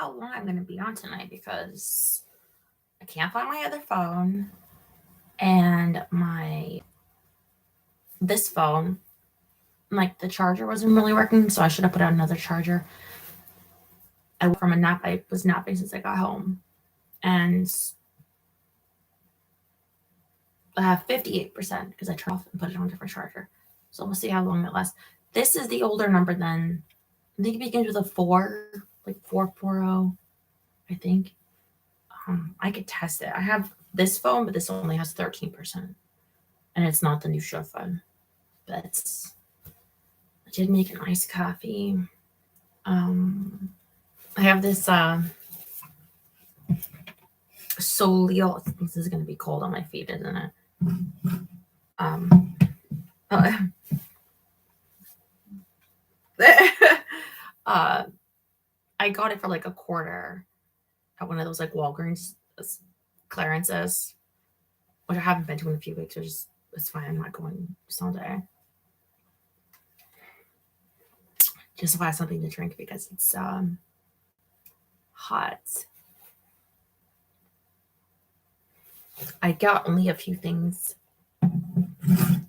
how long I'm going to be on tonight because I can't find my other phone and this phone, like the charger wasn't really working, so I should have put out another charger. I woke from a nap. I was napping since I got home, and I have 58% because I turned off and put it on a different charger. So we'll see how long it lasts. This is the older number than, I think it begins with a 4, like 440, I think. I could test it. I have this phone, but this only has 13%. And it's not the new show phone. But I did make an iced coffee. I have this Solio. This is going to be cold on my feet, isn't it? I got it for like $0.25 at one of those like Walgreens clearances, which I haven't been to in a few weeks. It's fine. I'm not going just all day. Just to buy something to drink because it's hot. I got only a few things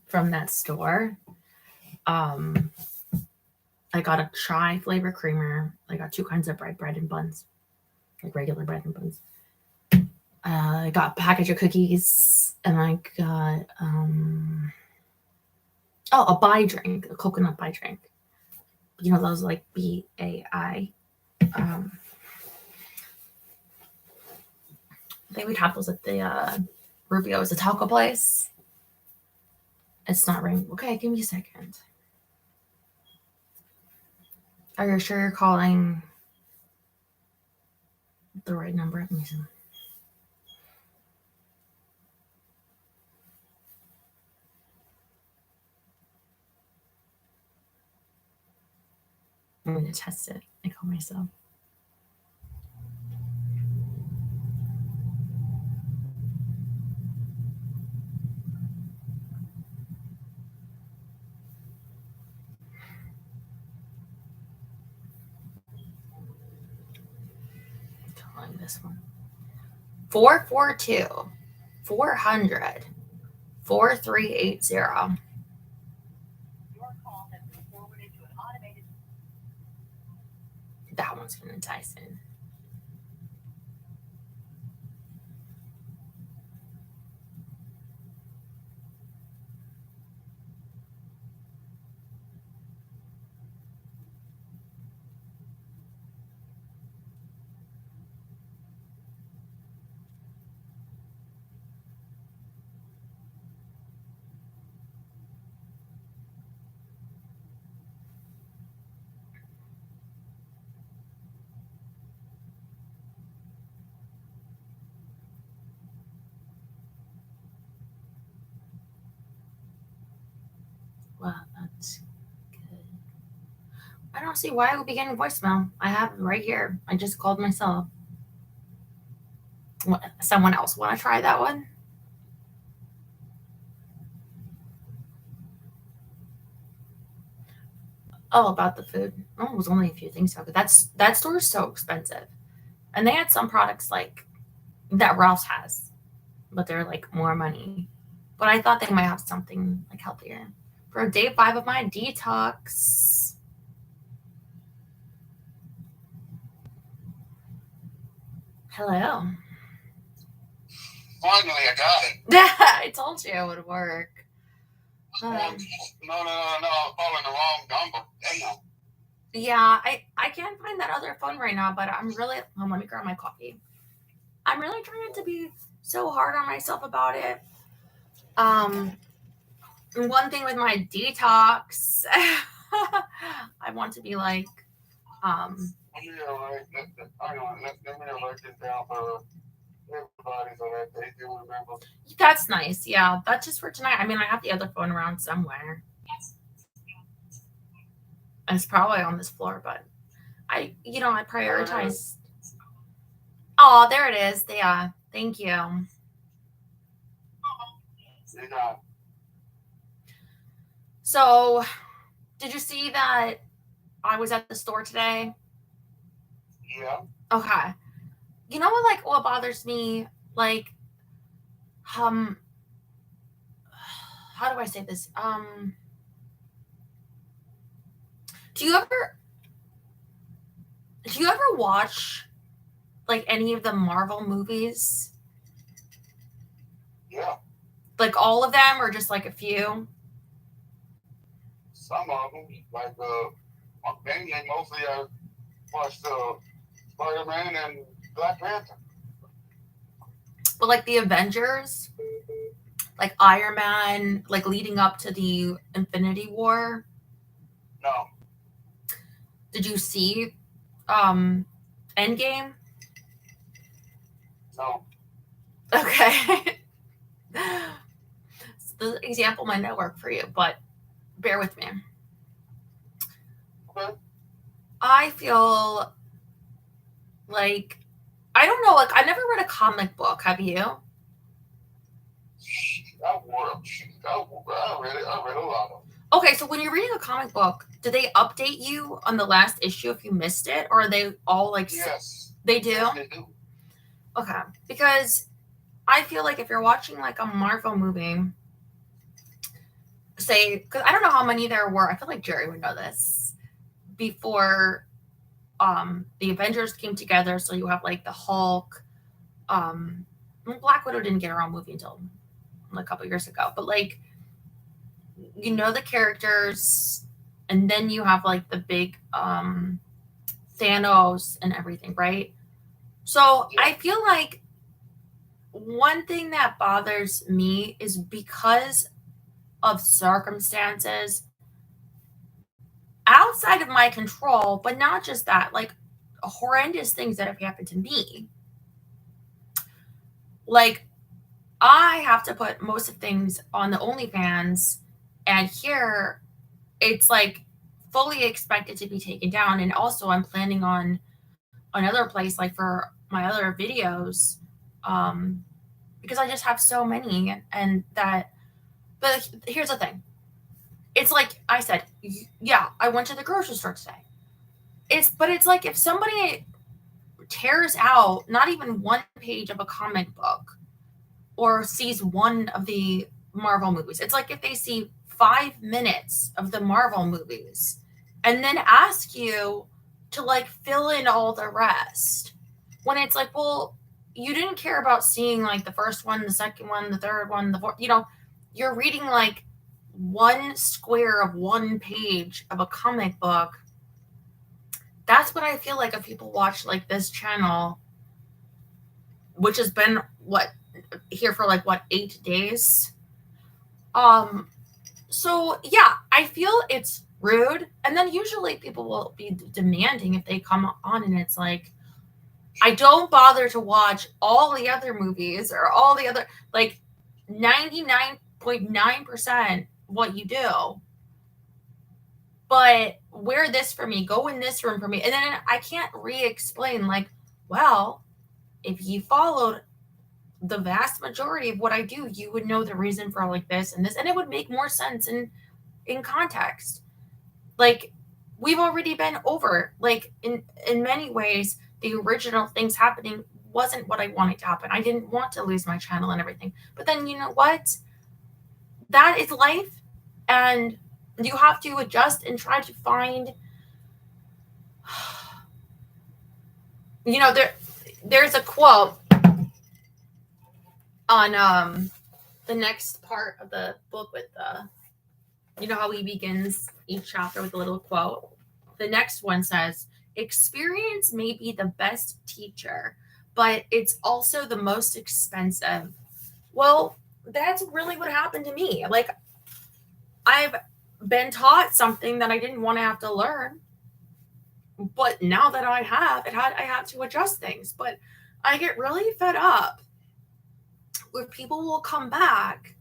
from that store. I got a chai flavor creamer. I got 2 kinds of bread and buns, like regular bread and buns. I got a package of cookies, and I got a bai drink, a coconut bai drink. You know those like BAI. They would have those at the Rubio. It's a taco place. It's not ringing. Okay, give me a second. Are you sure you're calling the right number? Let me see. I'm going to test it. I call myself. Calling this one. 442 400 4380. That one's going to Tyson. Well, that's good. I don't see why I would be getting voicemail. I have it right here. I just called myself. Someone else want to try that one? Oh, about the food. Oh, it was only a few things ago. That store is so expensive, and they had some products like that Ralph's has, but they're like more money. But I thought they might have something like healthier for day 5 of my detox. Hello. Finally, I got it. I told you it would work. No, I'm calling the wrong number. Damn. Yeah, I can't find that other phone right now, but I'm really, let me grab my coffee. I'm really trying to be so hard on myself about it. One thing with my detox, I want to be like, Let me write this down for everybody so that they do remember. That's nice. Yeah, that's just for tonight. I mean, I have the other phone around somewhere. It's probably on this floor, but I prioritize. Oh, there it is. Yeah, thank you. Yeah. So, did you see that I was at the store today? Yeah. Okay. You know what bothers me? Like, how do I say this? Do you ever watch like any of the Marvel movies? Yeah, Like all of them or just like a few? some of them, like mainly mostly I watched Spider-Man and Black Panther. But like the Avengers, like Iron Man, like leading up to the Infinity War. No, Did you see um Endgame? no. Okay. The example might not work for you, but bear with me. Okay. I feel like I don't know, like I never read a comic book, have you? I read it. I read a lot of them. Okay, so when you're reading a comic book, do they update you on the last issue if you missed it, or are they all like Yes. they do? Yes, they do. Okay, because I feel like if you're watching like a Marvel movie, say, because I don't know how many there were, I feel like Jerry would know this before the Avengers came together. So you have like the Hulk, Black Widow didn't get her own movie until a couple years ago, but like you know the characters, and then you have like the big Thanos and everything, right? So Yeah. I feel like one thing that bothers me is because of circumstances outside of my control, but not just that, like horrendous things that have happened to me. Like I have to put most of things on the OnlyFans, and here it's like fully expected to be taken down. And also, I'm planning on another place like for my other videos, um, because I just have so many, and that. But here's the thing: it's like I said, yeah, I went to the grocery store today. It's like if somebody tears out not even one page of a comic book or sees one of the Marvel movies. It's like if they see 5 minutes of the Marvel movies and then ask you to like fill in all the rest. When it's like, well, you didn't care about seeing like the first one, the second one, the third one, the fourth, you're reading like one square of one page of a comic book. That's what I feel like if people watch like this channel, which has been what here for like what 8 days. So yeah, I feel it's rude, and then usually people will be demanding if they come on, and it's like I don't bother to watch all the other movies or all the other like 99.9% what you do, but wear this for me, go in this room for me, and then I can't re-explain like, well, if you followed the vast majority of what I do, you would know the reason for like this and this, and it would make more sense in context. Like we've already been over, like in many ways, the original things happening wasn't what I wanted to happen. I didn't want to lose my channel and everything. But then you know what? That is life, and you have to adjust and try to find there's a quote on the next part of the book with how he begins each chapter with a little quote. The next one says, experience may be the best teacher, but it's also the most expensive. Well, that's really what happened to me. Like, I've been taught something that I didn't want to have to learn, but now that I have, I had to adjust things. But I get really fed up where people will come back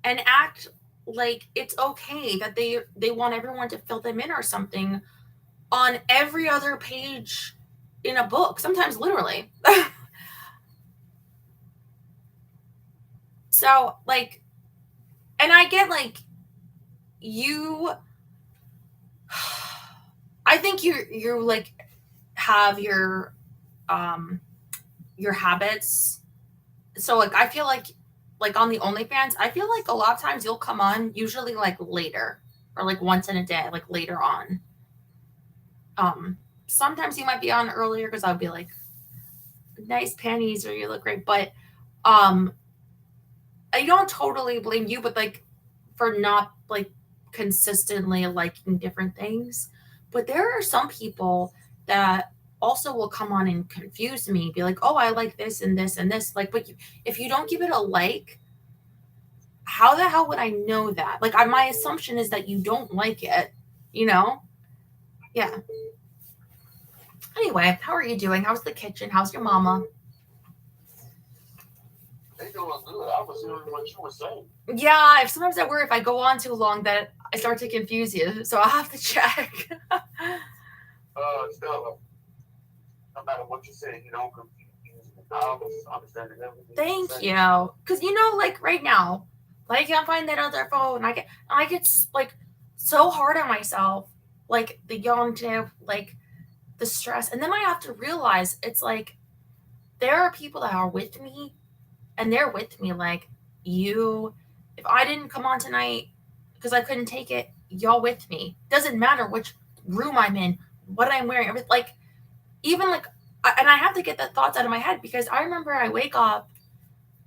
and act like it's okay that they want everyone to fill them in or something on every other page in a book, sometimes literally. So like, and I get like you I think you like have your your habits. So like I feel like on the OnlyFans, I feel like a lot of times you'll come on usually like later or like once in a day, like later on. Sometimes you might be on earlier because I'll be like, nice panties or you look great, but I don't totally blame you, but like for not like consistently liking different things. But there are some people that also will come on and confuse me, be like, oh, I like this and this and this. Like, but if you don't give it a like, how the hell would I know that? Like, my assumption is that you don't like it, you know? Yeah. Anyway, how are you doing? How's the kitchen? How's your mama? They doing good. I was hearing what you were saying. Yeah, sometimes I worry if I go on too long that I start to confuse you, so I'll have to check. Stella, no matter what you say, you don't confuse me. I understand everything. Thank you. Because like right now, like I can't find that other phone. I get like so hard on myself, like the young to like the stress, and then I have to realize it's like there are people that are with me, and they're with me like you. If I didn't come on tonight because I couldn't take it, y'all with me. Doesn't matter which room I'm in, what I'm wearing, everything. Like even like, and I have to get the thoughts out of my head because I remember I wake up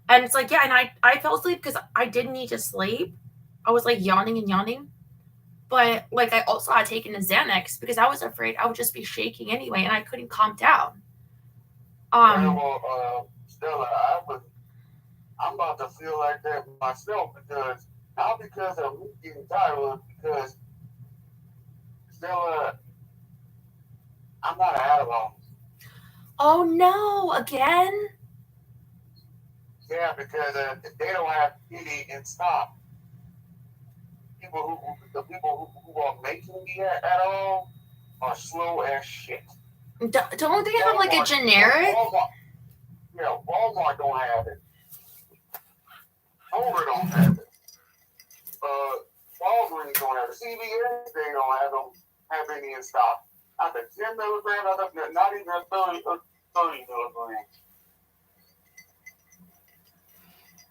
and it's like, yeah, and I fell asleep because I didn't need to sleep. I was like yawning and yawning. But like I also had taken a Xanax because I was afraid I would just be shaking anyway and I couldn't calm down. Well, Stella, I'm about to feel like that myself because not because of me getting tired, because Stella, I'm not an addict. Oh no, again? Yeah, because they don't have any in stock. The people who are making me at all are slow as shit. Don't they have like a generic? Walmart don't have it. Kroger don't have it. Walgreens don't have it. CVS, they don't have any in stock. Not the 10 milligrams, not even a 30 milligrams.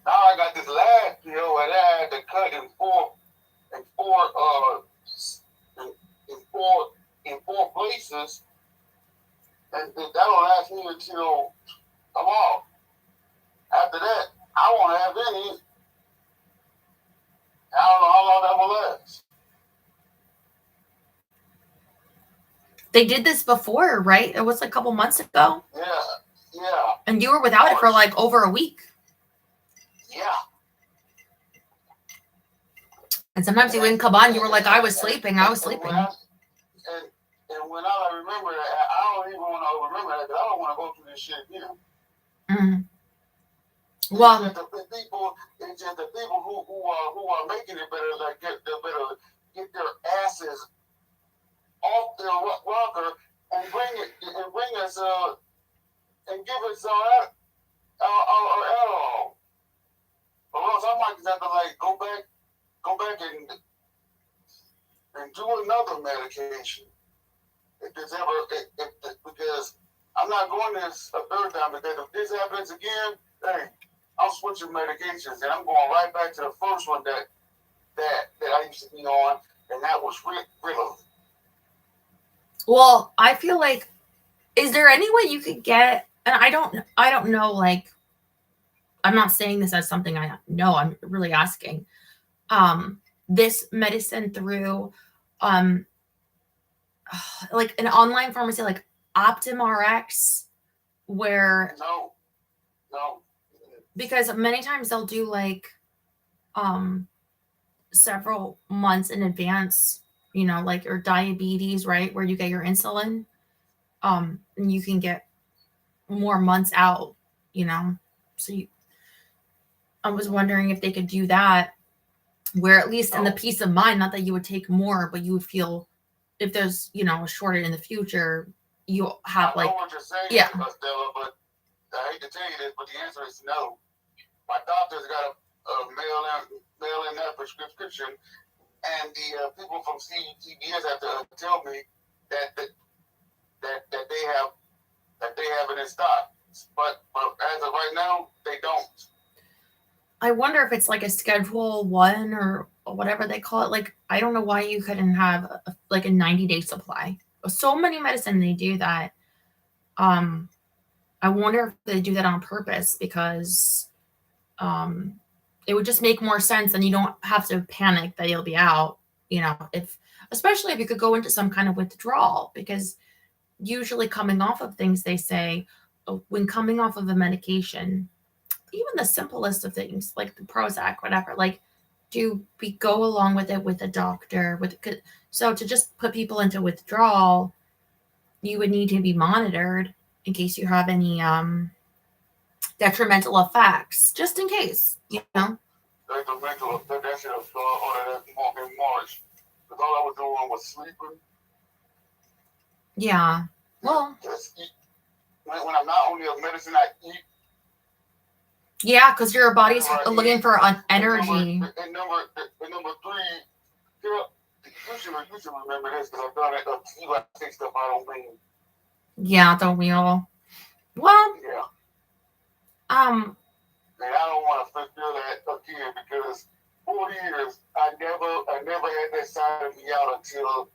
Now I got this last pill where I had to cut in four places, and that'll last me until tomorrow. After that, I won't have any. I don't know how long that will last. They did this before, right? It was like a couple months ago. Yeah. And you were without it for like over a week. Yeah. And sometimes you wouldn't come on. You were like, I was sleeping. And when I remember that, I don't even want to remember that because I don't want to go through this shit again. Mm-hmm. Well, it's just the people who are making it better, like get their asses off their rocker and bring us and give us our Adderall. Or else I might just have to like go back and do another medication because I'm not going this a third time, because if this happens again, hey, I'm switching medications and I'm going right back to the first one that I used to be on, and that was Ritalin. Well, I feel like, is there any way you could get, and I don't know, like, I'm not saying this as something I know, I'm really asking, this medicine through, like an online pharmacy, like OptumRx, where no, because many times they'll do like, several months in advance, like your diabetes, right, where you get your insulin, and you can get more months out, so I was wondering if they could do that, where at least in the peace of mind, not that you would take more, but you would feel if there's, a shortage in the future, you have like, I know what you're saying, yeah. Stella, but I hate to tell you this, but the answer is no. My doctor's got a mail in that prescription, and the people from CVS have to tell me that they have it in stock. But as of right now, they don't. I wonder if it's like a Schedule 1 or whatever they call it. Like, I don't know why you couldn't have like a 90-day supply. So many medicine they do that. I wonder if they do that on purpose because it would just make more sense and you don't have to panic that you'll be out, if especially if you could go into some kind of withdrawal, because usually coming off of things, they say, when coming off of a medication, even the simplest of things like the Prozac, whatever, like, do we go along with it with a doctor? So to just put people into withdrawal, you would need to be monitored in case you have any detrimental effects, just in case, Detrimental effect, that should have started on that in March. Because all I was doing was sleeping. Yeah. Well, just eat. When I'm not on the medicine, I eat. Yeah, because your body's looking for energy. And number three, you should remember this because I've done it. You like to take stuff I don't mean. Yeah, don't we all? Well, yeah. And I don't want to fulfill that again because 4 years I never had that side of me out until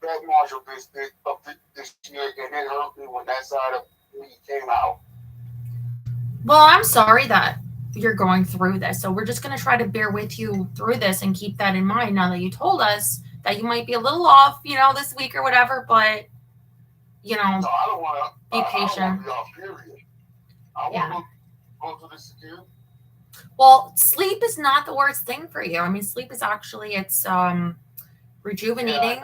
that March of this year, and it hurt me when that side of me came out. Well, I'm sorry that you're going through this. So we're just going to try to bear with you through this and keep that in mind now that you told us that you might be a little off, this week or whatever, but, No, I don't want to be patient. I don't want to be off, period. I want to go to this again. Well, sleep is not the worst thing for you. I mean, sleep is actually, it's rejuvenating.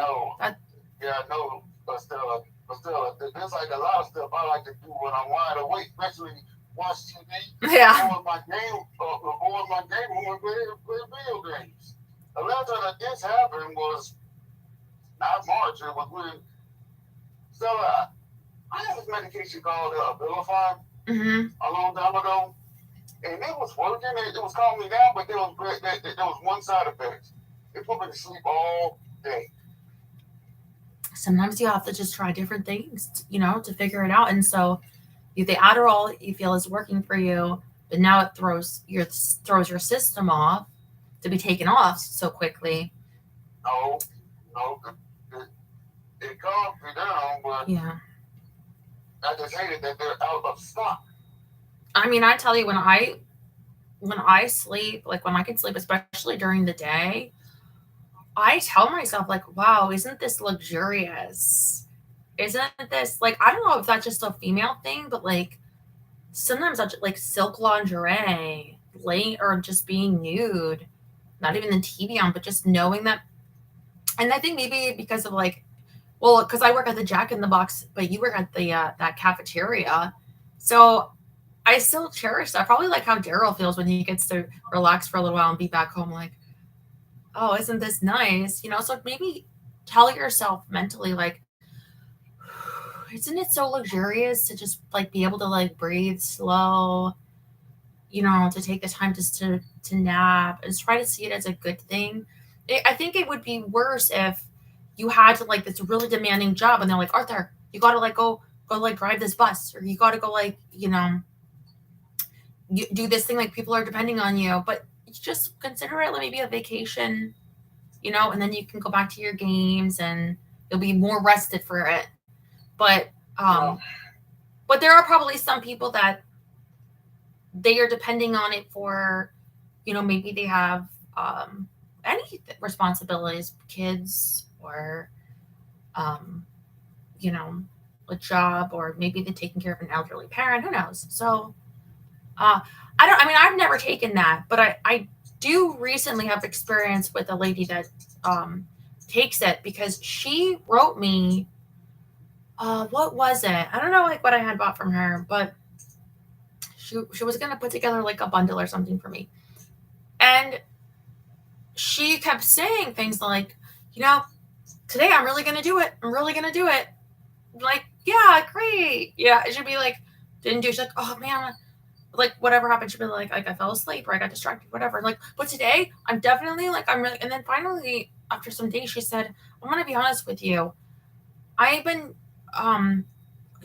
Yeah, I know. But still, there's like a lot of stuff I like to do when I'm wide awake, especially watch TV. Yeah. Avoid my game when we play video games. The last time that this happened was not March. It was when. So I had this medication called Abilify a long time ago, and it was working. It was calming me down, but there was one side effect. It put me to sleep all day. Sometimes you have to just try different things, to figure it out. And so the Adderall you feel is working for you, but now it throws your system off to be taken off so quickly. No, it calmed me down, but yeah, I just hated that they're out of stock. I mean, I tell you, when I sleep, like when I can sleep, especially during the day, I tell myself, like, wow, isn't this luxurious? Isn't this, like, I don't know if that's just a female thing, but like sometimes like silk lingerie, or just being nude, not even the TV on, but just knowing that. And I think maybe because of because I work at the Jack in the Box, but you work at the that cafeteria, so I still cherish that. Probably like how Daryl feels when he gets to relax for a little while and be back home, like, oh, isn't this nice? So maybe tell yourself mentally, like, isn't it so luxurious to just like be able to like breathe slow, to take the time just to nap and try to see it as a good thing. I think it would be worse if you had to like this really demanding job and they're like, Arthur, you got to like go like drive this bus, or you got to go like, you do this thing, like people are depending on you, but just consider it like maybe a vacation, and then you can go back to your games and you'll be more rested for it. But but there are probably some people that they are depending on it for, maybe they have any responsibilities, kids, or a job, or maybe they're taking care of an elderly parent, who knows. So I've never taken that, but I do recently have experience with a lady that takes it, because she wrote me, what was it? I don't know like what I had bought from her, but she was going to put together like a bundle or something for me. And she kept saying things like, today I'm really going to do it. I'm really going to do it. Like, yeah, great. Yeah. It should be like, didn't do. She's like, oh man, like whatever happened. She'd be like I fell asleep or I got distracted, whatever. Like, but today I'm definitely like, I'm really, and then finally after some days, she said, I'm going to be honest with you. I've been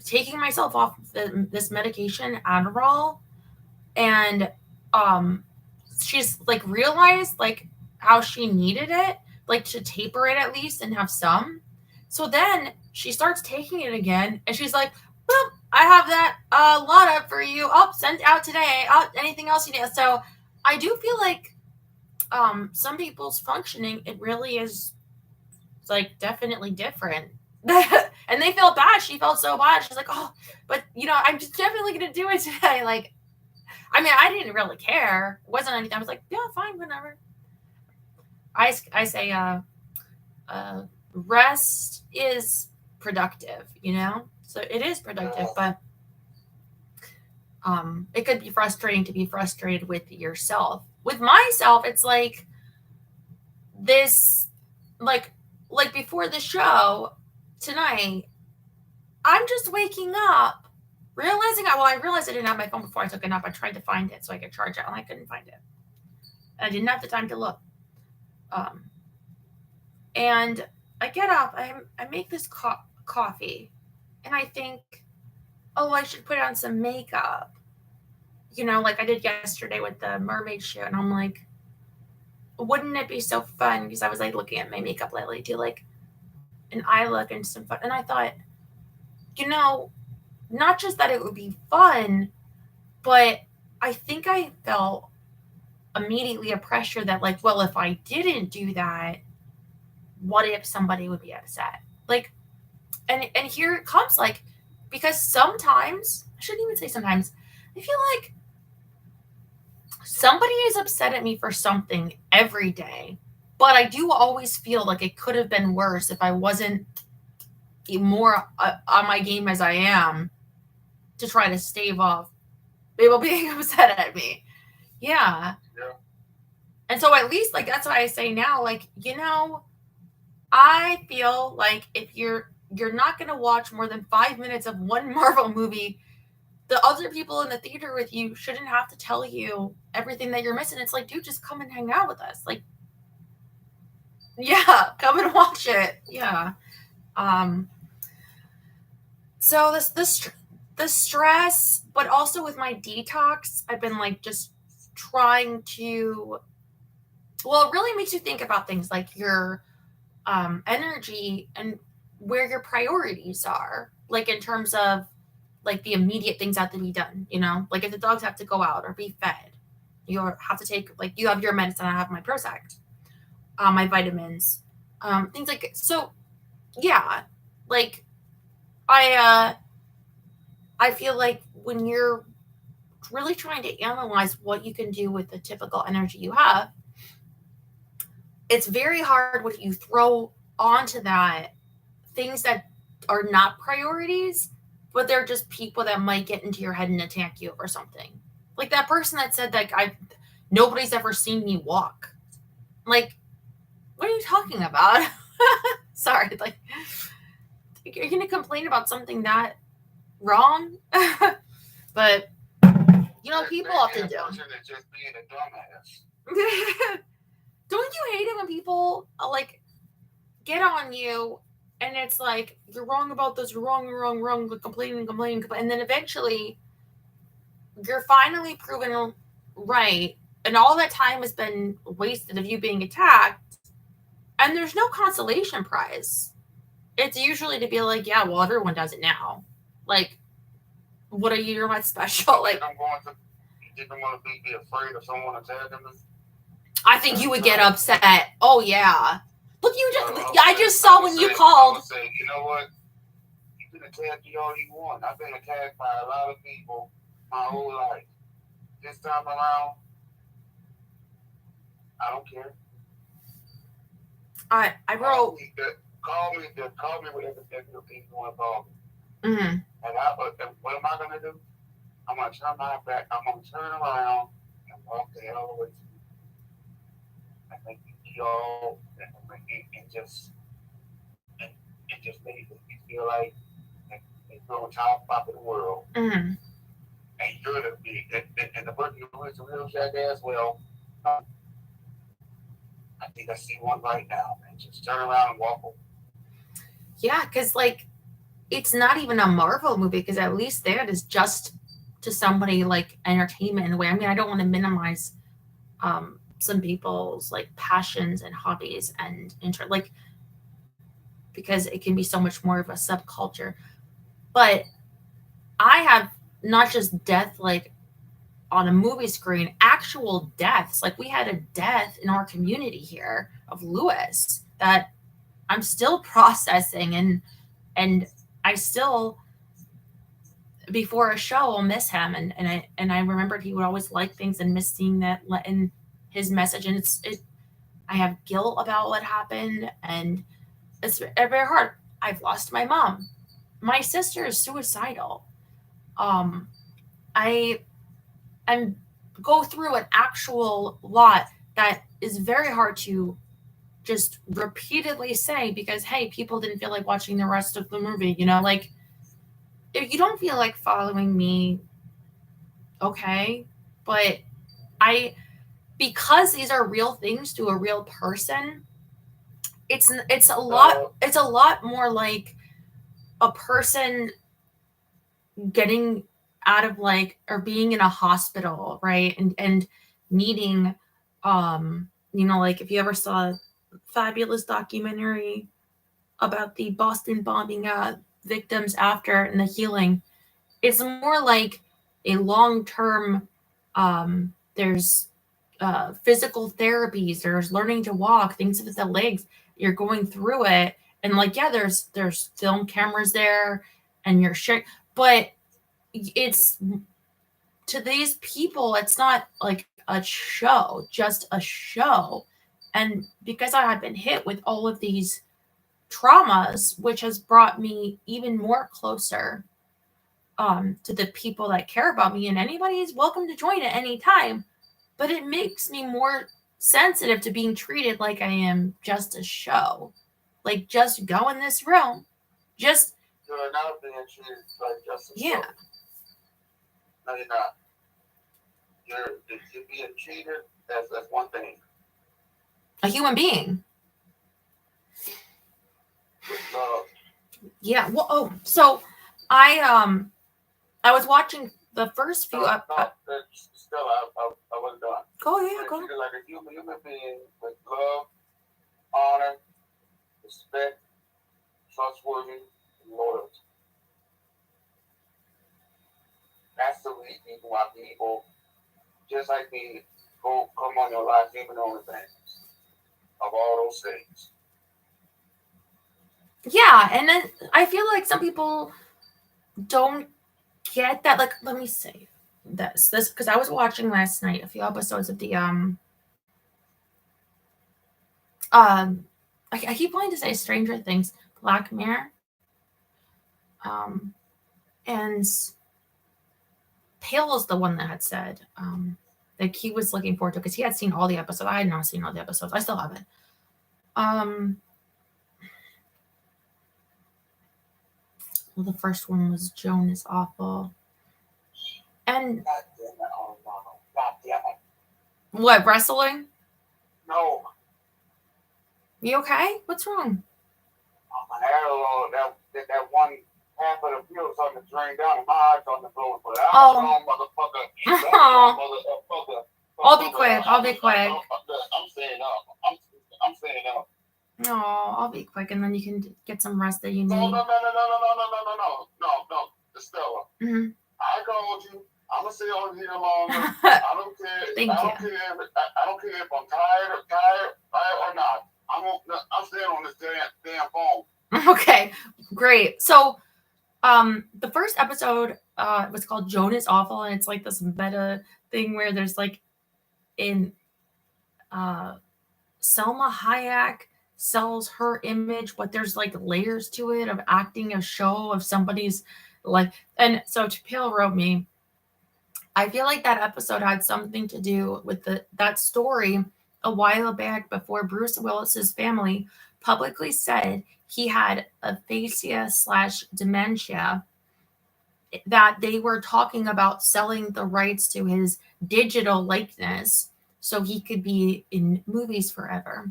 taking myself off this medication, Adderall, and she's like realized like how she needed it, like to taper it at least and have some. So then she starts taking it again, and she's like, "Well, I have that lot up for you. Oh, sent out today. Oh, anything else you need?" So I do feel like some people's functioning, it really is like definitely different. And they felt bad. She felt so bad. She's like, "Oh, but I'm just definitely gonna do it today." Like, I mean, I didn't really care. It wasn't anything. I was like, "Yeah, fine, whatever." I say, rest is productive, so it is productive, but it could be frustrating to be frustrated with yourself. With myself, it's like this, like before the show tonight, I'm just waking up, realizing I realized I didn't have my phone before I took a nap. I tried to find it so I could charge it, and I couldn't find it. I didn't have the time to look. And I get up, I make this coffee, and I think, oh, I should put on some makeup, like I did yesterday with the mermaid shoot. And I'm like, wouldn't it be so fun? Because I was like looking at my makeup lately, do like an eye look and some fun. And I thought, not just that it would be fun, but I think I felt immediately a pressure that like, well, if I didn't do that, what if somebody would be upset? Like, and here it comes, like, because sometimes, I shouldn't even say sometimes, I feel like somebody is upset at me for something every day, but I do always feel like it could have been worse if I wasn't more on my game as I am to try to stave off people being upset at me. Yeah. And so at least, like, that's why I say now, like, I feel like if you're not going to watch more than 5 minutes of one Marvel movie, the other people in the theater with you shouldn't have to tell you everything that you're missing. It's like, dude, just come and hang out with us. Like, yeah, come and watch it. Yeah. So the stress, but also with my detox, I've been like just trying to, well, it really makes you think about things like your energy and where your priorities are, like in terms of like the immediate things that have to be done, like if the dogs have to go out or be fed, you have to take, like, you have your medicine, I have my Prozac, my vitamins, things like, so yeah, like I feel like when you're really trying to analyze what you can do with the typical energy you have, it's very hard when you throw onto that things that are not priorities, but they're just people that might get into your head and attack you or something. Like that person that said like nobody's ever seen me walk. Like, what are you talking about? Sorry, like, you're gonna complain about something that wrong? But people often do. Just being a dumbass. Don't you hate it when people like get on you and it's like, you're wrong about this, you're wrong, complaining, and then eventually you're finally proven right, and all that time has been wasted of you being attacked, and there's no consolation prize. It's usually to be like, yeah, well, everyone does it now. Like, what are you? You're not special. Like, you didn't want to be afraid of someone attacking me? I think you would get upset. Oh yeah. Look, I just saw when you called. Say, you know what? You can attack me all you want. I've been attacked by a lot of people my whole life. This time around, I don't care. I wrote. Call me whatever people want to call me. Mm-hmm. And what am I gonna do? I'm gonna turn my back. I'm gonna turn around and walk the hell away from you. I think you all and just made me feel like you're on top of the world. Mm-hmm. And you're the big and the person who is a real jackass. Well, I think I see one right now, and just turn around and walk over. Yeah, because like it's not even a Marvel movie, because at least that is just to somebody like entertainment in a way. I mean, I don't want to minimize some people's like passions and hobbies and interest, like, because it can be so much more of a subculture. But I have not just death like on a movie screen, actual deaths. Like, we had a death in our community here of Lewis that I'm still processing, and I still, before a show, I'll miss him, and I remembered he would always like things and miss seeing that in his message, and I have guilt about what happened, and it's very hard. I've lost my mom. My sister is suicidal. Um, I I'm go through an actual lot that is very hard to just repeatedly say, because hey, people didn't feel like watching the rest of the movie. Like, if you don't feel like following me, okay, but I because these are real things to a real person, it's a lot more like a person getting out of, like, or being in a hospital, right, and needing, like, if you ever saw a fabulous documentary about the Boston bombing victims after and the healing, it's more like a long term. There's physical therapies, there's learning to walk, things with the legs. You're going through it, and like, yeah, there's film cameras there, and you're sharing, but it's to these people, it's not like a show, just a show. And because I have been hit with all of these traumas, which has brought me even more closer to the people that care about me, and anybody is welcome to join at any time, but it makes me more sensitive to being treated like I am just a show. Like, just go in this room, just You're not being treated like just a yeah. show. No, you're not. You're being treated as one thing. A human being. With love. Yeah. Well, so I was watching the first few. Still, I wasn't done. Go, yeah, go. Treated like a human being with love, honor, respect, trustworthy, and loyalty. That's the reason why people, just like me, come on your life, even on the things of all those things. Yeah, and then I feel like some people don't get that. Like, let me see this because I was watching last night a few episodes of the I keep wanting to say Stranger Things, Black Mirror, and Pale is the one that had said like he was looking forward to, because he had seen all the episodes. I had not seen all the episodes. I still haven't. Well, the first one was Joan is Awful. And God damn it. What, wrestling? No. You okay? What's wrong? My hair, that one half of the fuel starting to drain down, and my eyes on the floor. But I'm a strong motherfucker. I'll be quick. I'm staying up. I'm staying up. No, I'll be quick, and then you can get some rest that you need. No. Estella. Mm-hmm. I called you. I'm gonna stay on here longer. I don't care. I don't care if I'm tired or not. I'm staying on this damn phone. Okay, great. So, the first episode was called Joan is Awful, and it's like this meta thing where there's like in Selma Hayek sells her image, but there's like layers to it of acting a show of somebody's like, and so Pale wrote me, I feel like that episode had something to do with that story a while back, before Bruce Willis's family publicly said he had aphasia/dementia, that they were talking about selling the rights to his digital likeness so he could be in movies forever.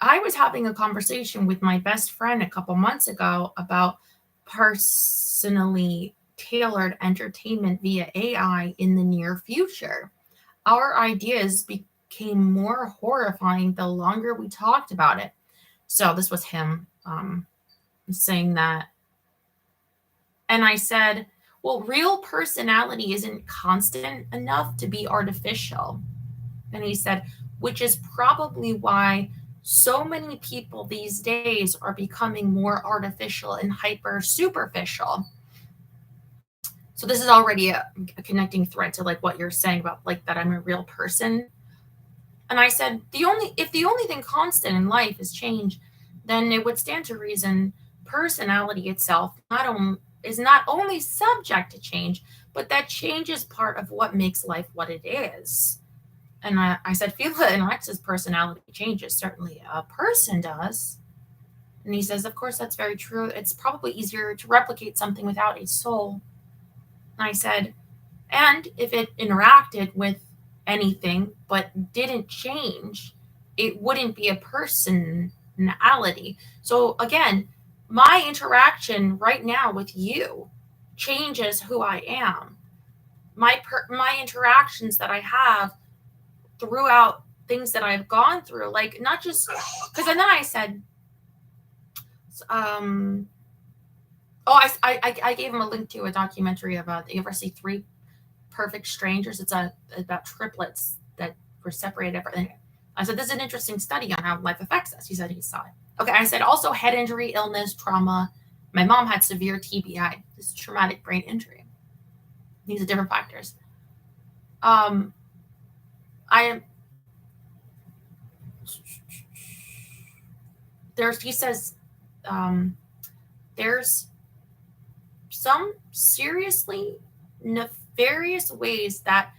I was having a conversation with my best friend a couple months ago about personally tailored entertainment via AI in the near future. Our ideas became more horrifying the longer we talked about it. So this was him saying that. And I said, well, real personality isn't constant enough to be artificial. And he said, which is probably why so many people these days are becoming more artificial and hyper superficial. So this is already a connecting thread to like what you're saying about like that I'm a real person. And I said, if the only thing constant in life is change, then it would stand to reason personality itself is not only subject to change, but that change is part of what makes life what it is. And I said, Fila and Alexa's personality changes. Certainly a person does. And he says, of course, that's very true. It's probably easier to replicate something without a soul. And I said, and if it interacted with anything but didn't change, it wouldn't be a personality. So again, my interaction right now with you changes who I am. My interactions that I have throughout things that I've gone through, like not just because then I said, I gave him a link to a documentary about. You ever see Three Perfect Strangers? It's about triplets that were separated. I said, this is an interesting study on how life affects us. He said he saw it. Okay, I said also head injury, illness, trauma. My mom had severe TBI, this traumatic brain injury. These are different factors. He says, there's some seriously nefarious ways that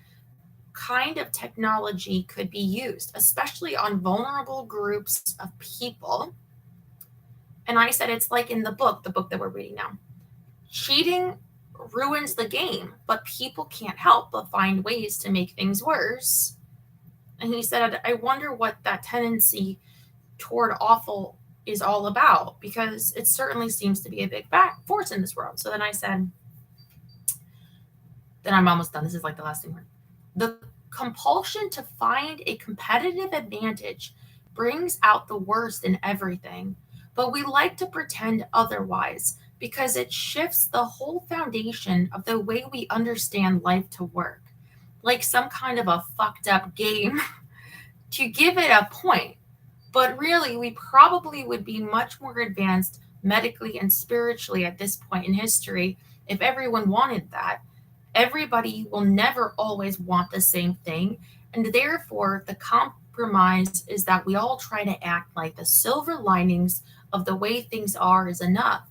kind of technology could be used, especially on vulnerable groups of people. And I said, it's like in the book that we're reading now. Cheating ruins the game, but people can't help but find ways to make things worse. And he said, I wonder what that tendency toward awful is all about, because it certainly seems to be a big force in this world. So then I said, then I'm almost done. This is like the last thing. The compulsion to find a competitive advantage brings out the worst in everything, but we like to pretend otherwise because it shifts the whole foundation of the way we understand life to work, like some kind of a fucked up game to give it a point. But really, we probably would be much more advanced medically and spiritually at this point in history if everyone wanted that. Everybody will never always want the same thing, and therefore the compromise is that we all try to act like the silver linings of the way things are is enough.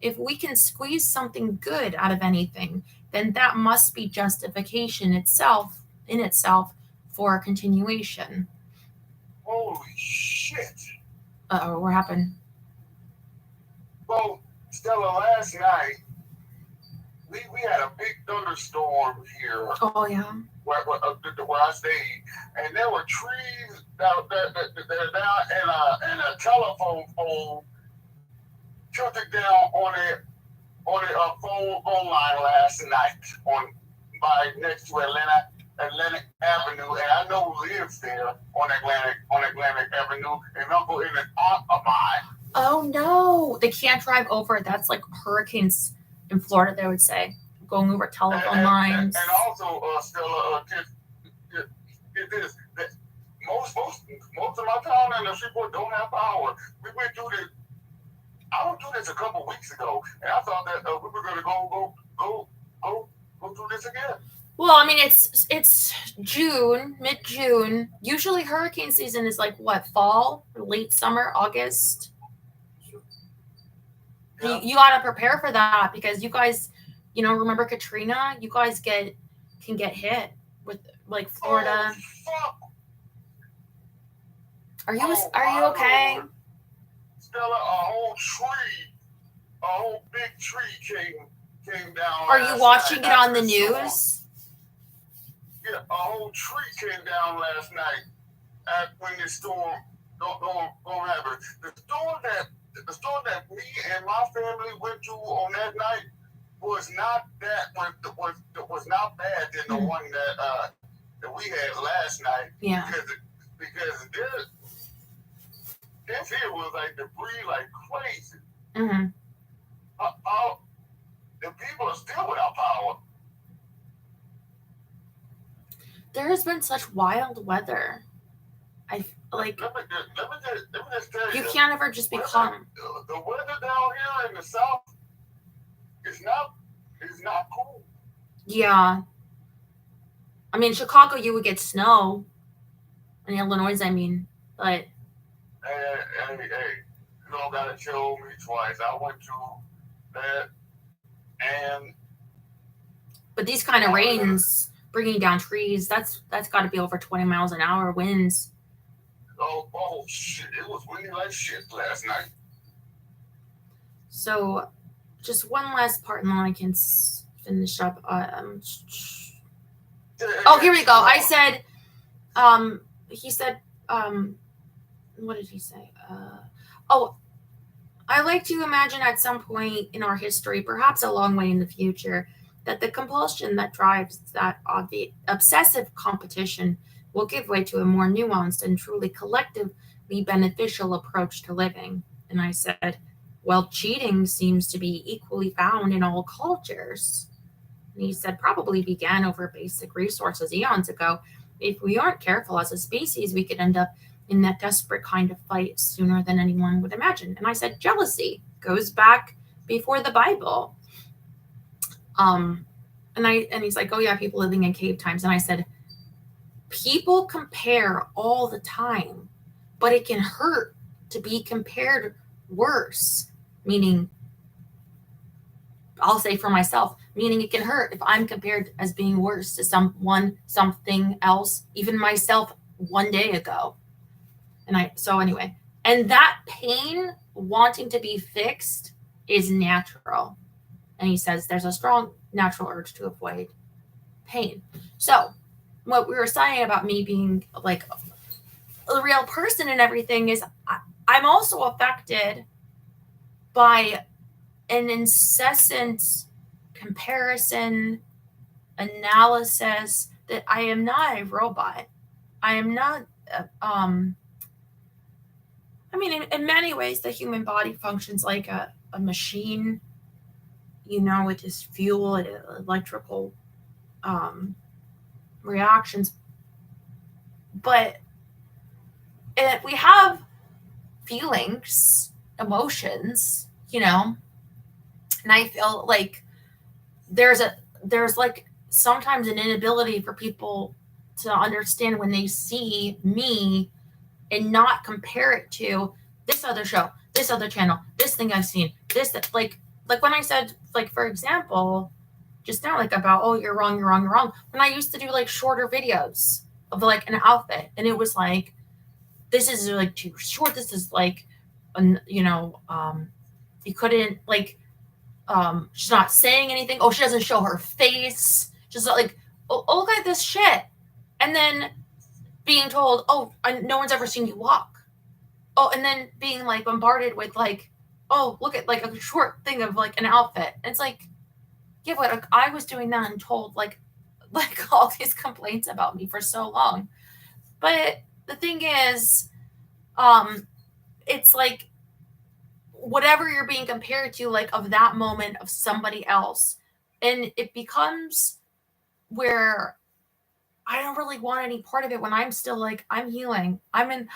If we can squeeze something good out of anything, then that must be justification in itself for a continuation. Holy shit. What happened? Well, Stella, last night, we had a big thunderstorm here. Oh, yeah. Where I stayed. And there were trees down there and a telephone pole tilted down on a phone line last night next to Atlantic Avenue, and I know who lives there on Atlantic Avenue, and Uncle and an aunt of mine. Oh no, they can't drive over it. That's like hurricanes in Florida, they would say, going over telephone lines. And also, Stella, get this. Most of my town and the Shreveport don't have power. We went through this. I went through this a couple weeks ago, and I thought that we were going to go through this again. Well, I mean, it's June, mid-June. Usually hurricane season is like what, fall, late summer, August? Yeah. You got to prepare for that because you guys, remember Katrina? You guys can get hit with like Florida. Oh, are you okay? Lord. Stella, a whole big tree came down. Are you watching it on the news? Yeah, a whole tree came down last night when this storm don't have it. The storm the store that me and my family went to on that night was not not bad than the one that we had last night. Yeah. Because this here was like debris like crazy. Mm-hmm. The people are still without power. There has been such wild weather. I like. Let me just tell you. You can't ever just be calm. The weather down here in the south is not cool. Yeah. I mean, Chicago, you would get snow. In Illinois, I mean, but. Hey, you don't gotta show me twice. I went to that, and. But these kind of rains, bringing down trees, that's got to be over 20 miles an hour winds. Oh shit! It was windy like shit last night. So, just one last part, and then I can finish up. Oh, here we go. I said, he said, what did he say? I like to imagine at some point in our history, perhaps a long way in the future, that the compulsion that drives that obsessive competition will give way to a more nuanced and truly collectively beneficial approach to living. And I said, well, cheating seems to be equally found in all cultures. And he said, probably began over basic resources eons ago. If we aren't careful as a species, we could end up in that desperate kind of fight sooner than anyone would imagine. And I said, jealousy goes back before the Bible. And he's like, oh yeah, people living in cave times. And I said, people compare all the time, but it can hurt to be compared worse. Meaning, I'll say for myself, meaning it can hurt if I'm compared as being worse to something else, even myself one day ago. And that pain wanting to be fixed is natural. And he says there's a strong natural urge to avoid pain. So what we were saying about me being like a real person and everything is I'm also affected by an incessant comparison, analysis, that I am not a robot. I am not, I mean, in many ways, the human body functions like a machine, with its fuel and electrical reactions. But we have feelings, emotions, and I feel like there's like sometimes an inability for people to understand when they see me and not compare it to this other show, this other channel, this thing I've seen, like when I said, like, for example, just now, like about, oh, you're wrong. When I used to do like shorter videos of like an outfit, and it was like, this is like too short. This is like, you couldn't like, she's not saying anything. Oh, she doesn't show her face. Just like, oh, look at this shit. And then being told, oh, no one's ever seen you walk. Oh, and then being like bombarded with like, oh, look at like a short thing of like an outfit. And it's like, yeah, but like, I was doing that and told like all these complaints about me for so long. But the thing is, it's like whatever you're being compared to, like of that moment of somebody else. And it becomes where I don't really want any part of it when I'm still like, I'm healing. I'm in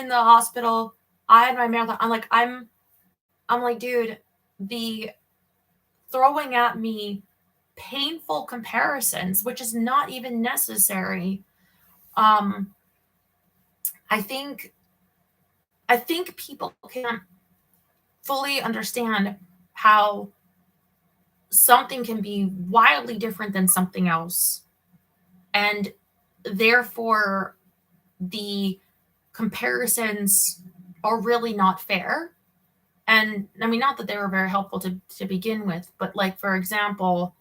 the hospital. I had my marathon. I'm like, dude, the throwing at me painful comparisons, which is not even necessary. I think people can't fully understand how something can be wildly different than something else. And therefore, the comparisons are really not fair. And I mean, not that they were very helpful to begin with, but like, for example,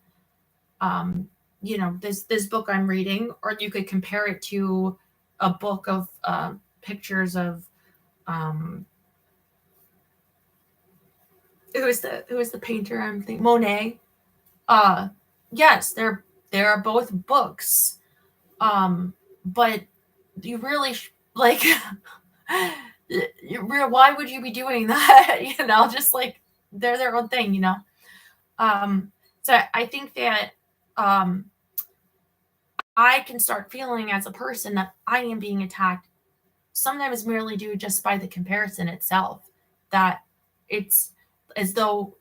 this book I'm reading, or you could compare it to a book of pictures of who is the painter I'm thinking? Monet. Yes, there are both books. But you really like why would you be doing that? Just like they're their own thing. So I think that I can start feeling as a person that I am being attacked sometimes merely due just by the comparison itself, that it's as though,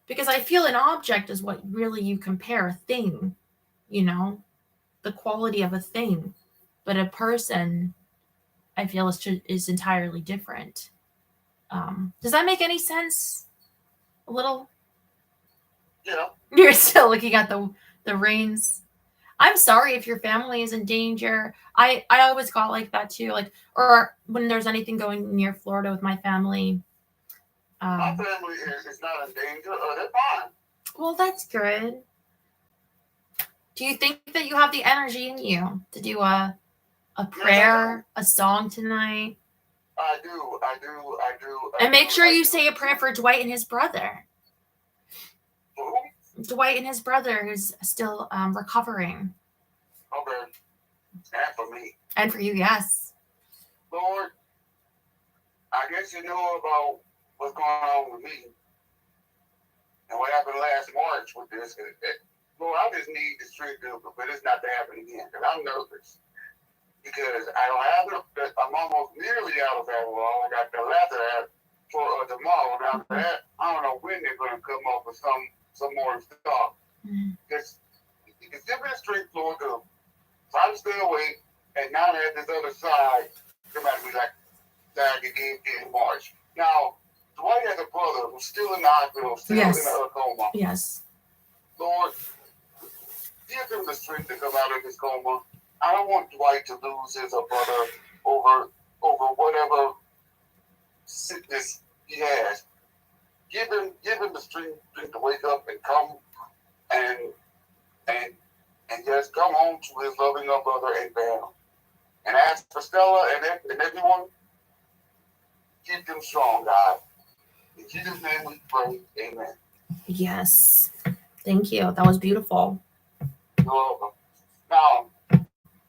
because I feel an object is what really you compare, a thing, the quality of a thing, but a person I feel is entirely different. Does that make any sense? A little. Yeah. You're still looking at the reins. I'm sorry if your family is in danger. I always got like that too. Like, or when there's anything going near Florida with my family. My family is not in danger. They're fine. Well, that's good. Do you think that you have the energy in you to do a prayer, a song tonight? I do. And make sure you say a prayer for Dwight and his brother. For who? Dwight and his brother, who's still recovering. Okay. And for me. And for you, yes. Lord, I guess you know about what's going on with me and what happened last March with this. Lord, I just need the strength for this not to happen again, because I'm nervous. Because I don't have I'm almost nearly out of alcohol. I got the latter for tomorrow. Now that, I don't know when they're going to come up with some more stuff. Because you can give me the strength, Lord, to try to stay awake and not have this other side come at me like that again in March. Now, Dwight has a brother who's still in the hospital, still in a coma. Yes. Lord, give him the strength to come out of this coma. I don't want Dwight to lose his brother over whatever sickness he has. Give him the strength to wake up and come and just come home to his loving brother and family. And as for Stella and everyone, keep them strong, God. In Jesus' name we pray. Amen. Yes. Thank you. That was beautiful. You're welcome. Now,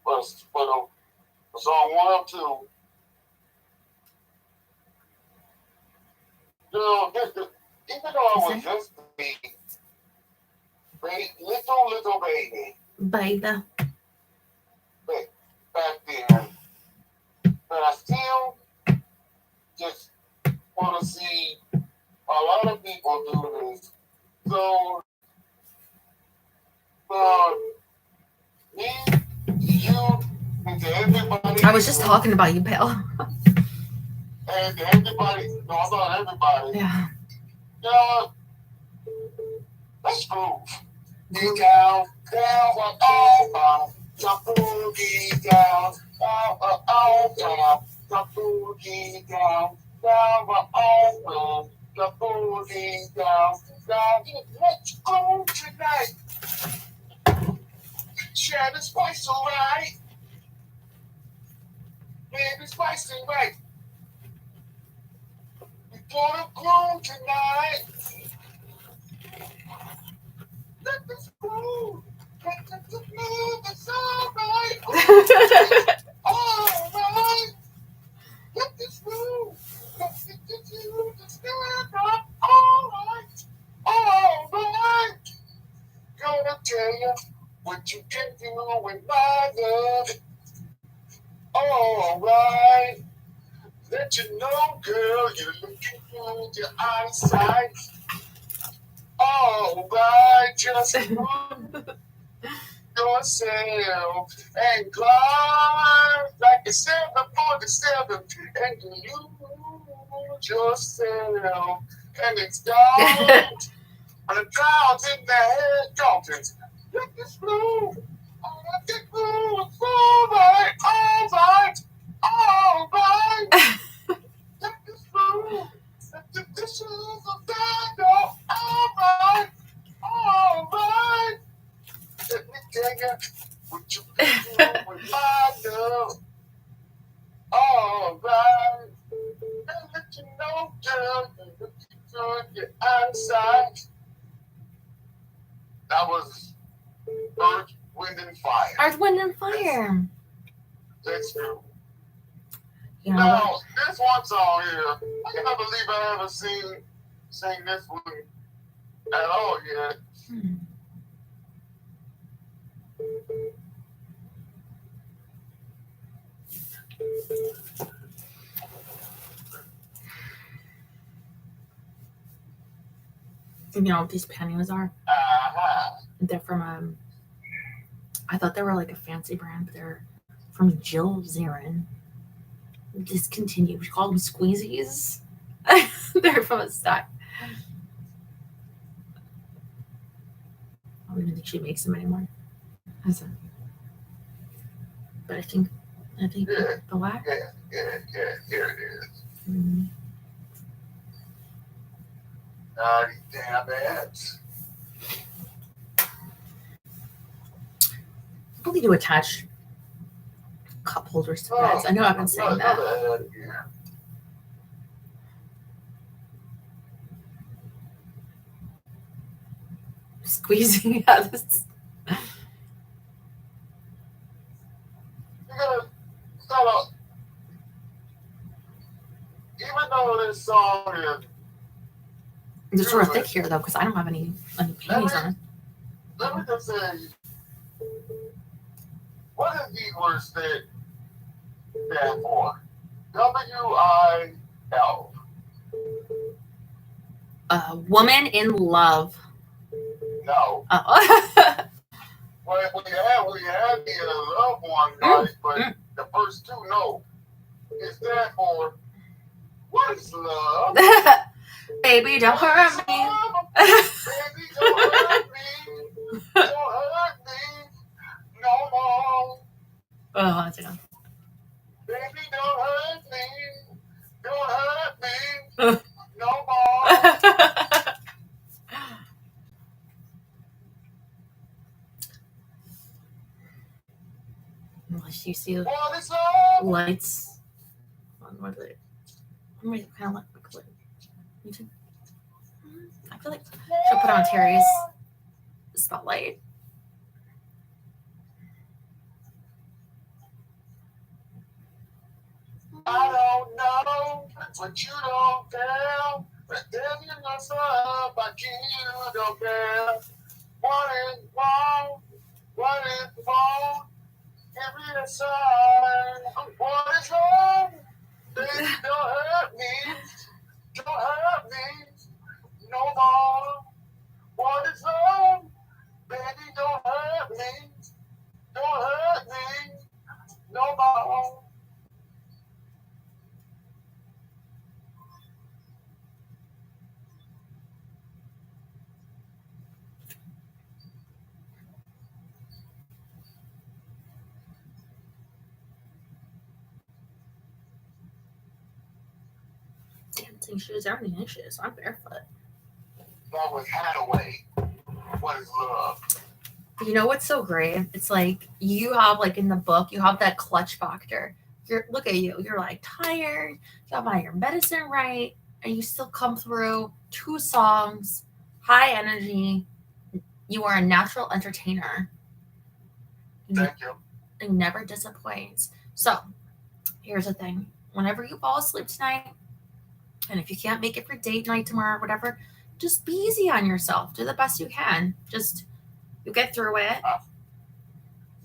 for Psalm 102, even though I was just a little baby, back then, but I still just want to see a lot of people do this. So, me, you, and to everybody. I was just talking about you, pal. And to everybody, no, I thought everybody. Yeah. Let's move. Get down, down, jump boogie down, down, jump boogie down, jump boogie down. Let's go tonight. Share the spice alright. Baby, spice right. We gonna groove tonight. Let this groove. Let this move. It's alright. Alright. Let this groove. Let's get you to stand up. Alright. Alright. Gonna tell you what you can do with my love. Alright. Let you know, girl, you're looking through your eyesight. Alright, just move yourself and climb like a 747 and you lose yourself. And it's down, and the clouds in the head don't. Let this move. Let this move. It's alright, alright, alright. Let this move. Let the dishes of that alright, alright. Let me tell you what you can do with my love. Alright. And let you know, girl, you're looking good, your hindsight. That was Earth, Wind, and Fire. Earth, Wind, and Fire. That's true. You know Now, what? this one song here, I cannot believe I haven't seen this one at all yet. You know what these pantyhose are? Uh-huh. They're from I thought they were like a fancy brand, but they're from Jill Zarin. Discontinued. We call them squeezies. They're from a stock. I don't even think she makes them anymore. But I think Yeah. the wax. Yeah, here it is. Mm. These damn ads. Probably do attach cup holders to beds. I know I've been saying that. Another ad here. Squeezing out this. You gotta start out. Even though this song is, It's sort of thick here though, because I don't have any panties on. let me just say, what does these words stand for? WIL. Woman in love. No. Oh. Well, we had the love one, right? But the first two, no. It stands for, what is love? Baby, don't hurt me. Baby, don't hurt me. Don't hurt me no more. Oh, that's enough. Baby, don't hurt me. Don't hurt me no more. Unless you see the What is love? lights on what are they? I'm ready to kind of look quickly. You too. I feel like she'll put on Terry's spotlight. I don't know, but you don't care. But then you mess up, but you don't care. What is wrong? What is wrong? Give me a sign. What is wrong? Baby, don't hurt me. Don't hurt me no more. What is wrong? Baby, don't hurt me. Don't hurt me no more. Dancing shoes, everything in shoes. I'm barefoot. That was Hathaway. What is love? You know what's so great? It's like you have like in the book, you have that clutch factor. Look at you. You're like tired. You have all your medicine right, and you still come through 2 songs, high energy. You are a natural entertainer. Thank you. It never disappoints. So here's the thing. Whenever you fall asleep tonight, and if you can't make it for date night tomorrow, whatever, just be easy on yourself. Do the best you can. Just you get through it.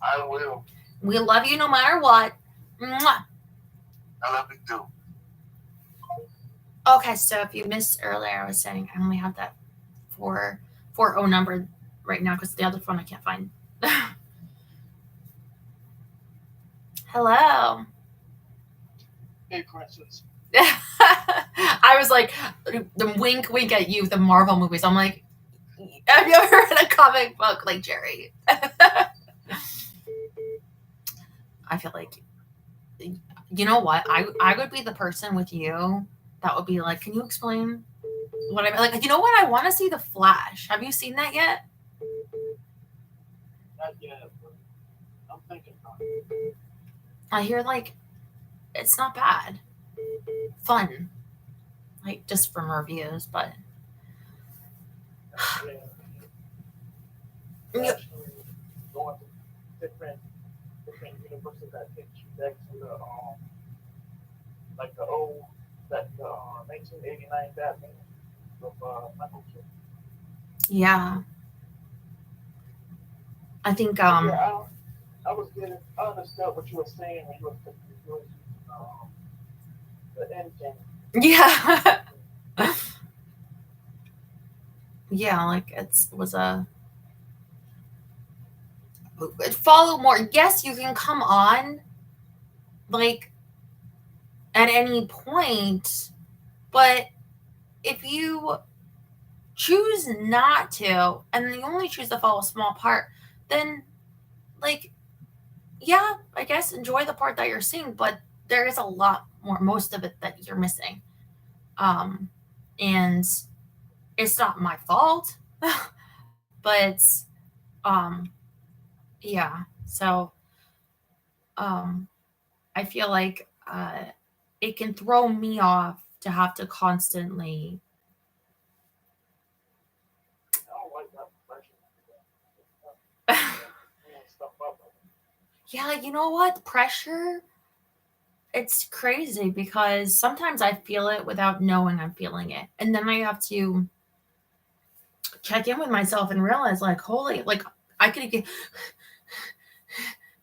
I will. We love you no matter what. Mwah. I love you too. Okay, so if you missed earlier, I was saying I only have that 440 number right now because the other phone I can't find. Hello. Hey, princess. I was like, the wink at you, the Marvel movies. I'm like, have you ever read a comic book like Jerry? I feel like, you know what? I would be the person with you that would be like, can you explain what I mean? Like, you know what? I want to see The Flash. Have you seen that yet? Not yet, but I'm thinking about it. I hear like it's not bad. Fun. Like just from reviews, but Yep. Actually, going to different universities that takes you back to the like the old that the 1989 Batman of Michael Keaton. Yeah. I think Yeah, I was getting I understood what you were saying when you were using the engine. yeah. Yeah, like it follow more. Yes, you can come on like at any point, but if you choose not to and you only choose to follow a small part, then like yeah, I guess enjoy the part that you're seeing, but there is a lot more, most of it that you're missing. And it's not my fault, but um yeah. So I feel like it can throw me off to have to constantly. I don't like that pressure. Stuff up. Yeah, you know what? Pressure, it's crazy because sometimes I feel it without knowing I'm feeling it. And then I have to check in with myself and realize, like, holy, like, I could get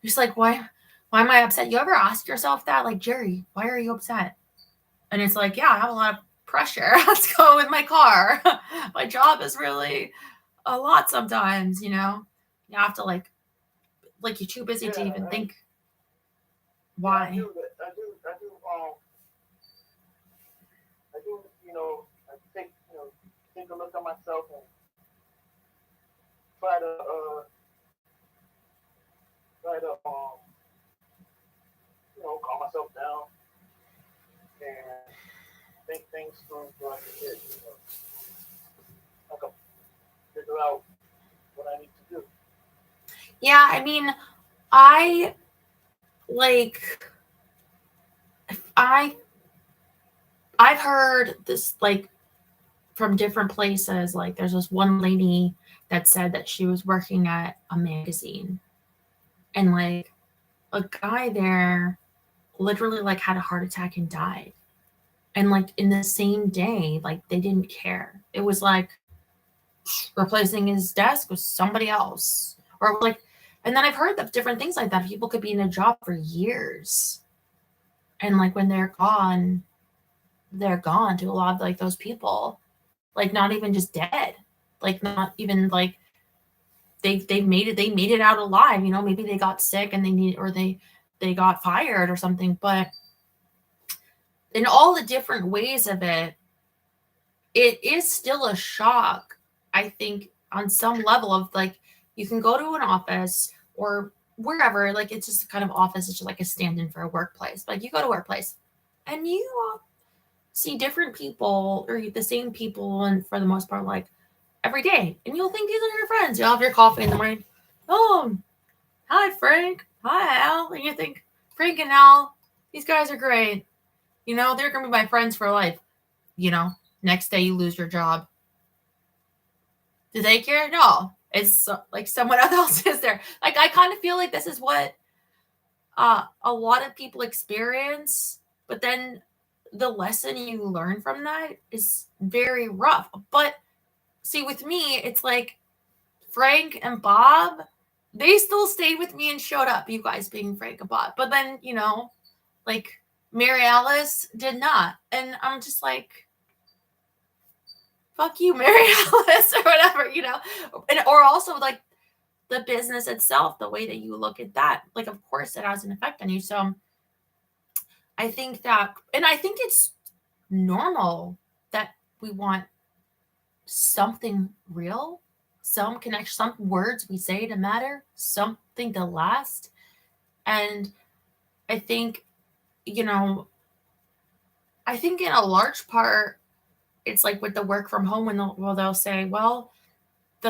just like, why am I upset? You ever ask yourself that? Like, Jerry, why are you upset? And it's like, yeah, I have a lot of pressure. Let's go with my car. My job is really a lot sometimes, you know? You have to, like you're too busy to even think why. I do, I take a look at myself and try to calm myself down and think things through so I can get, I can figure out what I need to do. Yeah, I mean, I like I've heard this like from different places. Like there's this one lady that said that she was working at a magazine and like a guy there literally like had a heart attack and died. And like in the same day, like they didn't care. It was like replacing his desk with somebody else. Or like and then I've heard of different things like that. People could be in a job for years. And like when they're gone to a lot of like those people. Like not even just dead. Like not even like they made it out alive, you know, maybe they got sick and they got fired or something, but in all the different ways of it is still a shock, I think, on some level of like you can go to an office or wherever, like it's just kind of office, it's just like a stand-in for a workplace. Like you go to a workplace and you see different people or the same people and for the most part like every day, and you'll think these are your friends. You'll have your coffee in the morning. Oh, hi Frank, hi Al, and you think Frank and Al, these guys are great. You know, they're gonna be my friends for life. You know, next day you lose your job. Do they care? No. It's like someone else is there. Like I kind of feel like this is what a lot of people experience, but then the lesson you learn from that is very rough. But see, with me, it's like Frank and Bob, they still stayed with me and showed up, you guys being Frank and Bob. But then, you know, like Mary Alice did not. And I'm just like, fuck you, Mary Alice, or whatever, you know. And or also like the business itself, the way that you look at that. Like, of course it has an effect on you. So I think that, and I think it's normal that we want something real, some connection, some words we say to matter, something to last. And I think, you know, I think in a large part, it's like with the work from home when they'll say, well, the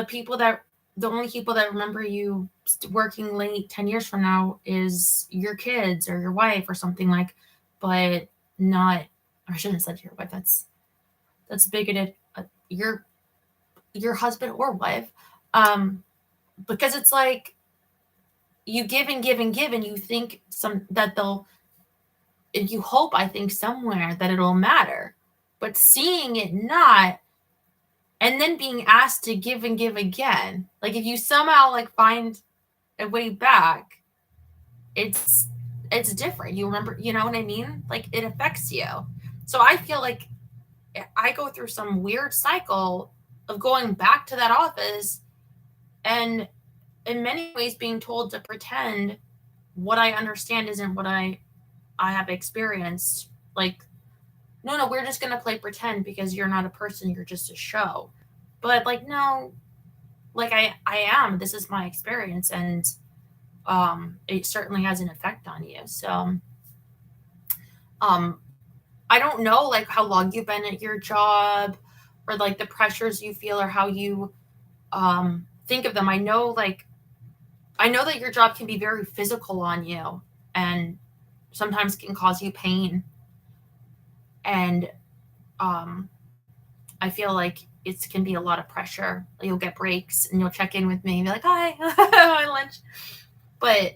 only people that remember you working late 10 years from now is your kids or your wife or something like, but not, I shouldn't have said your wife. That's bigoted. Your your husband or wife, because it's like you give and give and give, and you think that they'll, and you hope, I think, somewhere that it'll matter, but seeing it not, and then being asked to give and give again, like if you somehow like find a way back, it's different. You remember, you know what I mean? Like it affects you. So I feel like I go through some weird cycle of going back to that office and in many ways being told to pretend what I understand isn't what I have experienced. Like, no, we're just gonna play pretend because you're not a person, you're just a show. But like, no, like I am. This is my experience, and it certainly has an effect on you. So I don't know like how long you've been at your job or like the pressures you feel or how you think of them. I know that your job can be very physical on you and sometimes can cause you pain. And I feel like it can be a lot of pressure. You'll get breaks and you'll check in with me and be like, hi, hi, lunch. But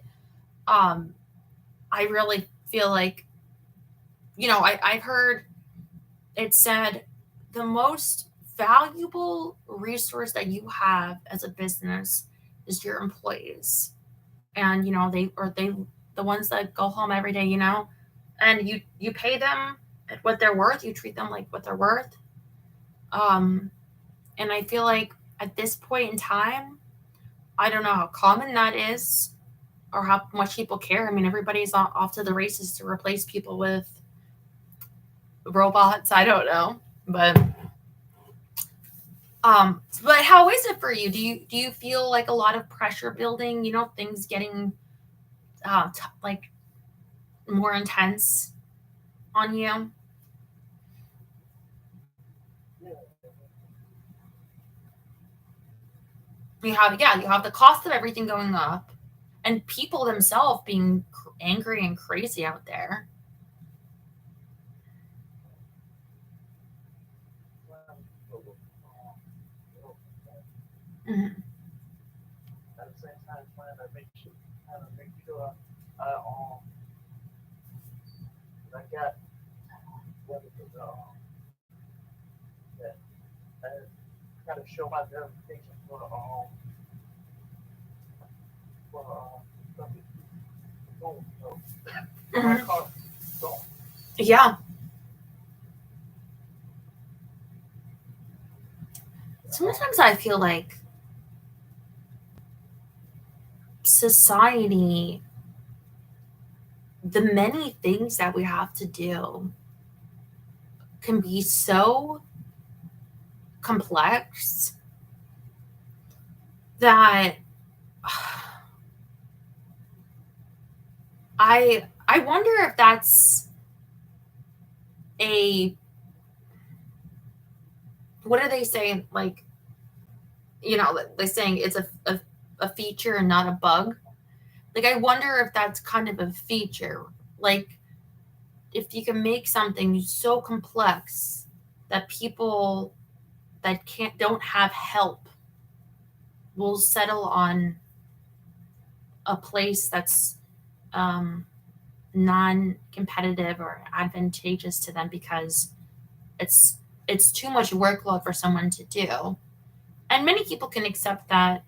I really feel like, I've heard it said the most valuable resource that you have as a business is your employees. And, they the ones that go home every day, and you pay them at what they're worth. You treat them like what they're worth. And I feel like at this point in time, I don't know how common that is or how much people care. I mean, everybody's off to the races to replace people with robots. I don't know, but how is it for you? Do you feel like a lot of pressure building? Things getting like more intense on you? You have the cost of everything going up, and people themselves being angry and crazy out there. Mm-hmm. At the same time, trying to make sure I I got that I kind of show my verification something. Yeah. Sometimes I feel like society, the many things that we have to do can be so complex that I wonder if that's what are they saying? Like, they're saying it's a feature and not a bug. Like, I wonder if that's kind of a feature. Like, if you can make something so complex that people that don't have help will settle on a place that's non-competitive or advantageous to them because it's too much workload for someone to do. And many people can accept that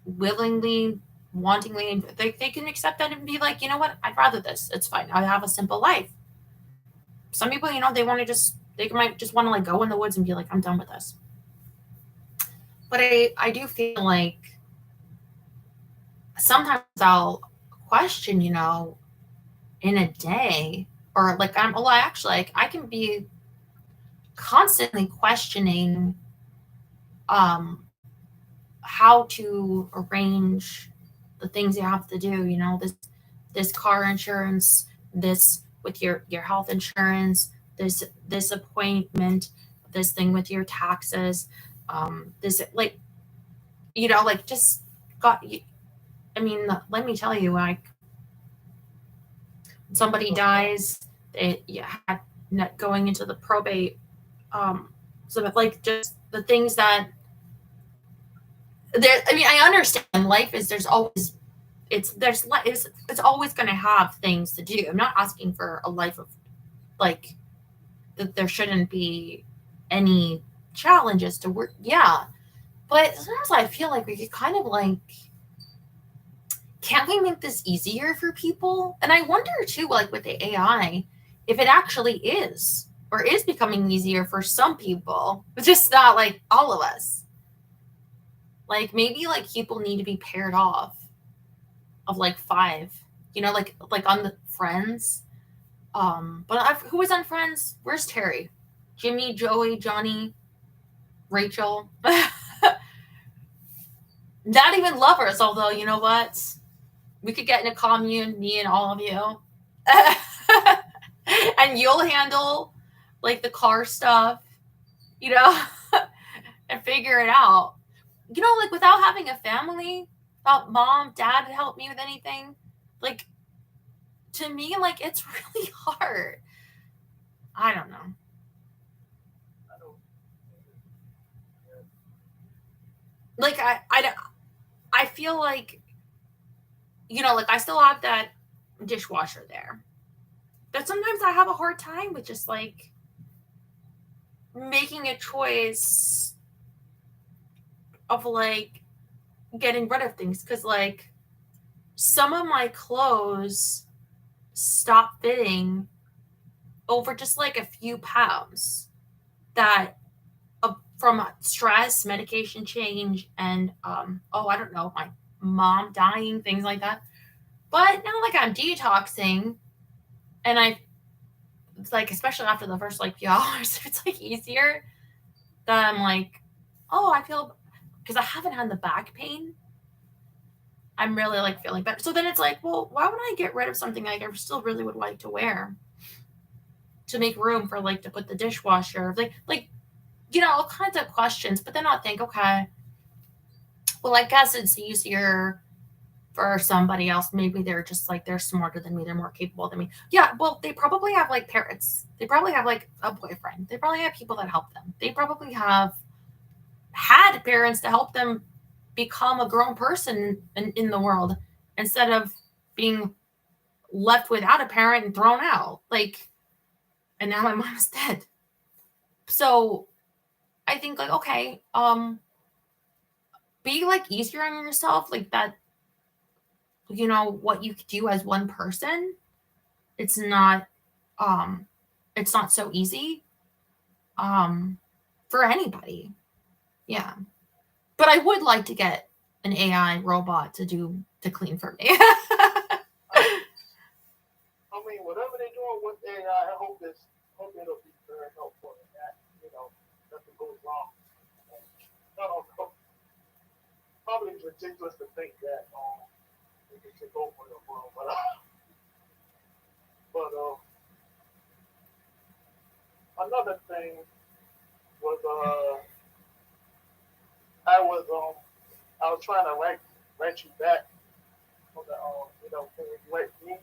willingly, wantingly. They can accept that and be like, you know what, I'd rather this. It's fine. I have a simple life. Some people, they might just want to like go in the woods and be like, I'm done with this. But I do feel like sometimes I'll question, in a day, or like I can be constantly questioning how to arrange the things you have to do, this car insurance, this with your health insurance, this appointment, this thing with your taxes, this like just got. I mean, let me tell you, like somebody dies, going into the probate, so like just the things that there, I mean, I understand life is, there's always, it's always going to have things to do. I'm not asking for a life of like that there shouldn't be any challenges to work. Yeah, but sometimes I feel like we could kind of like, can't we make this easier for people? And I wonder too, like with the AI, if it actually is or is becoming easier for some people, but just not like all of us. Like maybe like people need to be paired off of like 5, like on the Friends. Who was on Friends? Where's Terry? Jimmy, Joey, Johnny, Rachel. Not even lovers, although you know what? We could get in a commune, me and all of you. And you'll handle like the car stuff, you know, and figure it out. Like without having a family, without mom, dad to help me with anything, like to me, like it's really hard. I don't know. I don't. Like I feel like, like I still have that dishwasher there. But sometimes I have a hard time with just like making a choice of like getting rid of things, because like some of my clothes stop fitting over just like a few pounds that from stress, medication change, and I don't know, my mom dying, things like that. But now like I'm detoxing, and it's like, especially after the first like few hours, it's like easier that I'm like, oh, I feel, because I haven't had the back pain. I'm really like feeling better. So then it's like, well, why would I get rid of something like I still really would like to wear to make room for like to put the dishwasher, like all kinds of questions. But then I'll think, okay, well, I guess it's easier for somebody else. Maybe they're just like, they're smarter than me, they're more capable than me. Yeah, well, they probably have like parents, they probably have like a boyfriend, they probably have people that help them, they probably have had parents to help them become a grown person in the world, instead of being left without a parent and thrown out, like, and now my mom's dead. So I think like, okay, be like easier on yourself, like that, what you could do as one person, it's not um it's not so easy for anybody. Yeah, but I would like to get an AI robot to clean for me. I mean, whatever they're doing with AI, I hope it'll be very helpful in that, nothing goes wrong. I don't know. Probably it's ridiculous to think that we can take over the world, but another thing was I was trying to write you back on the can you write me, and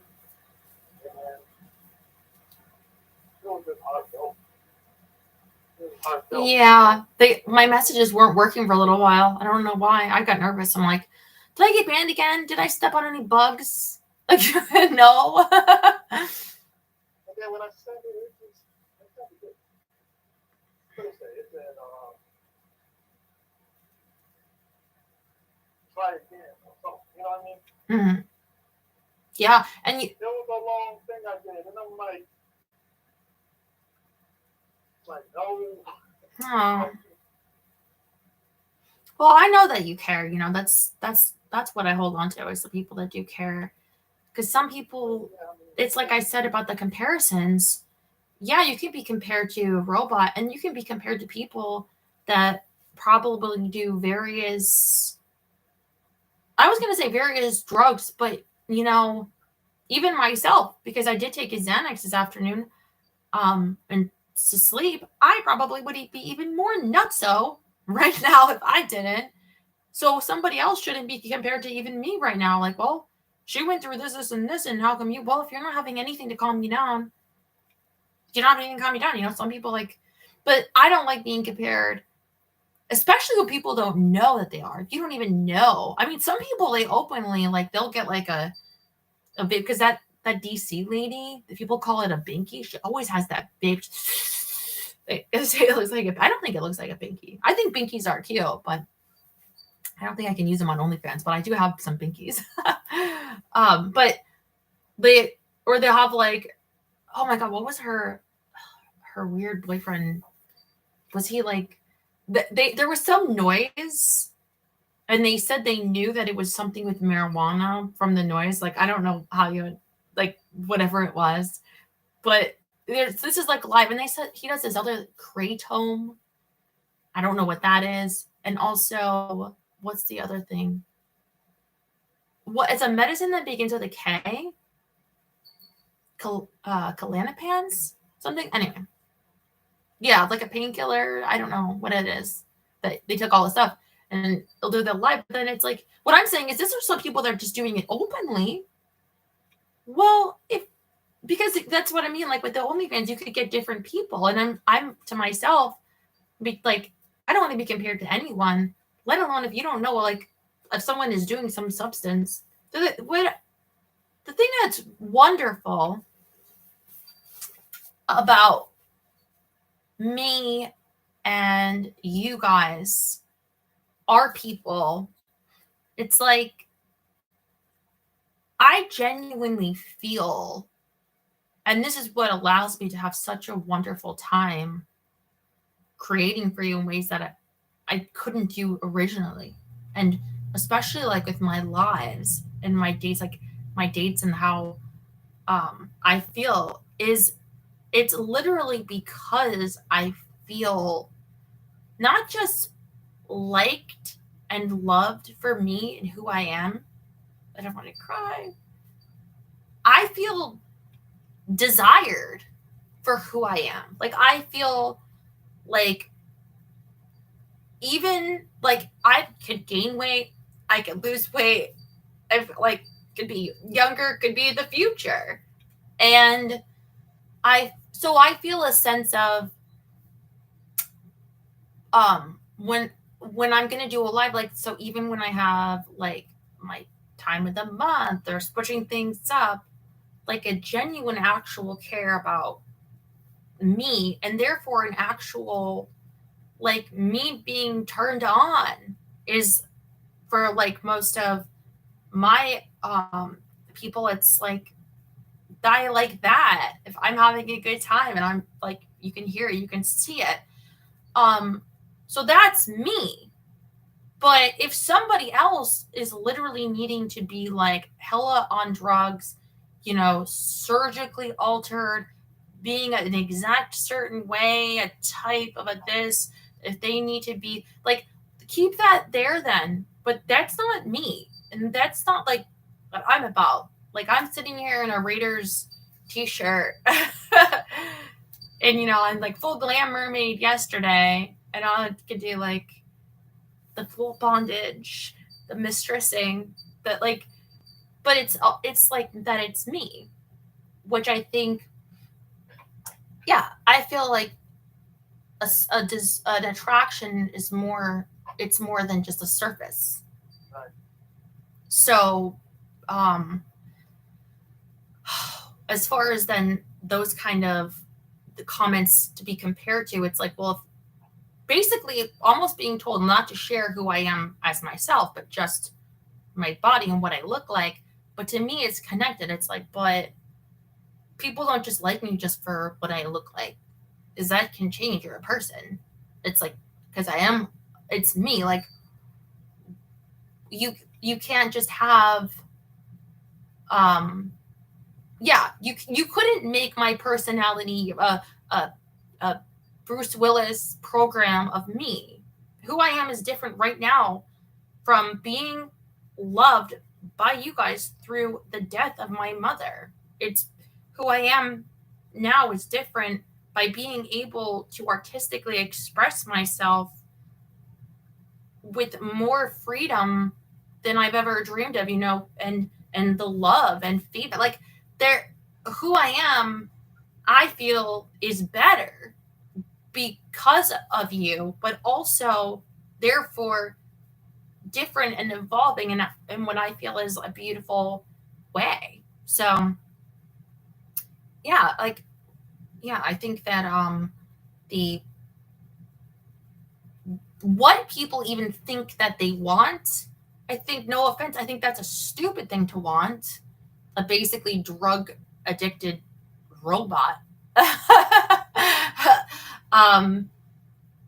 it was just heartfelt. Yeah, my messages weren't working for a little while. I don't know why. I got nervous. I'm like, did I get banned again? Did I step on any bugs? Like, no. And then when I sent it, what is that? It said, try again or something. You know what I mean? Mm-hmm. Yeah, and it was a long thing I did, and I'm like, no. Oh. Well, I know that you care. That's what I hold on to, is the people that do care. Because some people, it's like I said about the comparisons. Yeah, you can be compared to a robot, and you can be compared to people that probably do various, I was going to say various drugs, but even myself, because I did take a Xanax this afternoon, and to sleep, I probably would be even more nutso right now if I didn't. So somebody else shouldn't be compared to even me right now. Like, well, she went through this, and this, and how come you? Well, if you're not having anything to calm you down, you're not having anything to calm you down. Some people like, but I don't like being compared especially when people don't know that they are. You don't even know. I mean, some people, they openly, like, they'll get like a big, because that DC lady, if people call it a binky, she always has that big. It looks like I don't think it looks like a binky. I think binkies are cute, but I don't think I can use them on OnlyFans. But I do have some binkies. But they'll have like, oh my god, what was her weird boyfriend? Was he like, there was some noise, and they said they knew that it was something with marijuana from the noise. Like, I don't know how you, like, whatever it was, but this is like live, and they said he does this other kratom. I don't know what that is. And also, what's the other thing? What, it's a medicine that begins with a K. Kalanapans? Something? Anyway. Yeah, like a painkiller. I don't know what it is. But they took all the stuff and they'll do the live. But then it's like, what I'm saying is, this are some people that are just doing it openly. Well, because that's what I mean. Like with the OnlyFans, you could get different people, and I'm to myself, like, I don't want to be compared to anyone, let alone if you don't know, like, if someone is doing some substance. The thing that's wonderful about me and you guys are people, it's like, I genuinely feel, and this is what allows me to have such a wonderful time creating for you in ways that I couldn't do originally. And especially like with my lives and my dates, like my dates, and how I feel is, it's literally because I feel not just liked and loved for me and who I am. I don't want to cry. I feel desired for who I am. Like, I feel like, even like, I could gain weight, I could lose weight, I like could be younger, could be the future. And I feel a sense of when I'm gonna do a live, like, so even when I have like my time of the month or switching things up, like a genuine actual care about me, and therefore an actual, like, me being turned on is, for like most of my people, it's like, I like that. If I'm having a good time and I'm like, you can hear it, you can see it. So that's me. But if somebody else is literally needing to be like hella on drugs, surgically altered, being an exact certain way, a type of a this, if they need to be like, keep that there then. But that's not me. And that's not like what I'm about. Like, I'm sitting here in a Raiders t-shirt and, I'm like full glam mermaid yesterday, and I could do like the full bondage, the mistressing, that like, but it's like that, it's me, which I think, yeah, I feel like an attraction is more, it's more than just a surface. Right. So, as far as then those kind of the comments to be compared to, it's like, well, basically almost being told not to share who I am as myself, but just my body and what I look like. But to me, it's connected. It's like, but people don't just like me just for what I look like. Is that can change. You're a person. It's like, because it's me. Like, you can't just have, you couldn't make my personality a Bruce Willis program of me. Who I am is different right now from being loved by you guys through the death of my mother. It's who I am now is different by being able to artistically express myself with more freedom than I've ever dreamed of, and the love and feedback. Like, who I am, I feel is better because of you, but also therefore different and evolving in what I feel is a beautiful way. So yeah, like yeah, I think that the what people even think that they want, I think, no offense, I think that's a stupid thing to want. A basically drug addicted robot.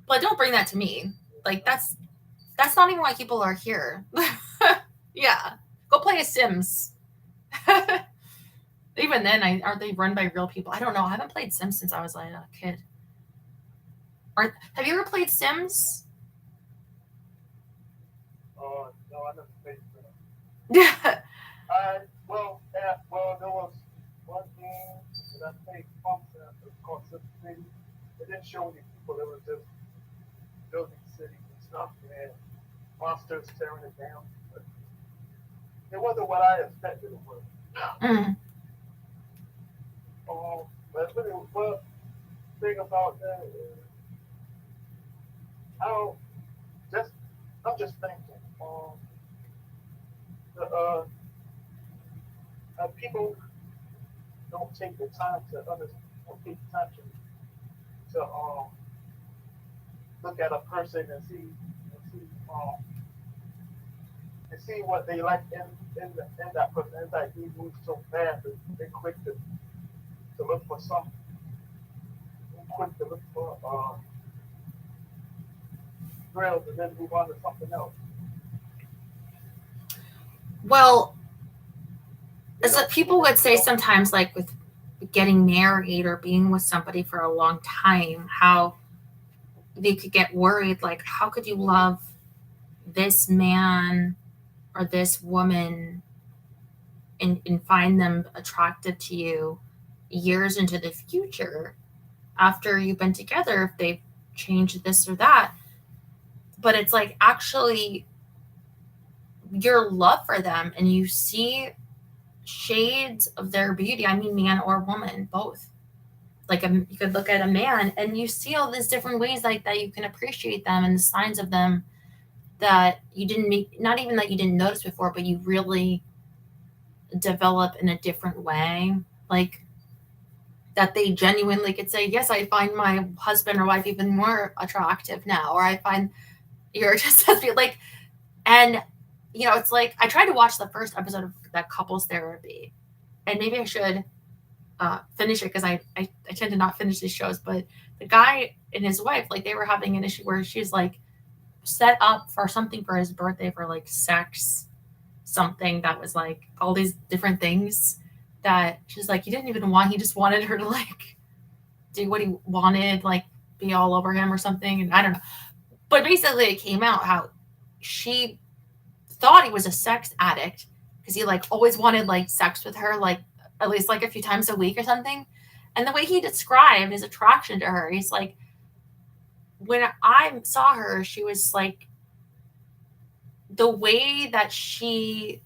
But don't bring that to me. Like that's not even why people are here. Yeah. Go play a Sims. Even then, aren't they run by real people? I don't know. I haven't played Sims since I was like a kid. Have you ever played Sims? No, I never played for them. Yeah. Well, there was one game that I played it was called City. It didn't show any people. It was just building cities and stuff, and monsters tearing it down. But it wasn't what I expected it was. Mm. But really, well, thing about that is, I'm just thinking, people don't take the time to understand, don't take the time to look at a person and see what they like in that person. It's like he moves so fast, they're quick to look for something, quick to look for thrills, and then move on to something else. Well, as people would say sometimes, like with getting married or being with somebody for a long time, how they could get worried, like, how could you love this man or this woman and find them attractive to you years into the future after you've been together if they've changed this or that. But it's like actually your love for them, and you see shades of their beauty. I mean, man or woman, both. Like you could look at a man and you see all these different ways like that you can appreciate them and the signs of them that you didn't make, not even that you didn't notice before, but you really develop in a different way. Like that they genuinely could say, yes, I find my husband or wife even more attractive now, or I find you're just as like, and you know, it's like I tried to watch the first episode of that couples therapy, and maybe I should finish it because I tend to not finish these shows. But the guy and his wife, like they were having an issue where she's like set up for something for his birthday for like sex, something that was like all these different things that she's like he didn't even want. He just wanted her to like do what he wanted, like be all over him or something. And I don't know. But basically it came out how she thought he was a sex addict because he like always wanted like sex with her, like at least like a few times a week or something. And the way he described his attraction to her, he's like, when I saw her, she was like the way that she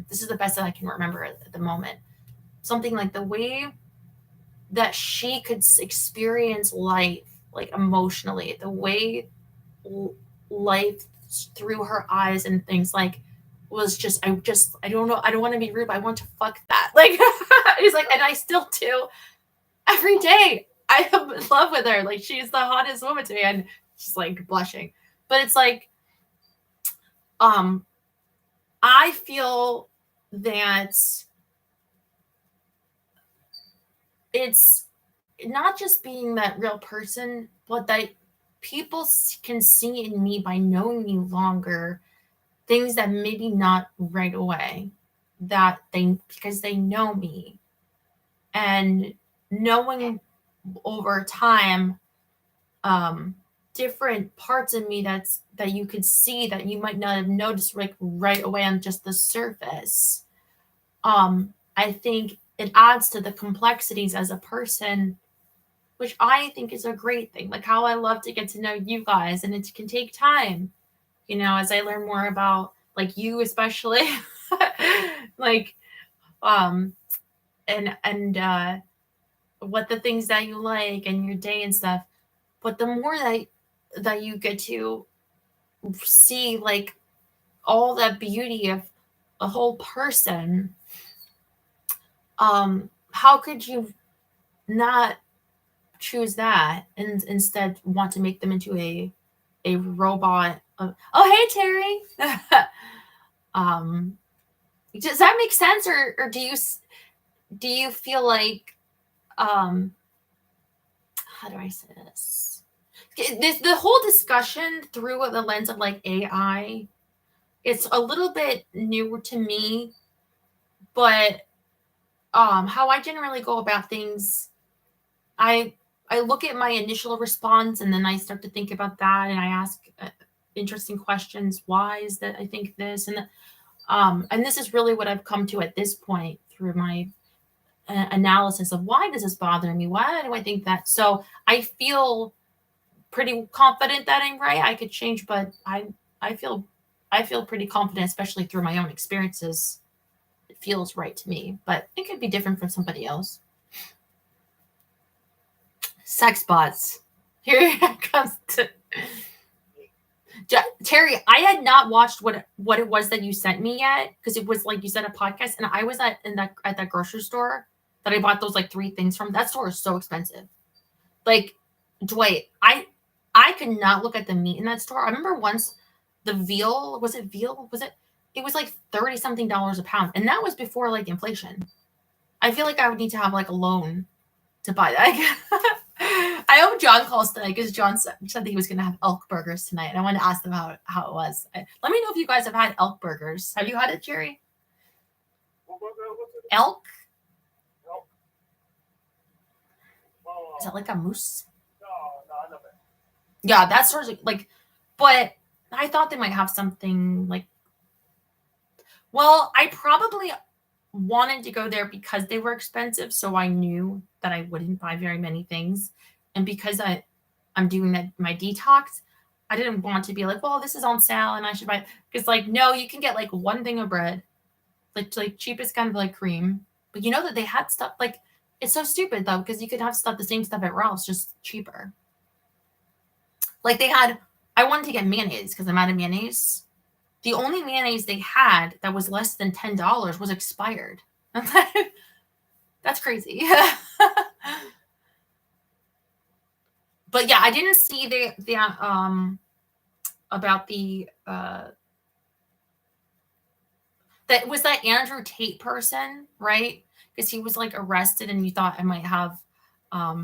this is the best that I can remember at the moment. Something like the way that she could experience life, like emotionally, the way life through her eyes and things like was just I don't know, I don't want to be rude, but I want to fuck that. Like he's like, and I still do every day. I am in love with her. Like she's the hottest woman to me, and she's like blushing. But it's like I feel that it's not just being that real person, but that people can see in me by knowing me longer things that maybe not right away, that they because they know me, and knowing over time different parts of me that you could see that you might not have noticed like right away on just the surface. I think it adds to the complexities as a person, which I think is a great thing. Like how I love to get to know you guys, and it can take time, you know, as I learn more about like you, especially like, and what the things that you like and your day and stuff. But the more that you get to see like all that beauty of a whole person, how could you not choose that and instead want to make them into a robot of, oh hey Terry. Does that make sense, or do you feel like how do I say this? The whole discussion through the lens of like AI, it's a little bit new to me, but how I generally go about things, I look at my initial response and then I start to think about that and I ask interesting questions. Why is that I think this and this is really what I've come to at this point through my analysis of why does this bother me? Why do I think that? So I feel pretty confident that I'm right. I could change, but I feel pretty confident, especially through my own experiences. It feels right to me, but it could be different from somebody else. Sex bots. Here it comes to Terry. I had not watched what it was that you sent me yet, because it was like you said a podcast, and I was at that grocery store that I bought those like 3 things from. That store is so expensive. Like, Dwight, I could not look at the meat in that store. I remember once the veal, was it veal? It was like $30 something a pound. And that was before like inflation. I feel like I would need to have like a loan to buy that. I hope John calls tonight, because John said that he was going to have elk burgers tonight. And I wanted to ask them how it was. Let me know if you guys have had elk burgers. Have you had it, Jerry? Elk? Is that like a moose? No, I never. Yeah, that's sort of like, but I thought they might have something like, well, I probably wanted to go there because they were expensive. So I knew that I wouldn't buy very many things. And because I'm doing my detox, I didn't want to be like, well, this is on sale and I should buy it. Because like, no, you can get like one thing of bread, like cheapest kind of like cream. But you know that they had stuff like, it's so stupid though, because you could have the same stuff at Ralph's, just cheaper. Like I wanted to get mayonnaise because I'm out of mayonnaise. The only mayonnaise they had that was less than $10 was expired. That's crazy. But yeah, I didn't see the about the that was that Andrew Tate person, right? Because he was like arrested, and you thought I might have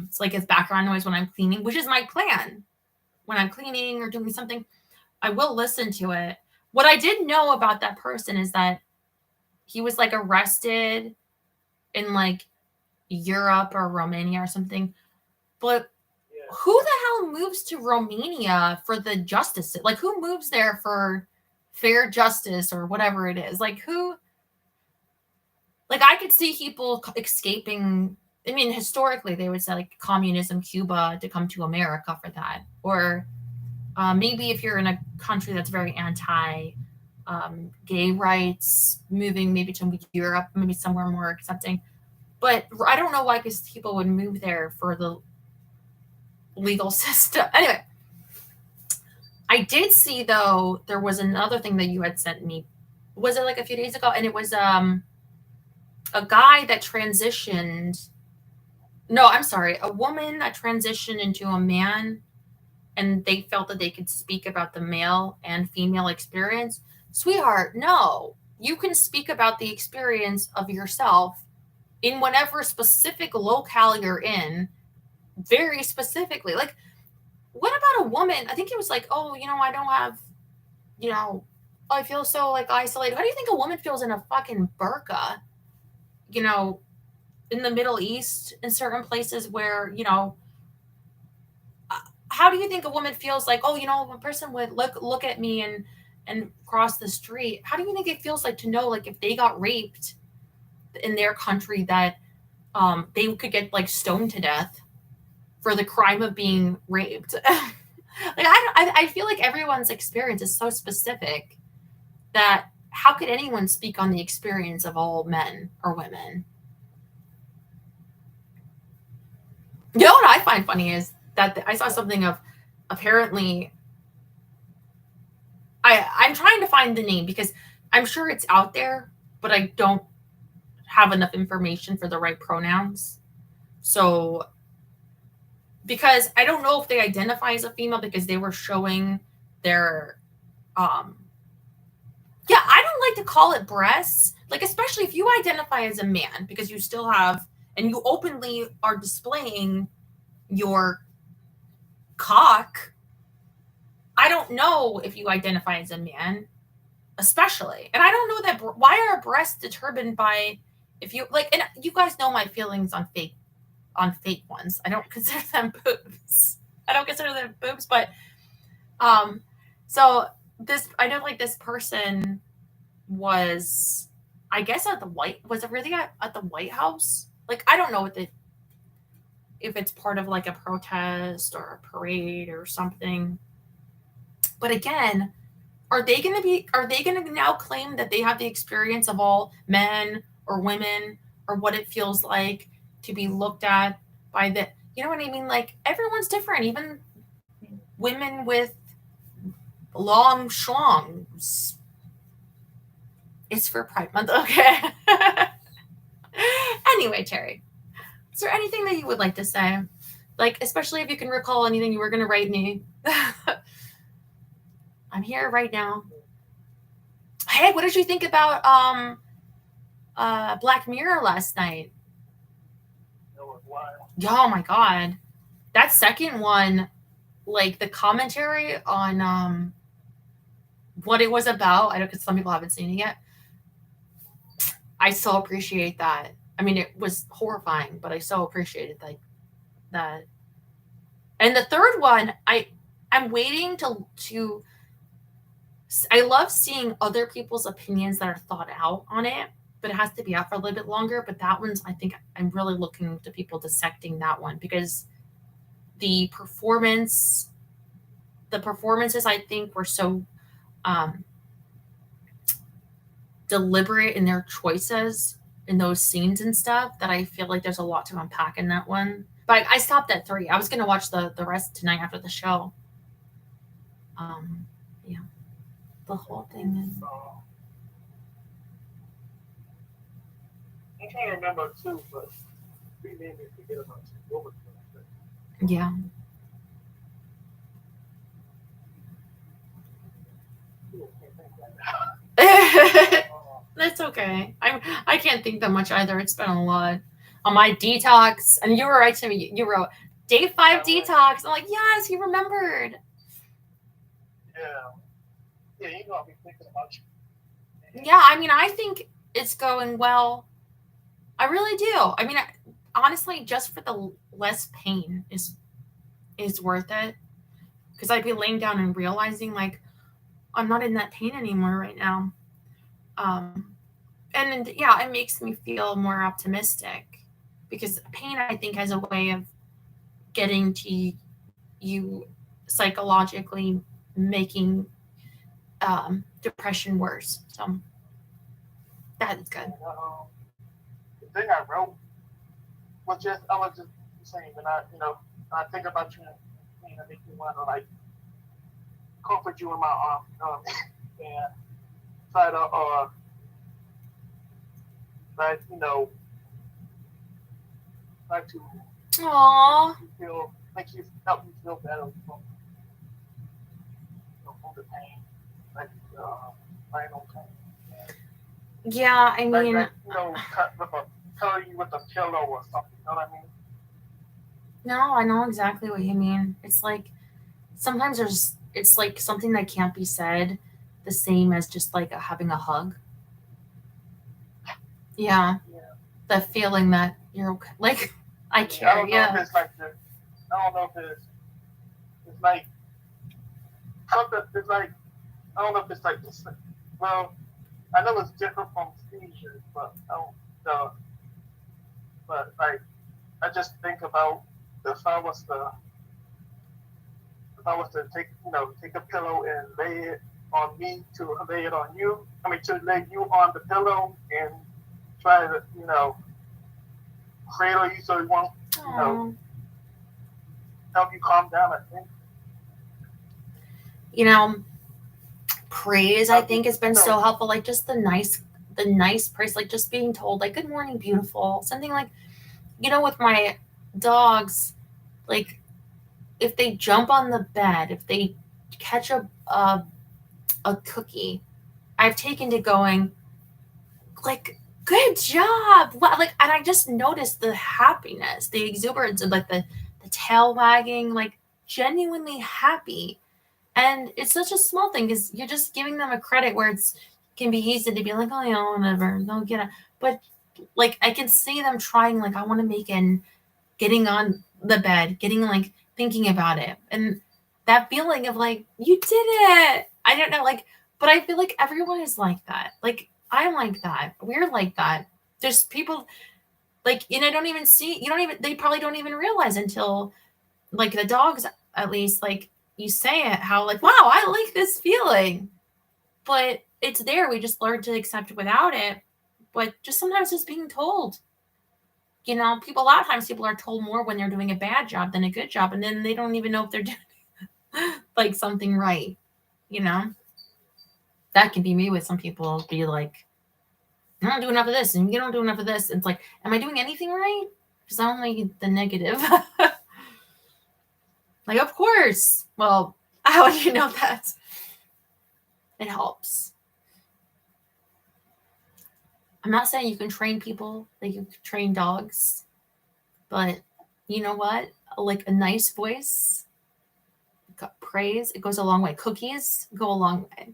it's like his background noise when I'm cleaning, which is my plan. When I'm cleaning or doing something, I will listen to it. What I did know about that person is that he was like arrested in like Europe or Romania or something. But who the hell moves to Romania for the justice? Like, who moves there for fair justice or whatever it is? Like, who? Like, I could see people escaping. I mean, historically, they would say like communism, Cuba, to come to America for that. Or maybe if you're in a country that's very anti gay rights, moving maybe to Europe, maybe somewhere more accepting. But I don't know why people would move there for the legal system. Anyway, I did see though there was another thing that you had sent me. Was it like a few days ago? And it was a guy that transitioned. No, I'm sorry, a woman that transitioned into a man, and they felt that they could speak about the male and female experience. Sweetheart, no. You can speak about the experience of yourself in whatever specific locale you're in, very specifically. Like, what about a woman? I think it was like, oh, I don't have, I feel so like isolated. How do you think a woman feels in a fucking burqa? In the Middle East, in certain places where, how do you think a woman feels like, oh, a person would look at me and cross the street? How do you think it feels like to know, like, if they got raped in their country, that they could get like stoned to death for the crime of being raped? Like, I feel like everyone's experience is so specific that how could anyone speak on the experience of all men or women? You know what I find funny is that I saw something of apparently I'm trying to find the name because I'm sure it's out there, but I don't have enough information for the right pronouns. So, because I don't know if they identify as a female because they were showing their, yeah, I don't like to call it breasts, like, especially if you identify as a man because you still have, and you openly are displaying your cock. I don't know if you identify as a man, especially. And I don't know that, why are breasts determined by, if you like, and you guys know my feelings on fake ones. I don't consider them boobs. I don't consider them boobs, but so this, I know, like, this person was, I guess, was it really at the White House? Like, I don't know if it's part of like a protest or a parade or something. But again, are they going to now claim that they have the experience of all men or women, or what it feels like to be looked at by the, you know what I mean? Like, everyone's different, even women with long schlongs. It's for Pride Month, okay? Anyway, Terry, is there anything that you would like to say? Like, especially if you can recall anything you were going to write me. I'm here right now. Hey, what did you think about Black Mirror last night? It was wild. Oh my god. That second one, like, the commentary on what it was about, I know, because some people haven't seen it yet. I so appreciate that. I mean, it was horrifying, but I so appreciated like that. And the third one, I'm waiting to I love seeing other people's opinions that are thought out on it, but it has to be out for a little bit longer. But that one's, I think I'm really looking to people dissecting that one because the performances, I think, were so deliberate in their choices in those scenes and stuff that I feel like there's a lot to unpack in that one. But I stopped at 3. I was gonna watch the rest tonight after the show. Yeah, the whole thing is. I'm trying to remember too, but we made me forget about it. What was it? Yeah. That's okay. I can't think that much either. It's been a lot on my detox, and you were right to me. You wrote day 5 detox. I'm like, yes, he remembered. Yeah, you know, I'll be thinking about you. Yeah, I mean, I think it's going well. I really do. I mean, honestly, just for the less pain is worth it. Because I'd be laying down and realizing, like, I'm not in that pain anymore right now. And yeah, it makes me feel more optimistic because pain, I think, has a way of getting to you psychologically, making depression worse. So that is good. The thing I wrote was just, I was just saying, when I think about you, and I make me want to, like, comfort you in my arms, and try to, like, try to Aww. help you feel better from the pain, like, final pain. Yeah, I mean, Cover you with a pillow or something. You know what I mean? no, I know exactly what you mean. It's like sometimes it's like something that can't be said, the same as just like having a hug. Yeah. The feeling that you're okay. Like, I care. I don't know if it's like this. I don't know if it's like something. It's like, I don't know if it's like this. Well, I know it's different from seizures, but I don't know. But like, I just think about if I was to take a pillow and lay it on me, to lay it on you. I mean, to lay you on the pillow and try to, cradle you so it won't, help you calm down, I think. praise, I think, has been so helpful. Like just the nice praise, like just being told like good morning, beautiful. Something like, with my dogs, like if they jump on the bed, if they catch a cookie, I've taken to going like good job. Like, and I just noticed the happiness, the exuberance, and like the tail wagging, like genuinely happy. And it's such a small thing because you're just giving them a credit where it's can be easy to be like, oh yeah, whatever, they'll get it. But like I can see them trying, like I want to make it, getting on the bed, getting like thinking about it, and that feeling of like you did it. I don't know, like, but I feel like everyone is like that. Like I'm like that. We're like that. There's people like, don't even see. They probably don't even realize until like the dogs, at least, like you say it, how like, wow, I like this feeling, but it's there. We just learn to accept it without it. But just sometimes just being told, a lot of times people are told more when they're doing a bad job than a good job. And then they don't even know if they're doing like something right. That can be me with some people be like, I don't do enough of this and you don't do enough of this. It's like, am I doing anything right? Because I only the negative. Like, of course. Well, how would you know that? It helps. I'm not saying you can train people, like you can train dogs, but you know what? Like a nice voice, praise, it goes a long way. Cookies go a long way.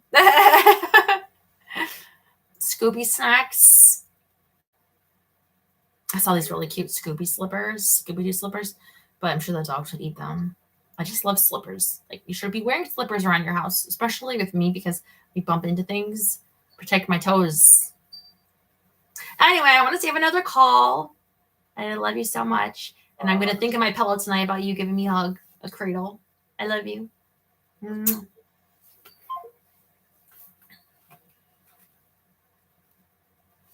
Scooby snacks. I saw these really cute Scooby-Doo slippers, but I'm sure the dogs would eat them. I just love slippers. Like you should be wearing slippers around your house, especially with me because we bump into things. Protect my toes. Anyway, I want to see if another call. I love you so much. And I'm going to think of my pillow tonight about you giving me a hug, a cradle. I love you.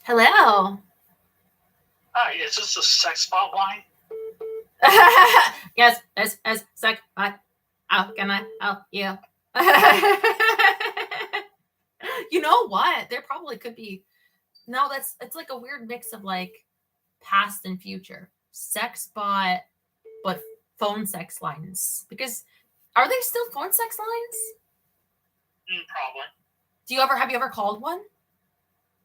Hello. Hi, is this a sex hotline? Yes, sex. How can I help you? You know what? There probably could be. No, it's like a weird mix of like past and future. Sex bot, but phone sex lines. Because are they still phone sex lines? Probably. Have you ever called one?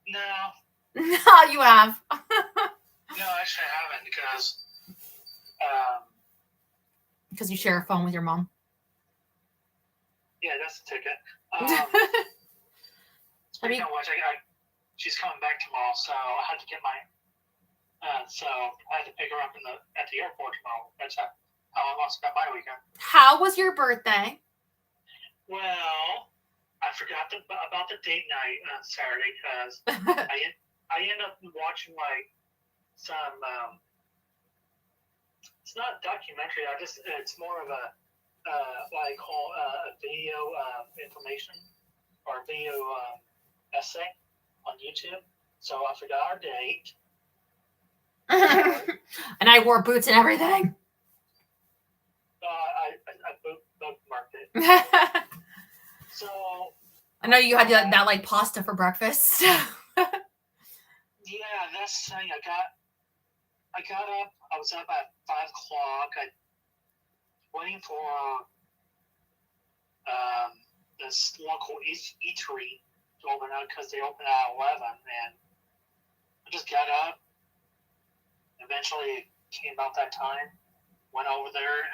No. No, you have. No, actually I haven't because you share a phone with your mom. Yeah, that's the ticket. Speaking of which, she's coming back tomorrow, so I had to get my. So I had to pick her up at the airport tomorrow. That's how I want to spend my weekend. How was your birthday? Well, I forgot about the date night on Saturday because I ended up watching like some. It's not a documentary. It's more of a what I call a video information or video essay on YouTube. So I forgot our date. And I wore boots and everything. I bookmarked it. So I know you had that like pasta for breakfast. Yeah, that's the thing. I got up. I was up at 5 o'clock. I waiting for this local eatery to open up because they open at 11, and I just got up. Eventually, came about that time. Went over there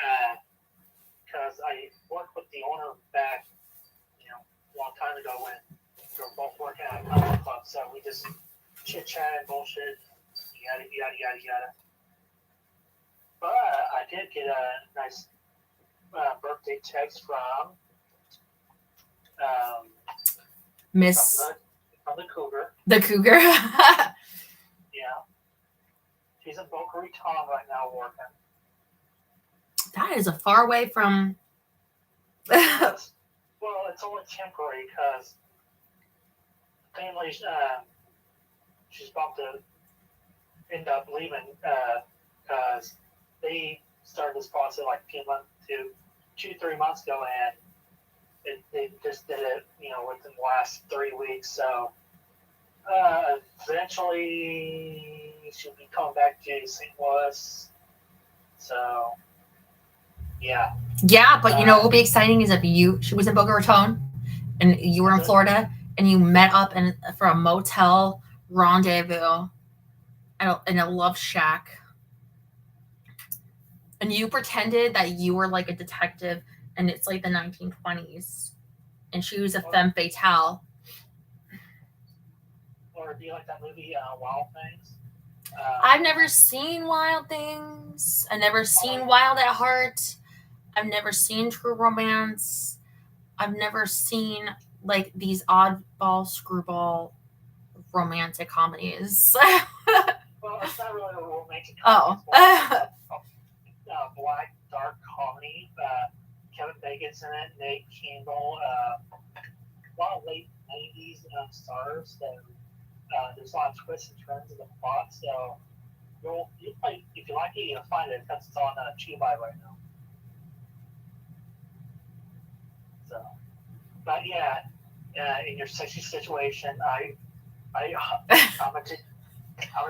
because I worked with the owner back, a long time ago when we were both working at a country club. So we just chit chat, bullshit, yada yada yada yada. But I did get a nice birthday text from Miss from the Cougar. The Cougar. Yeah. She's in Boca Raton right now working. That is a far way from. Well, it's only temporary because family, she's about to end up leaving because they started this process like 2-3 months ago, and they just did it, within the last 3 weeks. So eventually she'll be coming back to St. Louis. So yeah. Yeah, but what will be exciting is if she was in Boca Raton and you were in Florida and you met up for a motel rendezvous in a love shack, and you pretended that you were like a detective and it's like the 1920s and she was a femme fatale. Or do you like that movie Wild Things? I've never seen Wild Things. I've never seen Wild at Heart. I've never seen True Romance. I've never seen like these oddball screwball romantic comedies. Well, it's not really a romantic Oh. comedy. Black dark comedy. Kevin Bacon's in it. Nate Campbell. A lot of late 90s stars. So there's a lot of twists and turns in the plot. So you'll probably, if you like it, you'll find it because it's on Tubi right now. So, but yeah, in your sexy situation, I'm a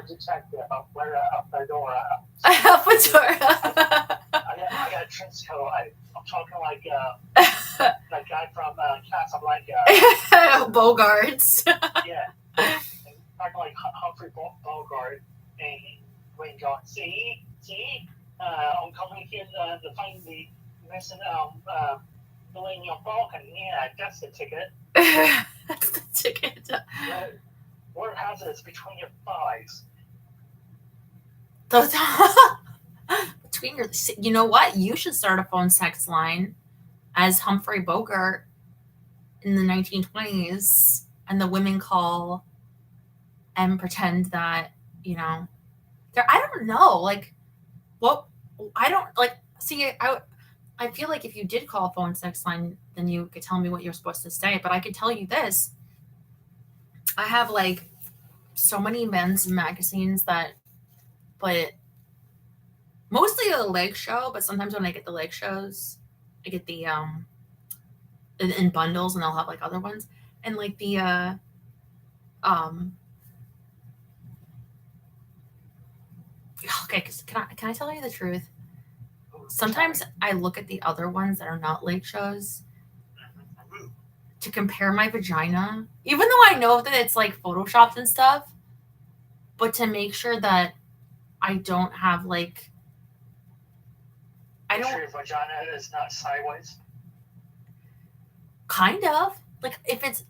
detective. Up Fedora. I got a trench coat. I'm talking like that guy from Casablanca. Bogarts. Yeah, talking like Humphrey Bogart and Wayne going, see, I'm coming here to find the missing Millennium Falcon. Yeah, that's the ticket. That's the ticket. Word has it, it's between your thighs. Between your, you know what? You should start a phone sex line as Humphrey Bogart in the 1920s, and the women call and pretend that I don't know, like what I don't like. See, I feel like if you did call a phone sex line, then you could tell me what you're supposed to say. But I could tell you this: I have like so many men's magazines but mostly a leg show. But sometimes when I get the leg shows, I get the in bundles, and I'll have like other ones, and like the okay. Can I tell you the truth? Sometimes I look at the other ones that are not leg shows to compare my vagina, even though I know that it's like photoshopped and stuff, but to make sure that I don't have like Make sure your vagina is not sideways. Kind of like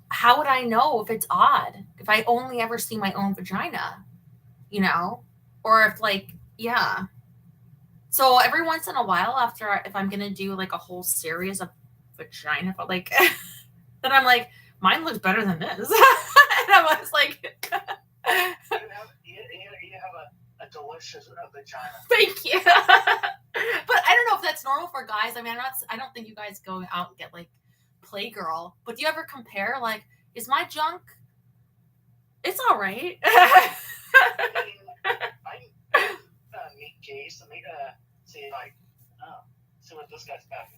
how would I know if it's odd if I only ever see my own vagina, or if like yeah. So every once in a while, if I'm gonna do like a whole series of vagina, but like, then I'm like, mine looks better than this, and I was like, you have a delicious vagina. Thank you. But I don't know if that's normal for guys. I mean, I don't think you guys go out and get like Playgirl. But do you ever compare? Like, is my junk? It's all right. I meet gays to see like, oh, see what this guy's back.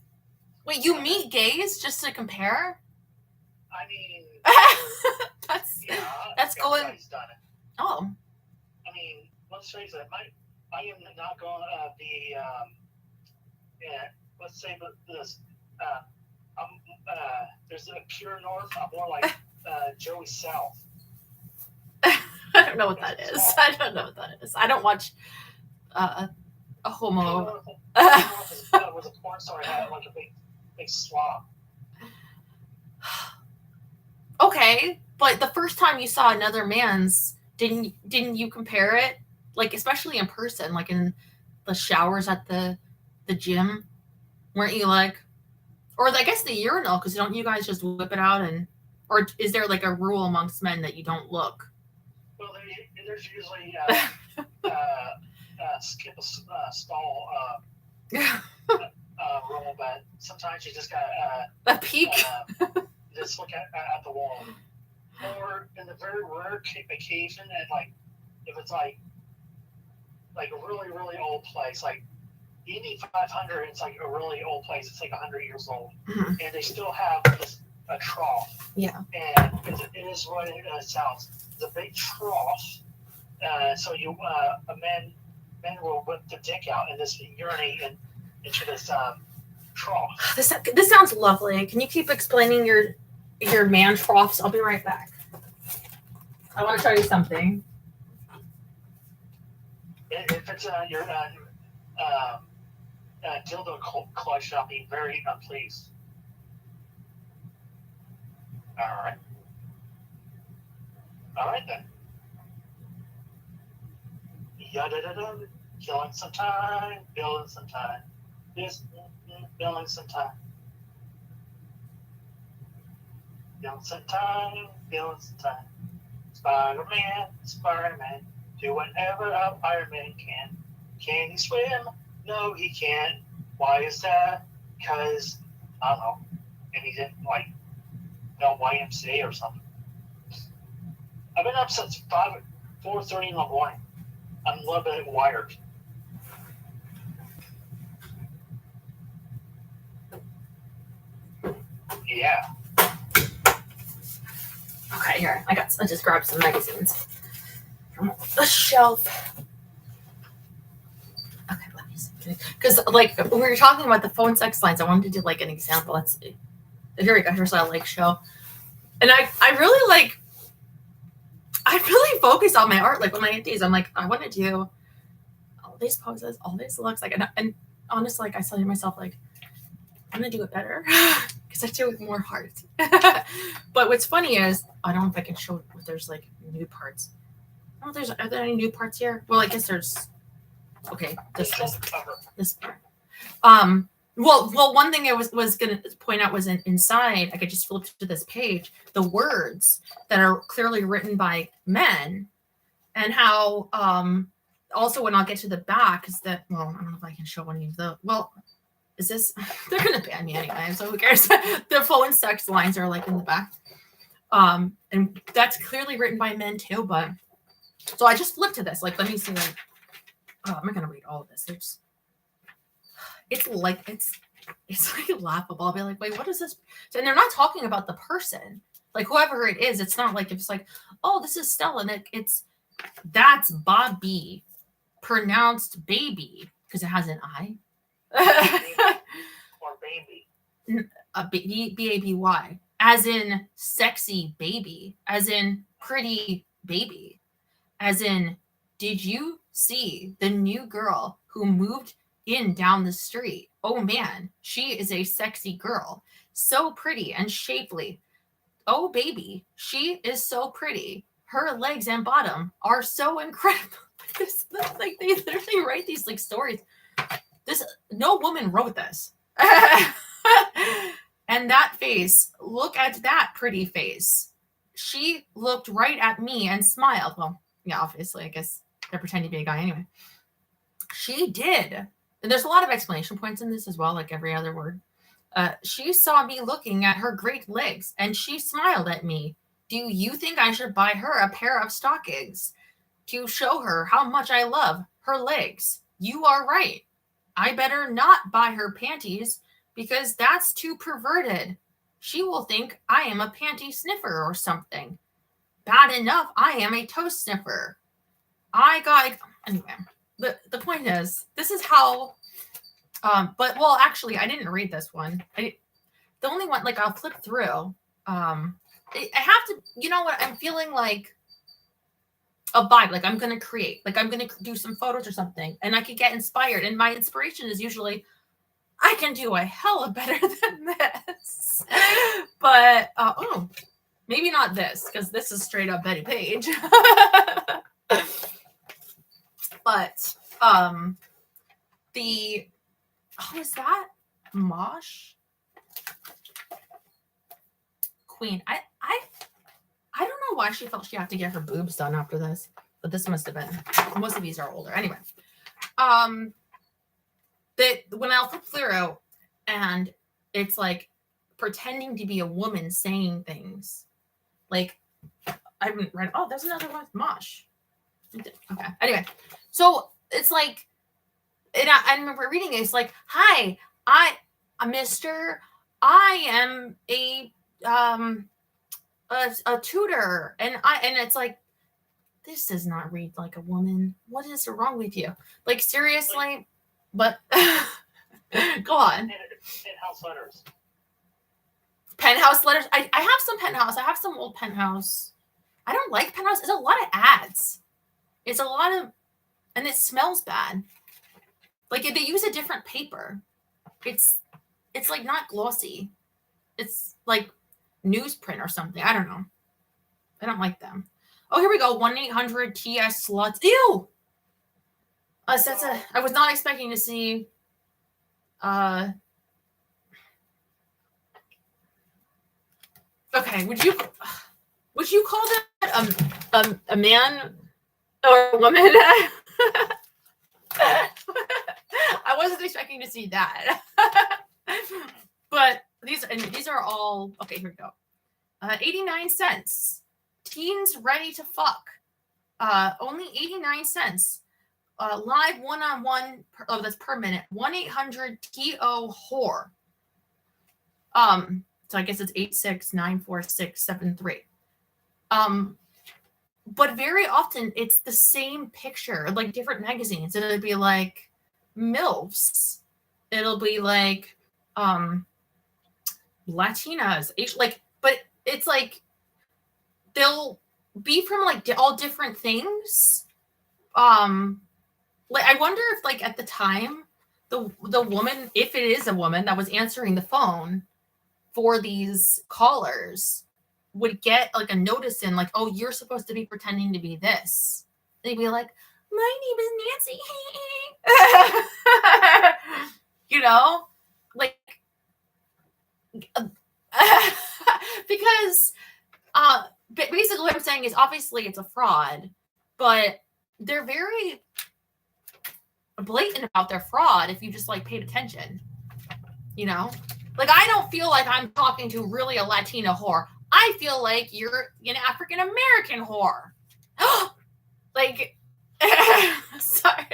Wait, you meet gays just to compare? I mean, that's going. Done it. Oh. I mean, let's face it. I am not going to be. Let's say this. There's a pure north. I'm more like Joey South. I don't know what that is. I don't know what that is. I don't watch a homo. Was a porn star had like a big slop. Okay, but the first time you saw another man's, didn't you compare it? Like especially in person, like in the showers at the gym, weren't you like? Or I guess the urinal, because don't you guys just whip it out or is there like a rule amongst men that you don't look? Well, there's usually skip a stall rule, but sometimes you just got a peek. Just look at the wall, or in the very rare occasion, and like if it's like a really really old place, like Indy 500, it's like a really old place. It's like 100 years old, Mhm. and they still have a trough. Yeah. And it is what it sounds. It's a big trough. So men will whip the dick out and just urinate into this trough. This sounds lovely. Can you keep explaining your man troughs? I'll be right back. I want to show you something. If it's your dildo collection, I'll be very unpleased. All right then. Yada-da-da, killing some time, building some time. This, building some time. Building some time, building some time. Spider-Man, do whatever a Iron Man can. Can he swim? No, he can't. Why is that? Because, I don't know, and he's in, like, YMCA or something. I've been up since 4:30 in the morning. I'm a little bit wired. Yeah. Okay, here. I just grabbed some magazines from the shelf. Okay, let me see. Because, like, when we were talking about the phone sex lines, I wanted to do, like, an example. Here we go. Here's what I like show. And I really focus on my art. Like, when I get these, I'm like, I want to do all these poses, all these looks. Like, and honestly, like, I said to myself, like, I'm going to do it better because I do it with more heart. But what's funny is, I don't know if I can show if there's, like, new parts. I don't know if are there any new parts here? Well, I guess there's, okay, this part. Well, one thing I was going to point out was inside, I could just flip to this page, the words that are clearly written by men, and how, also when I'll get to the back, is that, well, I don't know if I can show any of the, well, is this, they're going to ban me anyway, so who cares? The phone sex lines are, like, in the back. And that's clearly written by men too, but, so I just flipped to this, like, let me see, like, oh, I'm not going to read all of this. It's like laughable. I'll be like, wait, what is this? And they're not talking about the person, like whoever it is. It's not like it's like, oh, this is Stella. And that's Bobby, pronounced baby because it has an I. Or baby. B-A-B-Y, as in sexy baby, as in pretty baby, as in, did you see the new girl who moved in down the street? Oh man, she is a sexy girl, so pretty and shapely. Oh baby, she is so pretty. Her legs and bottom are so incredible. Like, they literally write these, like, stories. No woman wrote this. And that face, look at that pretty face. She looked right at me and smiled. Well, yeah, obviously, I guess they're pretending to be a guy anyway. She did. And there's a lot of exclamation points in this as well, like every other word. She saw me looking at her great legs, and she smiled at me. Do you think I should buy her a pair of stockings to show her how much I love her legs? You are right. I better not buy her panties because that's too perverted. She will think I am a panty sniffer or something. Bad enough I am a toe sniffer. Anyway, the point is, this is how, but, well, actually, I didn't read this one. The only one, like, I'll flip through. I have to, you know what, I'm feeling like a vibe, like I'm going to create, like I'm going to do some photos or something, and I could get inspired. And my inspiration is usually, I can do a hella better than this. But, oh, maybe not this, because this is straight up Betty Page. But, is that Mosh? Queen. I don't know why she felt she had to get her boobs done after this, but this must have been, most of these are older. Anyway, that when I'll flip through and it's like pretending to be a woman saying things, like, I haven't read, oh, there's another one with Mosh. Okay. Anyway, so it's like, I remember reading it. It's like, hi, Mr. I am a tutor, and it's like, this does not read like a woman. What is wrong with you? Like, seriously? But go on. Penthouse letters. Penthouse letters. I have some Penthouse. I have some old Penthouse. I don't like Penthouse. It's a lot of ads. It's a lot of, and it smells bad. Like, if they use a different paper, it's like not glossy. It's like newsprint or something. I don't know. I don't like them. Oh, here we go. 1-800-TS sluts. Ew. So I was not expecting to see. Okay. Would you call that a man or a woman? I wasn't expecting to see that. But these are all okay. Here we go. 89 cents. Teens ready to fuck. Only 89 cents. Live one-on-one. That's per minute. 1-800-TO-WHORE. So I guess it's 8694673. But very often it's the same picture, like different magazines. It'll be like MILFs. It'll be like Latinas, like, but it's like they'll be from like all different things. Like, I wonder if, like, at the time the woman, if it is a woman that was answering the phone for these callers, would get like a notice in, like, oh, you're supposed to be pretending to be this. They'd be like, my name is Nancy. You know, like, because basically what I'm saying is, obviously it's a fraud, but they're very blatant about their fraud if you just like paid attention. You know, like, I don't feel like I'm talking to really a Latina whore. I feel like you're an African American whore. Like, sorry.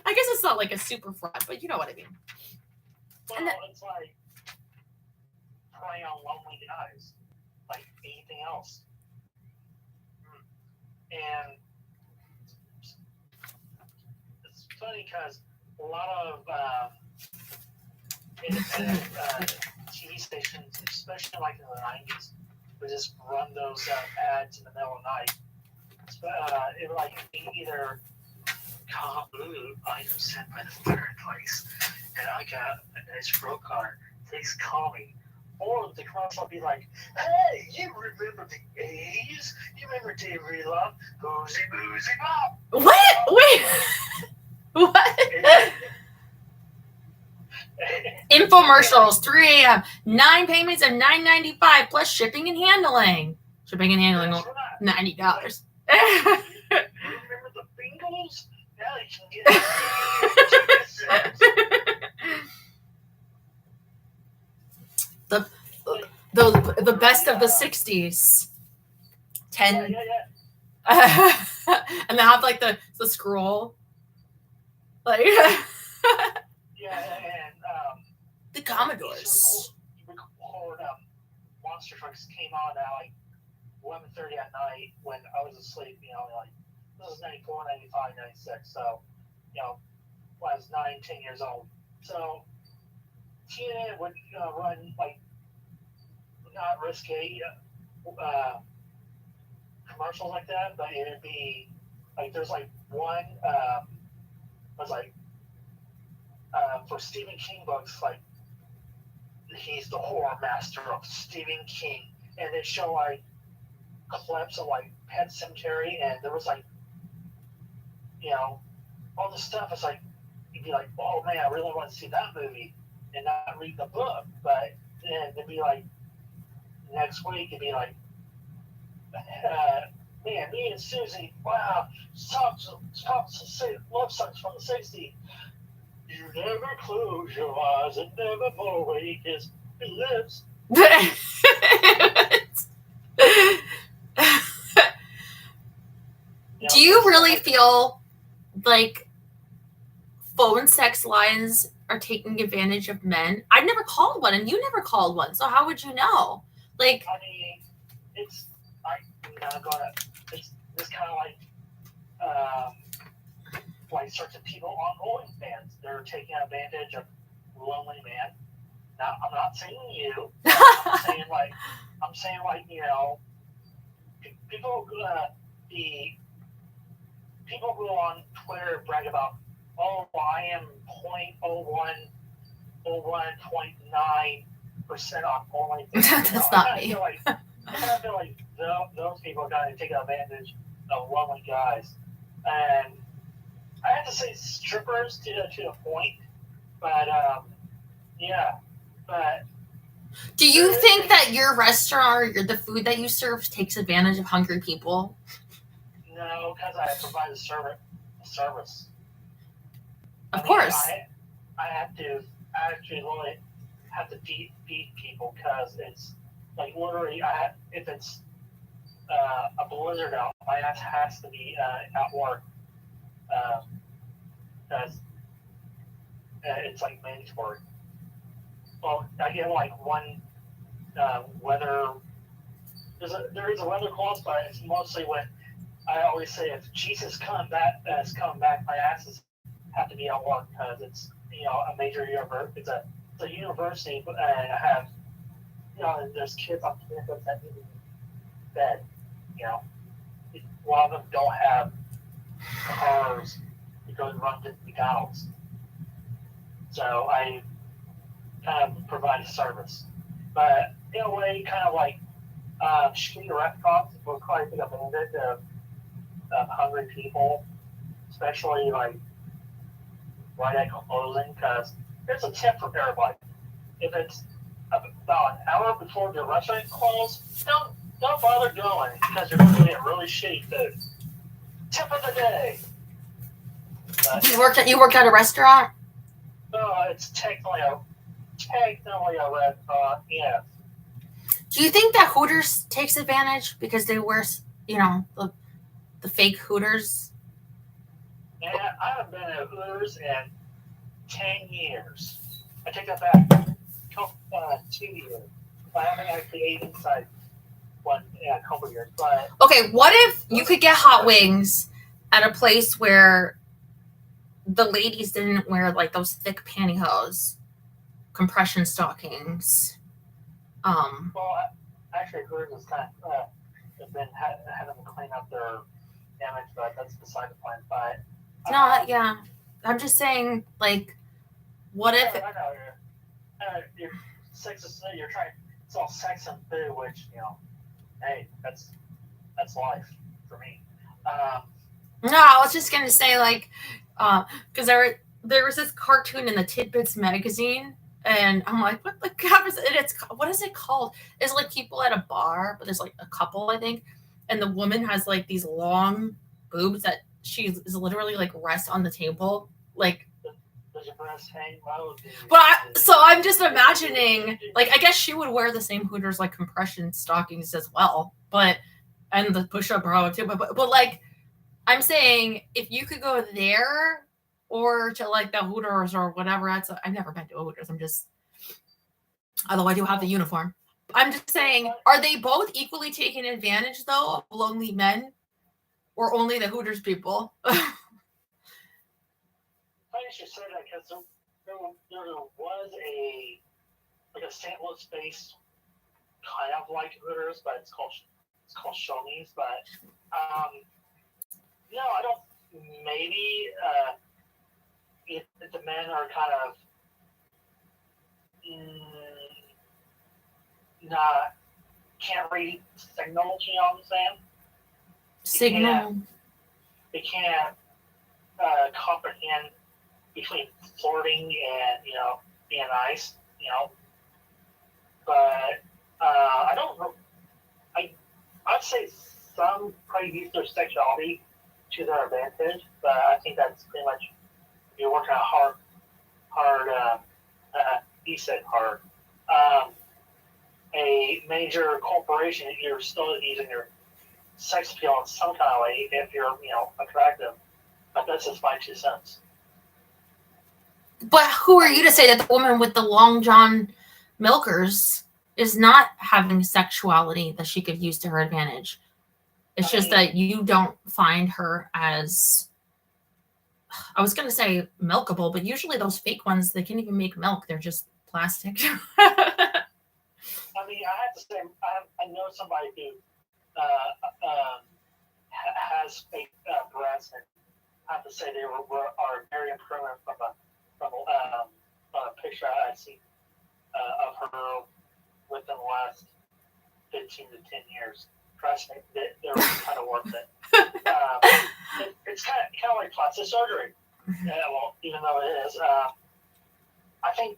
I guess it's not like a super fraud, but you know what I mean. Well, it's like prey on lonely guys, like anything else. And it's funny because a lot of independent TV stations, especially like in the 90s, would just run those ads in the middle of the night. It would like be either, I am sent by the fireplace, and I got a nice road car. Please call me. Or the commercial would be like, hey, you remember the 80s? You remember David Love? Boozy, boozy, bop. What? Wait. What? Infomercials, 3 a.m. 9 payments of $9.95 plus shipping and handling. Shipping and handling, $90. You remember the Bengals? Now you can get the best of the 60s. 10. Yeah. And they have like the scroll. Like And the Commodores. Record Monster Trucks came on at like 11:30 at night when I was asleep. You know, like this is 94, 95, 96. So, you know, when I was 9, 10 years old. So TNA would run like not risque commercials like that, but it would be like there's like one was like for Stephen King books, like he's the horror master of Stephen King, and they show like clips of like Pet Sematary, and there was like, you know, all this stuff. It's like you'd be like, oh man, I really want to see that movie and not read the book, but then it'd be like next week it'd be like, man, me and Susie, wow, love songs from the 60s. You never close your eyes and never more awake as it lives. Do you really feel like phone sex lines are taking advantage of men. I've never called one, and you never called one. So how would you know? Like, I mean, it's it's kind of like certain people on OnlyFans. They're taking advantage of lonely man. Now, I'm not saying you. I'm saying like people people who on Twitter brag about, oh, I am 0.01.9% on OnlyFans. That's not me. I kind of feel like those people are going to take advantage of lonely guys, and I have to say strippers to the point, but yeah, but. Do you think that your restaurant or the food that you serve takes advantage of hungry people? No, because I provide a service. Of course. I have to really have to feed people because it's like literally if it's a blizzard out, my ass has to be at work because it's like mandatory. Well, I get like one weather. There is a weather clause, but it's mostly when I always say if Jesus is coming back, my asses have to be at work because it's a major university. It's a university, and I have there's kids on campus that need to be fed. A lot of them don't have cars to go and run to McDonald's, so I kind of provide a service, but in a way, kind of like shitty restaurants will probably take advantage of hungry people, especially like right at closing, because there's a tip for everybody. If it's about an hour before the restaurant closes, don't bother going because you're going to get really shitty food. Tip of the day. But, You worked at a restaurant? No, it's technically a red yeah. Do you think that Hooters takes advantage because they wear, the fake Hooters? And I haven't been at Hooters in 10 years. I take that back. 2 years. I haven't actually ate inside a couple years. But Okay, what if you could get hot wings at a place where the ladies didn't wear like those thick pantyhose, compression stockings? well, actually, Hooters is kind of have been having to clean up their damage, but that's beside the point. But Yeah. I'm just saying, like, what if? I know you're sexist. You're trying to sell sex and food, which hey, that's life for me. No, I was just gonna say, like, because there was this cartoon in the Tidbits magazine, and I'm like, what the crap is it? What is it called? It's like people at a bar, but there's like a couple, I think, and the woman has like these long boobs that she is literally like rests on the table, like. Does your breast hang low? So I'm just imagining, like, I guess she would wear the same Hooters like compression stockings as well, and the push-up bra too. But like, I'm saying if you could go there or to like the Hooters or whatever. I've never been to a Hooters. Although I do have the uniform. I'm just saying, are they both equally taking advantage though of lonely men, or only the Hooters people? I should say that because there was a St. Louis based kind of like Hooters, but it's called Shoney's. But I don't. Maybe if the men are kind of can't read signals. You know what I'm saying? Signal. They can't comprehend between flirting and being nice, but I don't know. I'd say some probably use their sexuality to their advantage, but I think that's pretty much you're working hard. He said hard. A major corporation, you're still using your sex appeal in some kind of way if you're attractive. But that's just my 2 cents. But who are you to say that the woman with the long john milkers is not having sexuality that she could use to her advantage? It's just that you don't find her as, I was going to say milkable, but usually those fake ones, they can't even make milk. They're just plastic. I mean, I have to say, I know somebody who has fake breasts, and I have to say they are very improvement from a picture I see of her within the last 15 to 10 years. Trust me, they're kind of worth it. It's kind of like plastic surgery. Yeah, well, even though it is, I think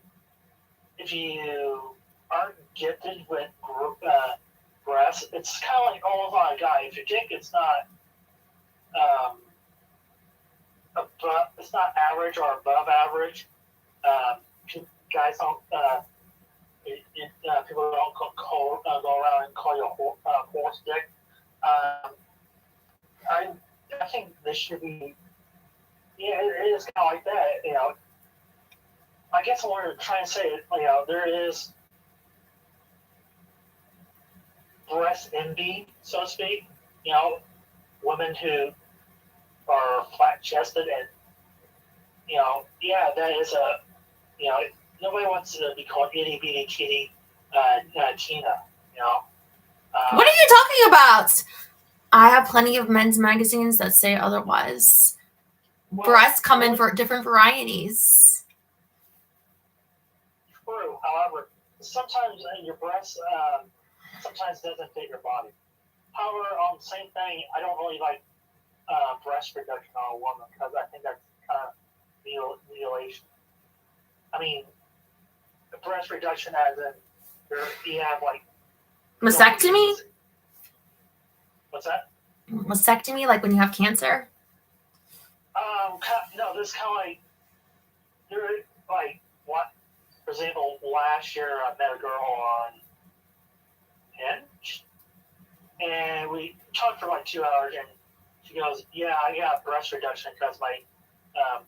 if you aren't gifted with breasts, it's kind of like almost like a guy. If your dick is not it's not average or above average, guys don't people don't go around and call you a horse dick. I think this should be. Yeah, it is kind of like that. You know, I guess I wanted to try and say, you know, there is breast envy, so to speak. You know, women who are flat chested and, you know, yeah, that is a, you know, nobody wants to be called itty bitty kitty Tina, you know. What are you talking about? I have plenty of men's magazines that say otherwise. Well, Breasts come in for different varieties. True. However, sometimes your breast sometimes doesn't fit your body. However, on the same thing, I don't really like breast reduction on a woman because I think that's kind of mutilation. I mean, the breast reduction as in you have like Mastectomy? What's that? Mastectomy, like when you have cancer? No, this kind of like there, like what? For example, last year I met a girl on Hinge, and we talked for like 2 hours, and she goes, "Yeah, I got breast reduction because my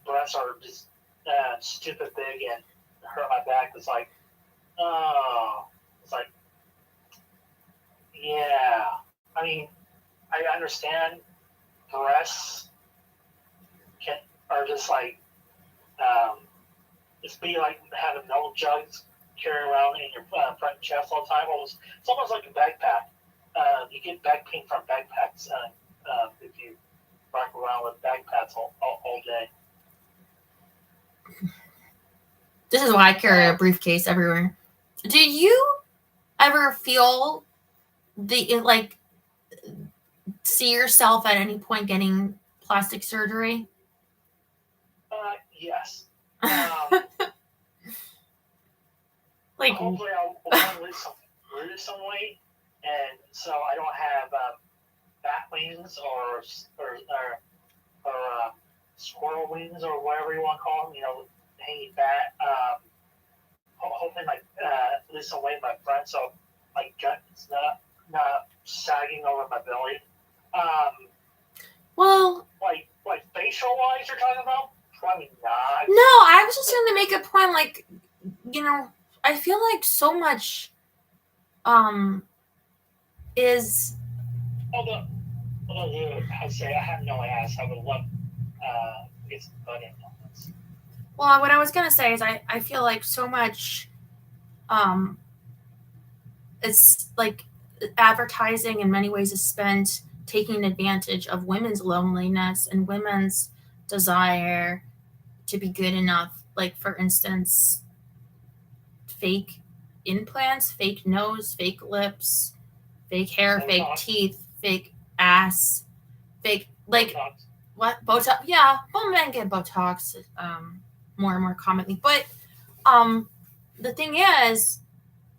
breasts are just stupid big and hurt my back." It's like, oh, it's like, yeah. I mean, I understand breasts are just like it's be like having milk jugs carrying around in your front chest all the time. It's almost like a backpack. You get back pain from backpacks if you rock around with backpacks all day. This is why I carry a briefcase everywhere. Do you ever feel see yourself at any point getting plastic surgery? Yes. Like, hopefully I'll want to lose some weight, and so I don't have bat wings or squirrel wings or whatever you want to call them. You know, hanging bat. Hopefully, lose some weight in my front, so my gut's not sagging over my belly. well, like facial wise, you're talking about? Probably not. no, I was just going to make a point, like, you know, I feel like so much is... Although I say I have no ass, I would love to get some butt in on this. Well, what I was going to say is I feel like so much it's like advertising in many ways is spent taking advantage of women's loneliness and women's desire to be good enough. Like, for instance, fake implants, fake nose, fake lips, fake hair, Botox. fake teeth, fake ass, fake, like, Botox. what? Botox? Yeah, well, men get Botox more and more commonly. But the thing is,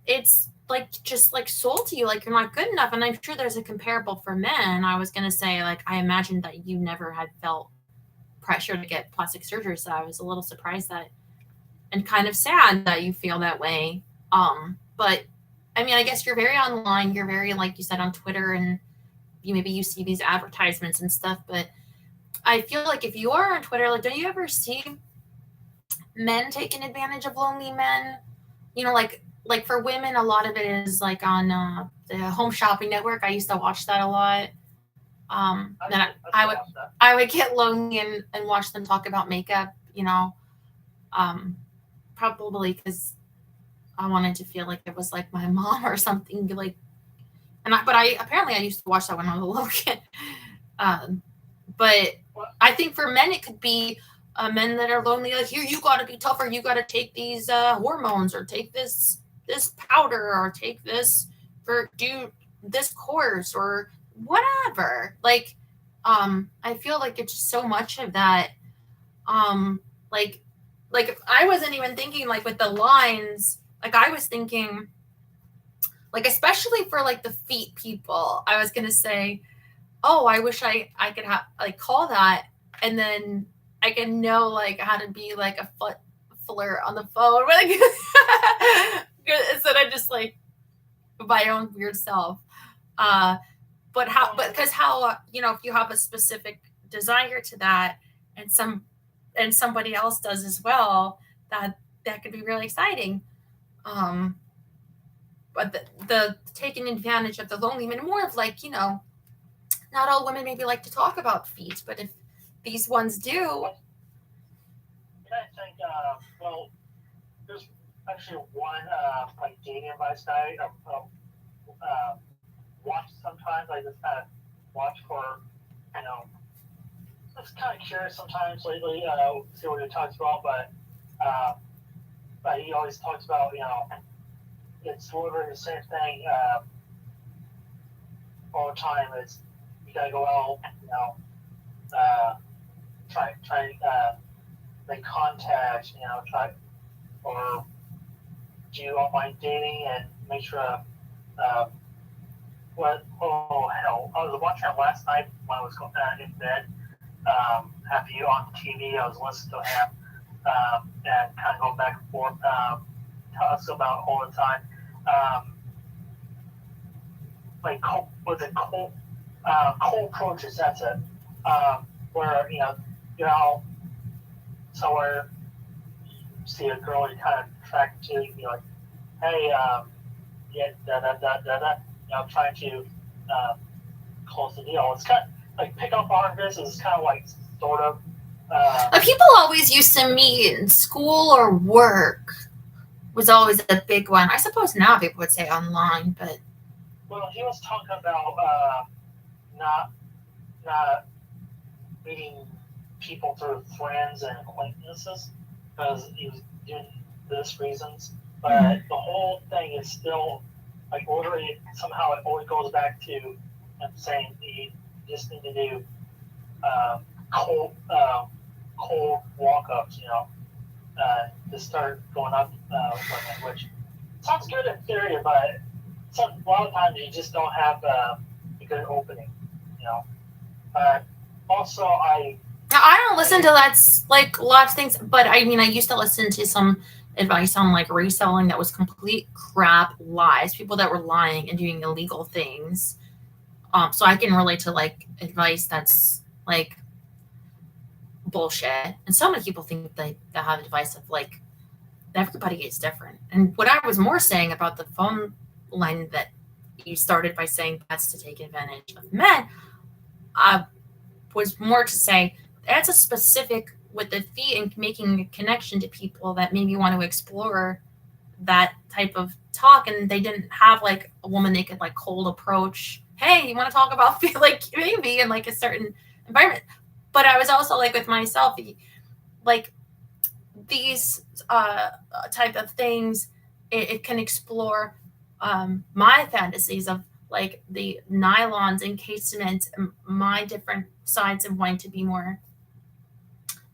it's like just like sold to you like you're not good enough. And I'm sure there's a comparable for men. I was going to say, like, I imagined that you never had felt pressure to get plastic surgery, so I was a little surprised that, and kind of sad that you feel that way. But I mean, I guess you're very online, you're very, like you said, on Twitter, and you see these advertisements and stuff. But I feel like if you are on Twitter, like, don't you ever see men taking advantage of lonely men. You know, like for women, a lot of it is like on the Home Shopping Network. I used to watch that a lot. Then I would get lonely and watch them talk about makeup. You know, probably because I wanted to feel like it was like my mom or something. Like, but I apparently I used to watch that when I was a little kid. But I think for men, it could be men that are lonely. Like, here, you got to be tougher. You got to take these hormones, or take this powder, or take this for do this course, or whatever. Like, I feel like it's just so much of that. Like if I wasn't even thinking like with the lines. Like I was thinking, like especially for like the feet people, I was gonna say, oh, I wish I could have like call that, and then I can know like how to be like a foot flirt on the phone, like instead of just like my own weird self. But because how you know, if you have a specific desire to that, and somebody else does as well, that could be really exciting. But the taking advantage of the lonely men, more of like, you know, not all women maybe like to talk about feet, but if these ones do. I think, well, there's actually one like dating advice guy watch sometimes. I just kind of watch for, you know, just kind of curious sometimes lately, see what he talks about, but he always talks about, you know, it's literally the same thing all the time. It's you gotta go out, you know, try make contact, you know, or do online dating and make sure. Oh hell! I was watching it last night when I was in bed. Have you on TV? I was listening to him and kind of going back and forth. Talks about all the time. Like cold approaches. That's it. Where you're out somewhere, see a girl you kind of attracted to, you're like, hey, yeah, trying to close the deal. It's kind of like pickup artists is kind of like sort of. People always used to meet in school or work. Was always a big one. I suppose now people would say online, but. Well, he was talking about not meeting people through friends and acquaintances because he was doing this reasons. But the whole thing is still like ordering. Somehow it always goes back to him saying you just need to do cold walk-ups, you know, to start going up women, which sounds good in theory, but a lot of times you just don't have a good opening, you know. Also, I don't listen to that's like a lot of things, but I mean, I used to listen to some advice on like reselling that was complete crap, lies, people that were lying and doing illegal things. So I can relate to like advice that's like bullshit. And so many people think they have advice of like everybody is different. And what I was more saying about the phone line that you started by saying that's to take advantage of men, was more to say that's a specific with the feet and making a connection to people that maybe want to explore that type of talk, and they didn't have like a woman they could like cold approach. Hey, you want to talk about like maybe in like a certain environment. But I was also like with myself, like these type of things, it can explore my fantasies of like the nylons encasement, my different sides of wanting to be more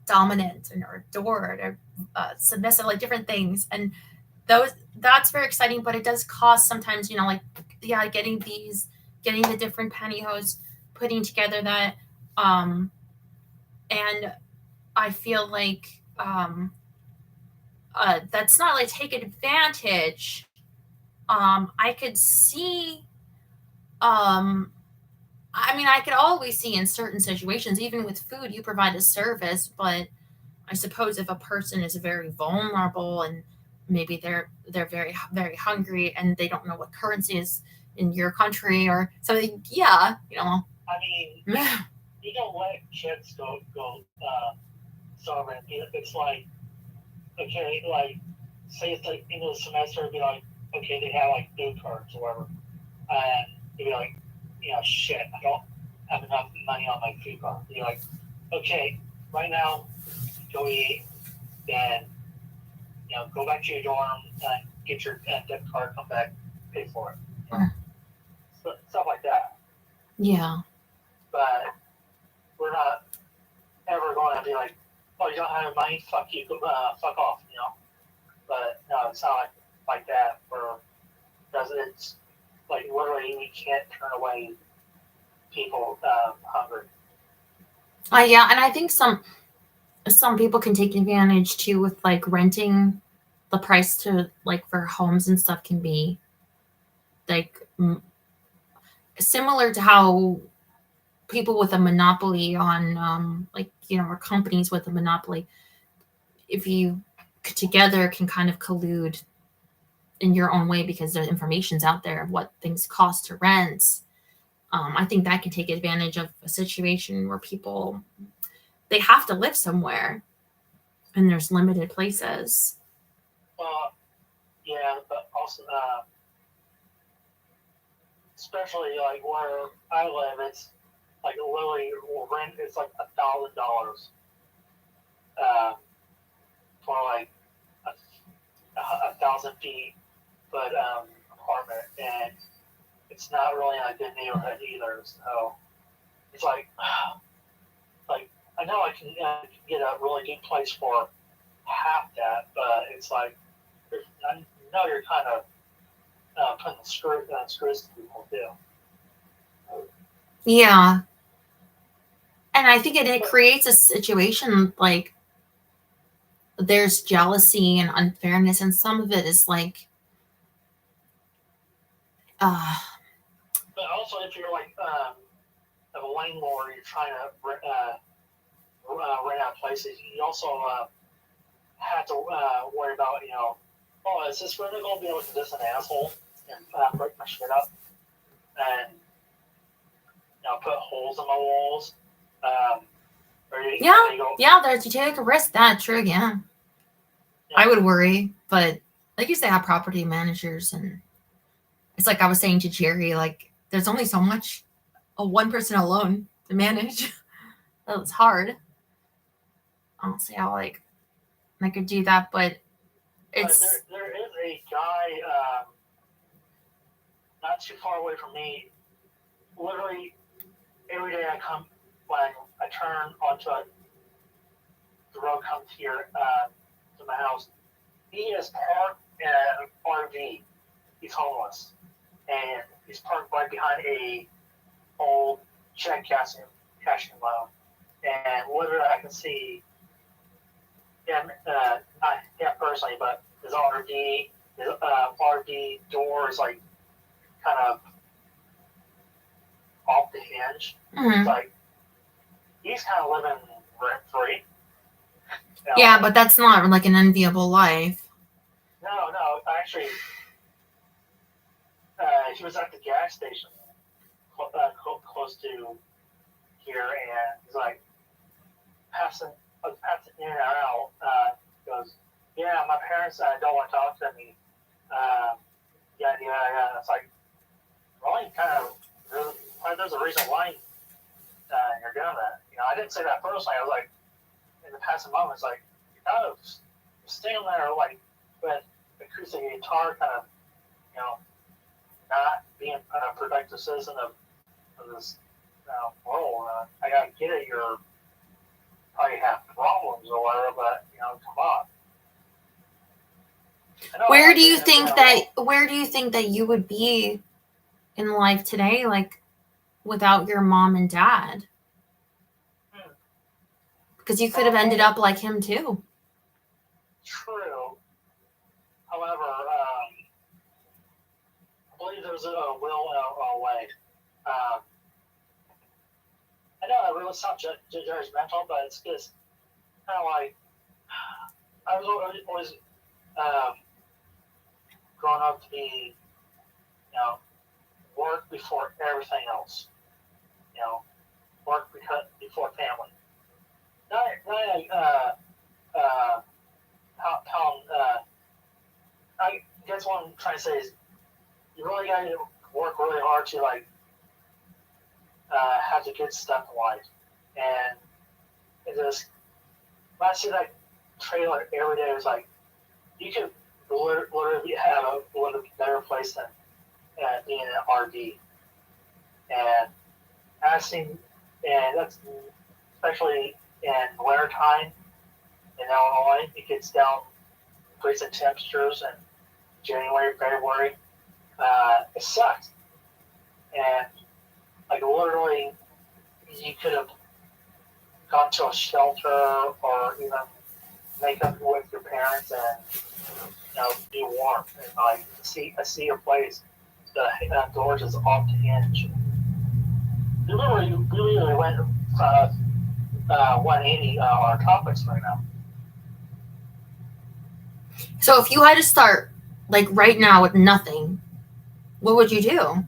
dominant or adored or submissive, like different things. And that's very exciting, but it does cost sometimes, you know, like, yeah, getting the different pantyhose, putting together that, and I feel like that's not like take advantage. I could see, I mean, I could always see in certain situations, even with food, you provide a service, but I suppose if a person is very vulnerable and maybe they're very very hungry and they don't know what currency is in your country or something, yeah, I mean, you don't let kids go starving. It's like, okay, like say it's like end of the semester, it'd be like, okay, they have like food cards or whatever, and you'd be like, shit, I don't have enough money on my food card. You're like, okay, right now, go eat, then go back to your dorm and get your debit card, come back, pay for it. Stuff like that. yeah. But we're not ever going to be like, oh, you don't have money, fuck you, fuck off, But no, it's not like that. Because it's like literally we can't turn away people hungry. Yeah, and I think some people can take advantage too with like renting. The price to like for homes and stuff can be like similar to how people with a monopoly on or companies with a monopoly, if you together can kind of collude in your own way because the information's out there of what things cost to rent. I think that can take advantage of a situation where people, they have to live somewhere and there's limited places. Yeah, but also especially like where I live, it's like literally rent is like $1,000 for like a 1,000 feet foot apartment, and it's not really in a good neighborhood either. So it's like I know I can get a really good place for half that, but it's like I know you're kind of putting screws to people too. Yeah. And I think it creates a situation like there's jealousy and unfairness, and some of it is like But also, if you're like a landlord, you're trying to rent out places, you also have to worry about, oh, is this really going to be able to this an asshole and break my shit up and put holes in my walls? There's you take a risk. That true, yeah. I would worry, but like you say, have property managers, and it's like I was saying to Jerry, like there's only so much a one person alone to manage. That's hard. I don't see how like I could do that, but it's there is a guy not too far away from me. Literally every day when I turn onto the road comes here to my house, he is parked in an RV. He's homeless, and he's parked right behind a old check cashing loan. And literally, I can see him, not him personally, but his RV door is like kind of off the hinge. Mm-hmm. It's like he's kind of living rent free. Yeah, but that's not like an enviable life. No, actually, he was at the gas station close to here, and he's like passing in and out. Goes, yeah, my parents don't want to talk to me. Yeah. It's like, really, there's a reason why you're doing that. I didn't say that personally. I was like, in the passing moments, like, you're standing there like with acoustic guitar, kind of, not being a productive citizen of this world. I gotta get it. You're probably have problems or whatever, but come on. Where do you think that you would be in life today, like without your mom and dad? Because you could have ended up like him too. True. However, I believe there's a will and a way. I know that really sounds judgmental, but it's just kind of like I was always growing up to be, work before everything else. Work before family. I guess what I'm trying to say is you really got to work really hard to have the good stuff in life. And it just, when I see that trailer every day, it's like you could literally have a little better place than being an RV. And I've seen, and that's especially in winter time in Illinois, it gets down freezing temperatures in January, February. It sucks. And like literally, you could have gone to a shelter or even make up with your parents and be warm and like see your place. The doors is off the hinge. We literally went 180 our topics right now. So if you had to start like right now with nothing, what would you do?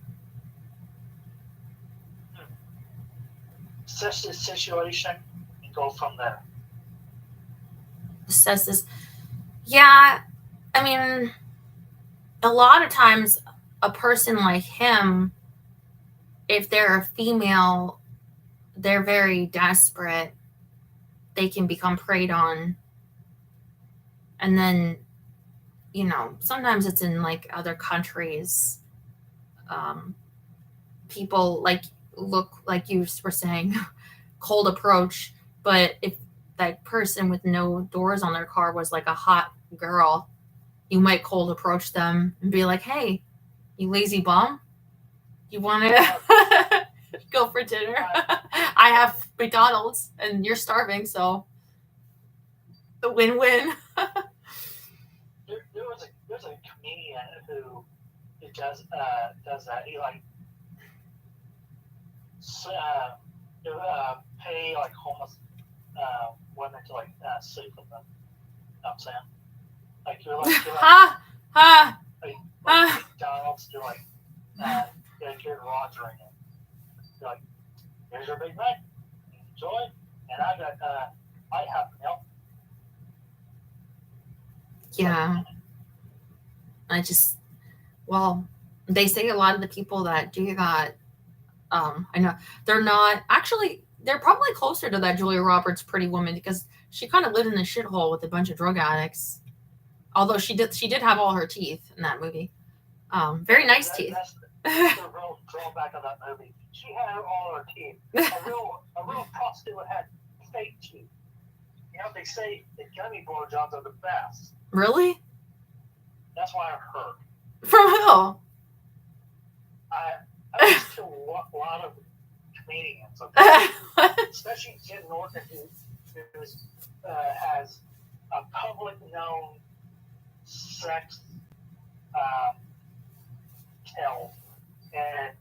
Assess the situation and go from there. Assess this. Yeah, I mean, a lot of times a person like him, if they're a female, they're very desperate. They can become preyed on. And then, sometimes it's in like other countries. People like look like you were saying, cold approach. But if that person with no doors on their car was like a hot girl, you might cold approach them and be like, "Hey, you lazy bum, you want to go for dinner? I have McDonald's and you're starving, so the win-win." There's a comedian who does that. He like pay like homeless women to like sleep with them. You know what I'm saying? Like you're like McDonald's, you're like get Roger in it. You're like, here's your Big Mac, enjoy, and I have milk. Yeah. They say a lot of the people that do that, I know they're probably closer to that Julia Roberts Pretty Woman because she kind of lived in a shithole with a bunch of drug addicts. Although she did have all her teeth in that movie. Very nice teeth. That's the real drawback of that movie. She had all her teeth. A real prostitute had fake teeth. They say the gummy blowjobs are the best. Really? That's what I heard. From who? I listen to a lot of comedians, okay? Especially Jim Norton, who has a public known sex tell, and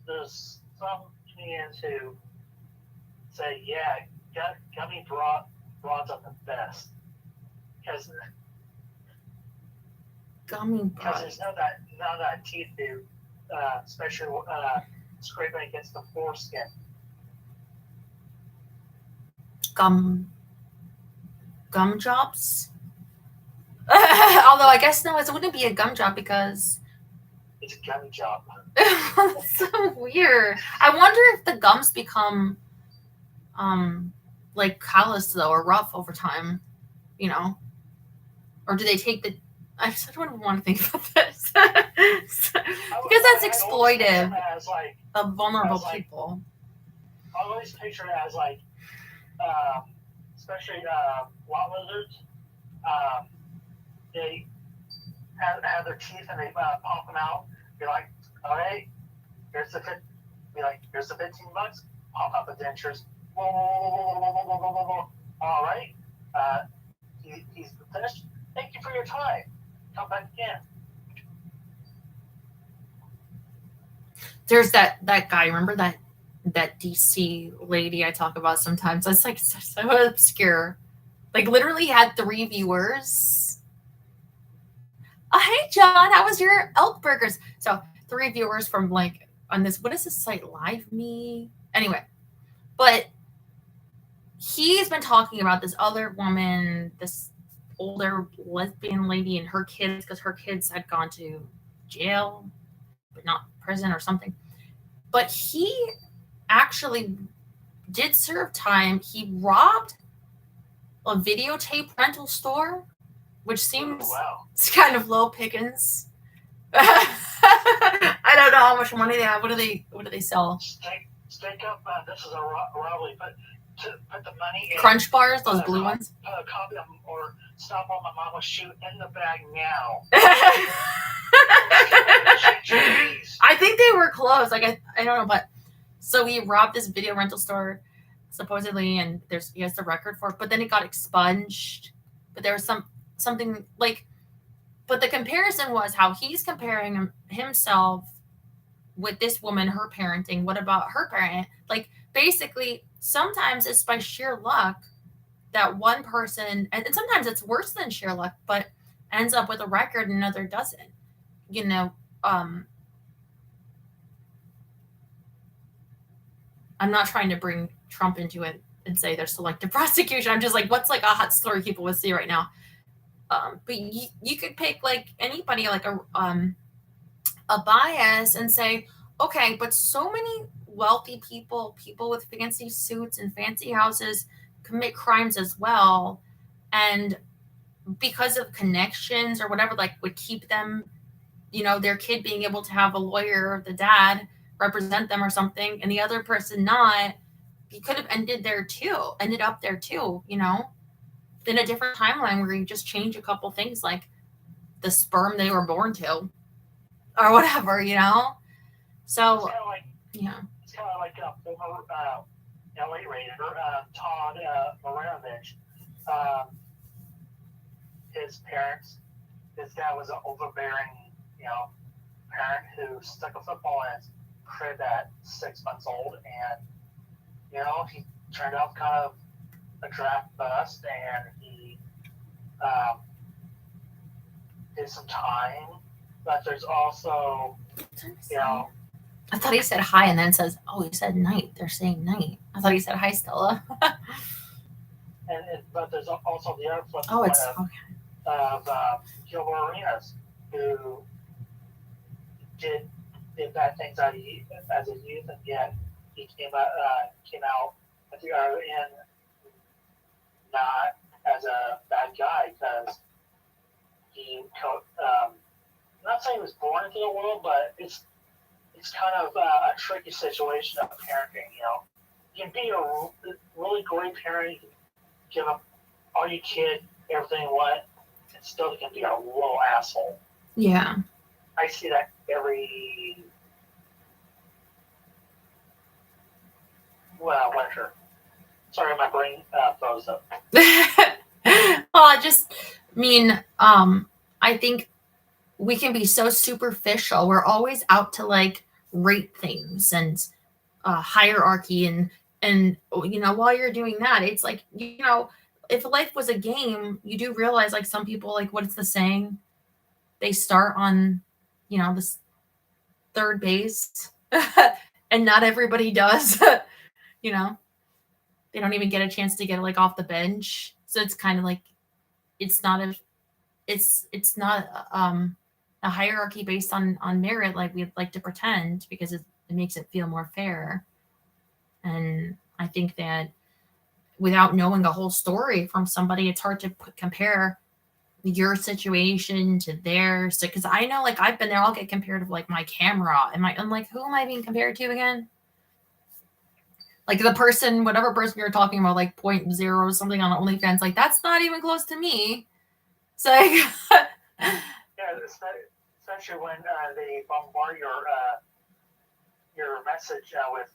there's some comedians who say, yeah, gummy broads are the best because there's none of that teeth do, especially scraping against the foreskin. Gum jobs. Although I guess no, it wouldn't be a gum job because it's a gummy job. That's so weird. I wonder if the gums become like callous though or rough over time, or do they take the? I don't even want to think about this because that's exploitive of vulnerable people. I always picture it as like, especially lot lizards. They have their teeth and they pop them out. You're like, all right, here's the $15. Pop out the dentures. All right, he's finished. Thank you for your time. Come back again. There's that guy. Remember that that DC lady I talk about sometimes. It's like so obscure. Like literally had 3 viewers. Hey John, how was your elk burgers? So 3 viewers from like on this, what is this site, Live Me? Anyway, but he's been talking about this other woman, this older lesbian lady and her kids, because her kids had gone to jail, but not prison or something. But he actually did serve time. He robbed a videotape rental store, which seems Wow. it's kind of low pickings. I don't know how much money they have. What do they sell? Stake up. This is a robbery, but to put the money in. Crunch bars, those blue ones. Put a copy of them or stop on my mama's shoe in the bag now. I think they were closed. Like I don't know, but so he robbed this video rental store supposedly, and he has the record for it. But then it got expunged. But there was something like. But the comparison was how he's comparing himself with this woman, her parenting. What about her parent? Like basically, sometimes it's by sheer luck that one person, and sometimes it's worse than sheer luck, but ends up with a record and another doesn't. You know, I'm not trying to bring Trump into it and say there's selective prosecution. I'm just like, what's like a hot story people would see right now? But you could pick like anybody, like a bias, and say, okay, but so many wealthy people with fancy suits and fancy houses commit crimes as well, and because of connections or whatever, like would keep them, you know, their kid being able to have a lawyer, the dad represent them or something, and the other person not, he could have ended up there too, you know, in a different timeline where you just change a couple things like the sperm they were born to or whatever, you know? So, it's kind of like, yeah. It's kind of like a former LA Raider, Todd Marinovich. His parents, his dad was an overbearing, you know, parent who stuck a football in his crib at 6 months old, and, you know, he turned out kind of a draft bust, and he did some time. But there's also, you know, I thought he said hi and then says, oh, he said night. They're saying night. I thought he said hi, Stella. but there's also the other flip Oh, it's of Gilbert Arenas, who did bad things as a youth, and yet he came out at the other end not as a bad guy, because he not saying he was born into the world, but it's kind of a tricky situation of parenting. You know, you can be a really great parent, you can give up all your kid everything you want, and still you can be a little asshole. Yeah. I see that every winter. Sorry, my brain froze up. Well, I just mean, I think we can be so superficial. We're always out to like rate things and hierarchy, and you know, while you're doing that, it's like, you know, if life was a game, you do realize like some people, like, what is the saying? They start on, you know, this third base, and not everybody does. You know, they don't even get a chance to get like off the bench. So it's kind of like it's not a hierarchy based on merit like we'd like to pretend, because it makes it feel more fair. And I think that without knowing a whole story from somebody, it's hard to compare your situation to theirs. Because I know, like, I've been there. I'll get compared to like my camera, and I'm like, who am I being compared to again? Like the person, whatever person you're talking about, like 0.0 something on OnlyFans, like that's not even close to me. So like, yeah, especially when they bombard your message with,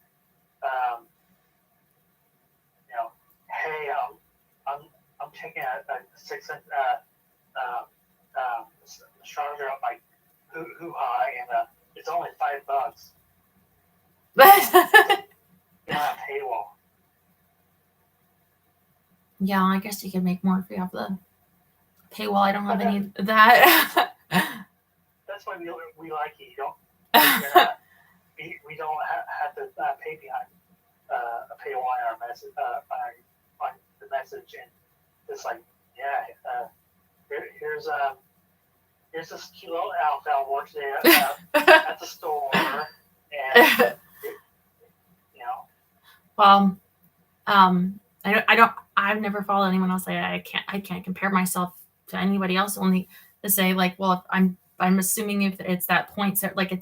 you know, hey, I'm taking a 6-inch charger up my hoo-ha, and it's only $5. Yeah, I guess you could make more if you have the paywall. I don't have any of that. That's why we like it. You don't. You're not, we don't have to pay behind a paywall on our message on the message, and it's like, yeah, here's this cute little elf that works there at the store, and you know. Well, I've never followed anyone else. I can't compare myself to anybody else. Only to say like, well, if I'm assuming if it's that point, so like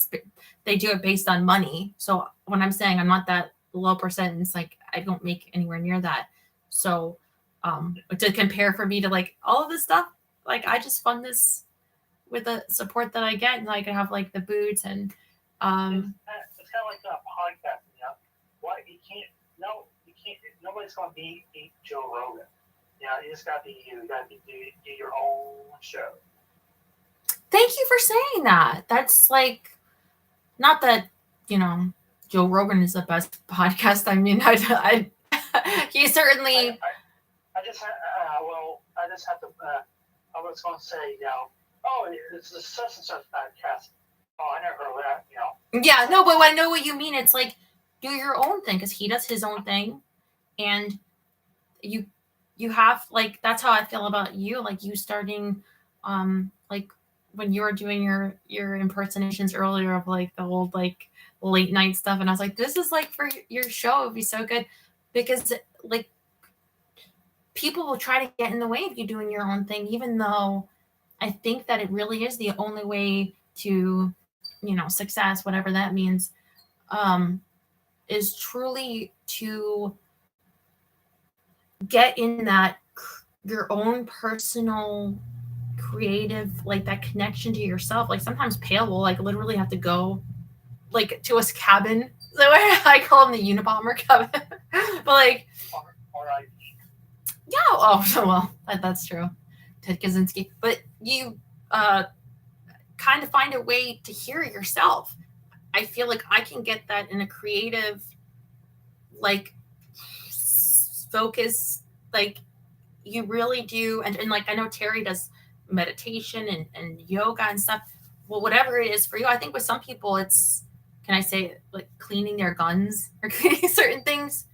they do it based on money. So when I'm saying I'm not that low percent, it's like I don't make anywhere near that. So to compare for me to like all of this stuff, like I just fund this with the support that I get, and I can have like the boots and It's kind of like a podcast, you know. What you can't, nobody's gonna beat Joe Rogan. You know, you just gotta be you. You gotta do your own show. Thank you for saying that. That's like, not that, you know, Joe Rogan is the best podcast. I mean, he certainly. I just have to. I was going to say, you know, oh, it's a such and such podcast. Oh, I never heard of that. You know. Yeah, no, but I know what you mean. It's like, do your own thing, because he does his own thing, and you have like, that's how I feel about you. Like you starting, like when you were doing your impersonations earlier of like the old like late night stuff, and I was like, this is like for your show. It'd be so good, because like people will try to get in the way of you doing your own thing, even though I think that it really is the only way to, you know, success, whatever that means, is truly to get in that your own personal creative, like that connection to yourself. Like sometimes Pale will like literally have to go like to a cabin. So I call him the Unabomber cabin. But like, Or I. yeah, oh well, that's true. Ted Kaczynski. But you kind of find a way to hear yourself. I feel like I can get that in a creative, like, focus, like, you really do. And like, I know Terry does meditation and yoga and stuff. Well, whatever it is for you, I think with some people, it's, can I say, like, cleaning their guns or cleaning certain things.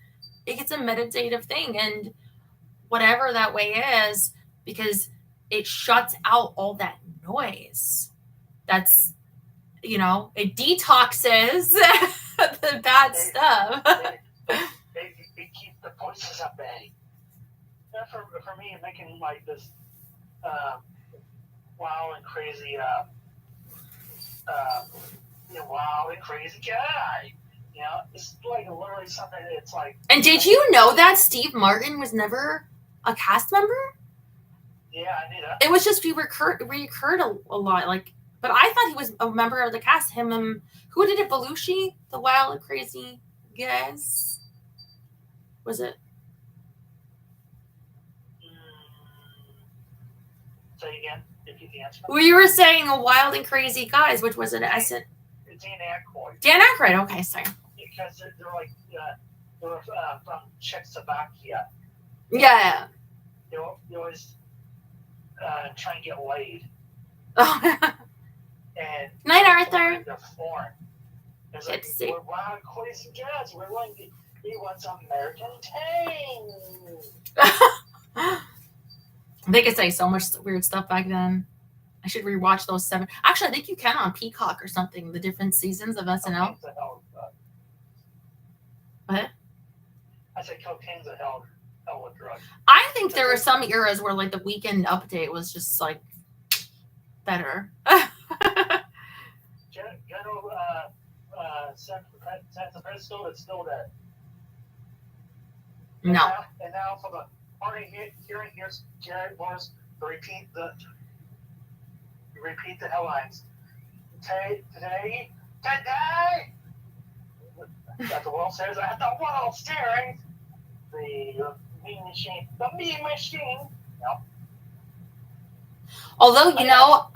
It's a meditative thing. And whatever that way is, because it shuts out all that noise. That's, you know, it detoxes the bad stuff. They keep the voices at bay. Yeah, for me, making like this wild and crazy, wild and crazy guy. You know, it's like literally something. It's like. And did you know that Steve Martin was never a cast member? Yeah, I knew that. It was just we recurred a lot. Like, but I thought he was a member of the cast. Him, who did it? Belushi, the wild and crazy guys. Was it? Say again, if you can answer. Well, you were saying a wild and crazy guys, which was it? I said It's Dan Aykroyd. Dan Aykroyd. Okay, sorry. Because they're like they're from Czechoslovakia. Yeah. They always try and get laid. Oh. And Night, Arthur. They're foreign. It's Good like, to see. we're wild, crazy guys. We want some American tang. They could say so much weird stuff back then. I should rewatch those 7. Actually, I think you can on Peacock or something. The different seasons of SNL. What? I said cocaine's a hell of a drug. I think there were some eras where like the Weekend Update was just like better. General San Francisco is still dead. No. And now for the party here's Jared Morris to repeat the headlines. Today. At the World Series, at the World Series, the mean machine. Yep. Although, you know,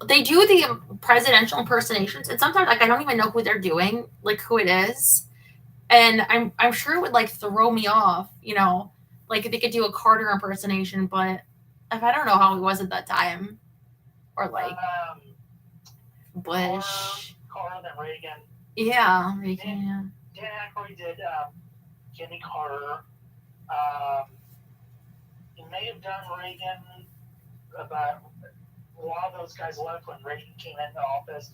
they do the presidential impersonations, and sometimes like I don't even know who they're doing, like who it is, and I'm sure it would like throw me off, you know, like if they could do a Carter impersonation, but if I don't know how he was at that time, or like Bush. Carter, then Reagan. Yeah, Reagan. Yeah. Dan Aykroyd did Jimmy Carter. He may have done Reagan, but a lot of those guys left when Reagan came into office.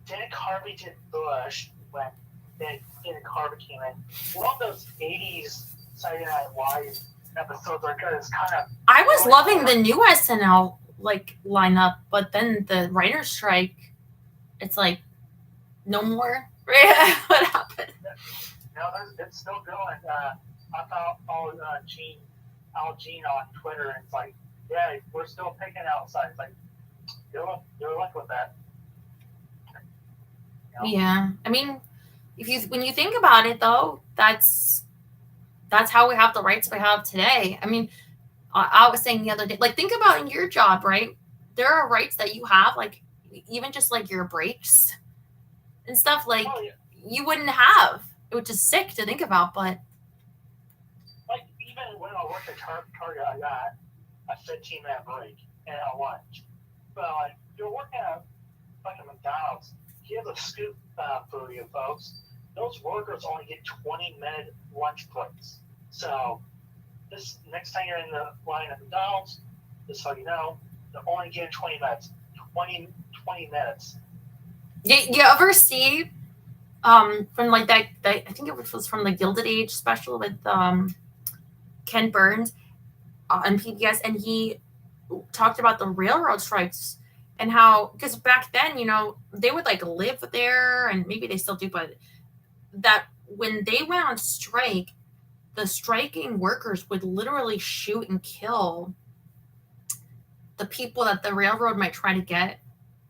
Dana Carvey did Bush when Dana Carvey came in. One of those 80s Saturday Night Live episodes are kind of. I was loving the new SNL like lineup, but then the writer's strike, it's like no more. What happened? No, it's still going. I found Al Jean on Twitter, and it's like, yeah, we're still picking outside. It's like, good luck with that. You know? Yeah, I mean, when you think about it, though, that's how we have the rights we have today. I mean, I was saying the other day, like, think about in your job, right? There are rights that you have, like, even just like your breaks and stuff, like, you wouldn't have. It was just sick to think about, but. Like, even when I worked at Target, I got a 15-minute break and a lunch. But, like, you're working at fucking McDonald's. Here's a scoop for you folks. Those workers only get 20-minute lunch breaks. So, this next time you're in the line at McDonald's, just so you know, they're only getting 20 minutes. 20 minutes. You ever see from like that I think it was from the Gilded Age special with Ken Burns on PBS, and he talked about the railroad strikes and how, because back then, you know, they would like live there, and maybe they still do, but that when they went on strike, the striking workers would literally shoot and kill the people that the railroad might try to get,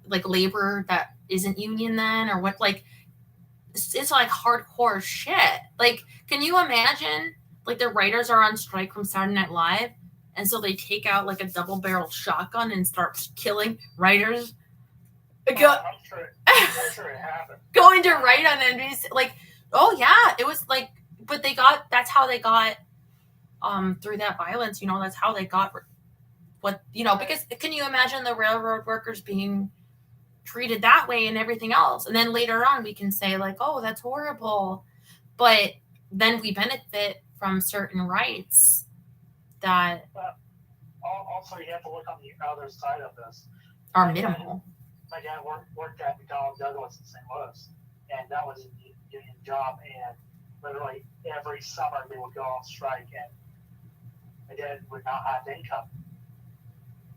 like labor that isn't union then, or what, like, it's like hardcore shit. Like, can you imagine, like, the writers are on strike from Saturday Night Live, and so they take out like a double-barreled shotgun and start killing writers. I'm sure it happened. Going to write on NBC, like, oh yeah, it was like, but that's how they got through that violence, you know, that's how they got what, you know, because can you imagine the railroad workers being treated that way and everything else? And then later on we can say like, oh, that's horrible, but then we benefit from certain rights that also you have to look on the other side of this. Are minimal. My dad worked at McDonnell Douglas in St. Louis, and that was a union job, and literally every summer they would go on strike, and my dad would not have income,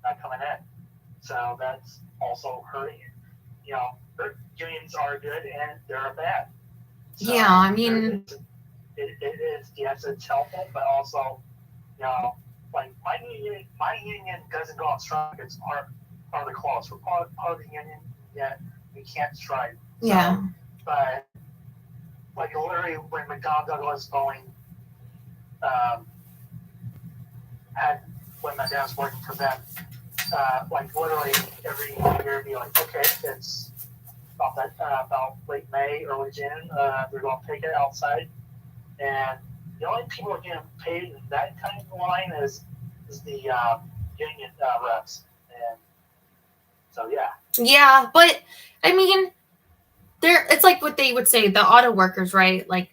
not coming in. So that's also hurting it. You know, unions are good and they're bad. So yeah, I mean, it is, yes, it's helpful, but also, you know, like my union doesn't go on strike. It's part of the clause. We're part of the union, yet we can't strike. So, yeah. But like literally when McDonnell Douglas Boeing when my dad was working for them, like literally every year be like, okay, it's about late May, early June, they're going to take it outside, and the only people who are getting paid in that kind of line is the union reps, and so yeah, but I mean, it's like what they would say, the auto workers, right? Like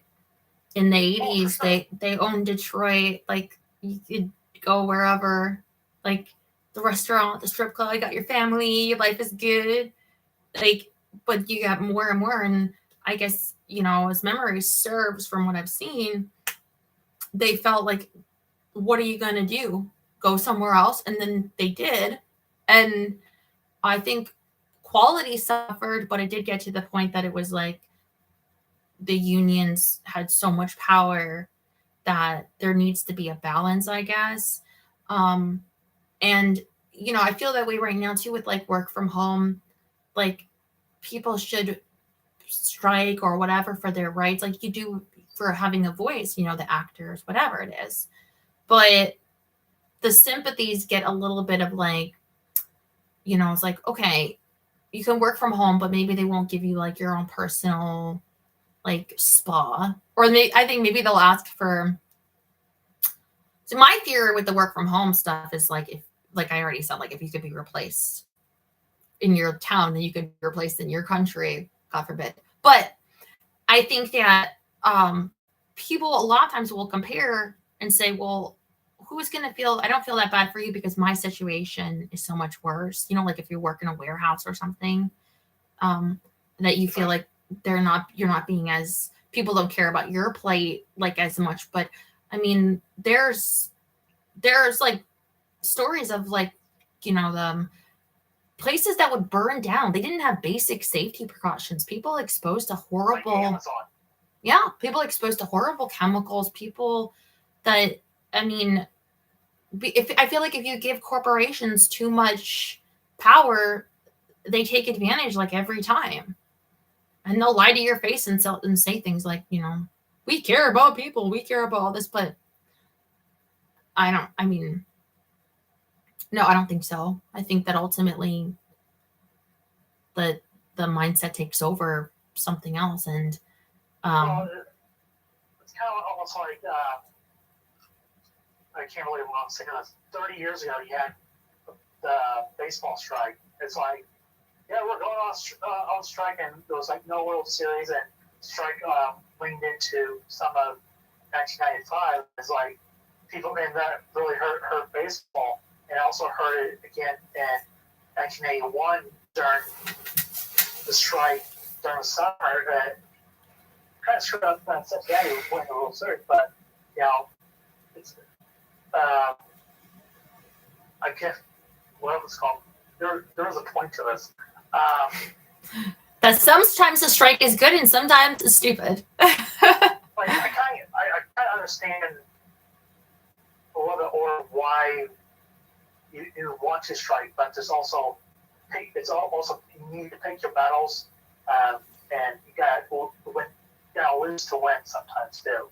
in the 80s, they owned Detroit, like you could go wherever, like the restaurant, the strip club, you got your family, your life is good, like, but you got more and more, and I guess, you know, as memory serves from what I've seen, they felt like, what are you going to do? Go somewhere else? And then they did. And I think quality suffered, but it did get to the point that it was like the unions had so much power that there needs to be a balance, I guess. And, you know, I feel that way right now too with like work from home. Like people should strike or whatever for their rights, like you do for having a voice, you know, the actors, whatever it is. But the sympathies get a little bit of like, you know, it's like, okay, you can work from home, but maybe they won't give you like your own personal like spa, or I think maybe they'll ask for. So my theory with the work from home stuff is like, if, like I already said, like if you could be replaced in your town, then you could be replaced in your country, God forbid. But I think that people a lot of times will compare and say, well, who's going to feel, I don't feel that bad for you because my situation is so much worse. You know, like if you work in a warehouse or something, that you feel like you're not being as, people don't care about your plight like as much. But I mean, there's like stories of like, you know, the places that would burn down. They didn't have basic safety precautions. People exposed to horrible, Like Amazon. yeah, people exposed to horrible chemicals. People that, I mean, if I feel like if you give corporations too much power, they take advantage like every time, and they'll lie to your face and say things like, you know, we care about people, we care about all this, but no, I don't think so. I think that ultimately the mindset takes over something else, and Well, it's kind of almost like I can't believe what I'm saying. 30 years ago, you had the baseball strike. It's like, yeah, we're going on strike, and there was like no World Series, and strike leaned into some of 1995. It's like people, and that really hurt baseball, and also hurt it again in 1981 during the strike during the summer. Kind of screwed up Cincinnati was winning the World Series, but you know, it's I guess what it was called. There was a point to this. that sometimes the strike is good and sometimes it's stupid. Like I kind of understand a little bit or why you want to strike, but there's also you need to pick your battles, and you got to win. You gotta lose to win sometimes too.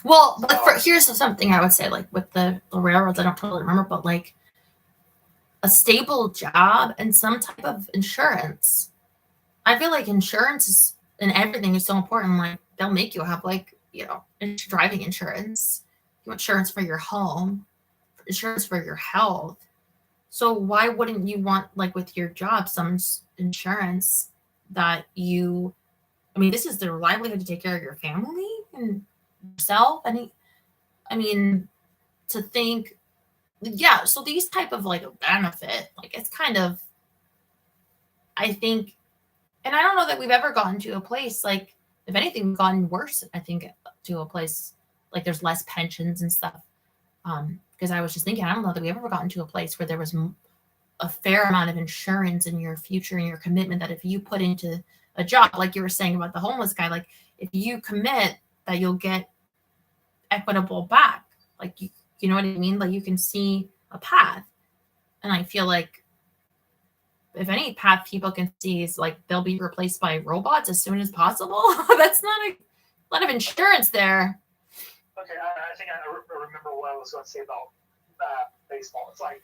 Well, but here's something I would say, like with the railroads, I don't totally remember, but like a stable job and some type of insurance. I feel like insurance and everything is so important. Like they'll make you have like, you know, driving insurance, you want insurance for your home, insurance for your health. So why wouldn't you want, like with your job, some insurance that you, I mean, this is the livelihood to take care of your family and yourself. And I mean, to think, yeah, so these type of like a benefit, like it's kind of, I think, and I don't know that we've ever gotten to a place, like if anything, we've gotten worse, I think, to a place like there's less pensions and stuff. Because I was just thinking, I don't know that we ever gotten to a place where there was a fair amount of insurance in your future and your commitment that if you put into a job, like you were saying about the homeless guy, like if you commit that you'll get equitable back, like you know what I mean? Like you can see a path. And I feel like if any path people can see is like they'll be replaced by robots as soon as possible. That's not a lot of insurance there. Okay, I think I remember what I was going to say about baseball. It's like,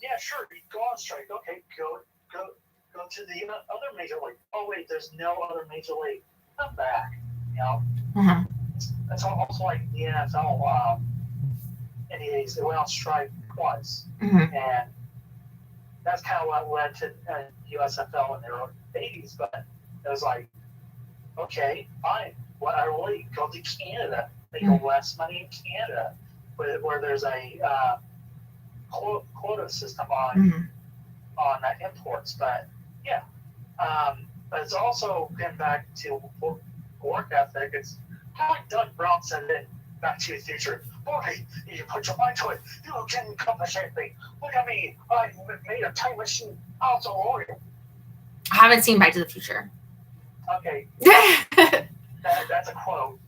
yeah, sure, you go on strike. Okay, go to the other major league. Oh wait, there's no other major league. Come back. You know, it's almost like the NFL. In the 80s, they went on strike twice, and that's kind of what led to USFL in the early 80s. But it was like, okay, fine. What I really go to Canada, make less money in Canada, where there's a quota system on imports. But yeah, but it's also getting back to work ethic. It's kind of like Doug Brown said in Back to the Future. Boy, you put your mind to it, you can accomplish anything. Look at me, I made a time machine out of oil. I haven't seen Back to the Future. Okay, that's a quote.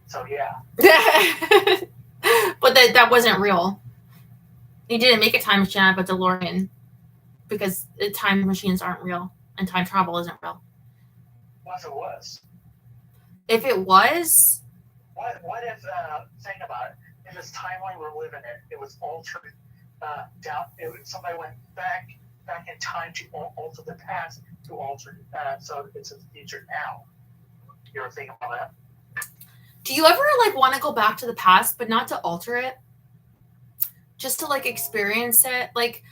So yeah. But that wasn't real. He didn't make a time machine out of a DeLorean because time machines aren't real and time travel isn't real. What if it was? If it was, what if think about it? In this timeline we're living in, it was altered down. Somebody went back back in time to alter the past to alter so it's in the future now. You ever think about that? Do you ever like want to go back to the past, but not to alter it? Just to like experience it? Like,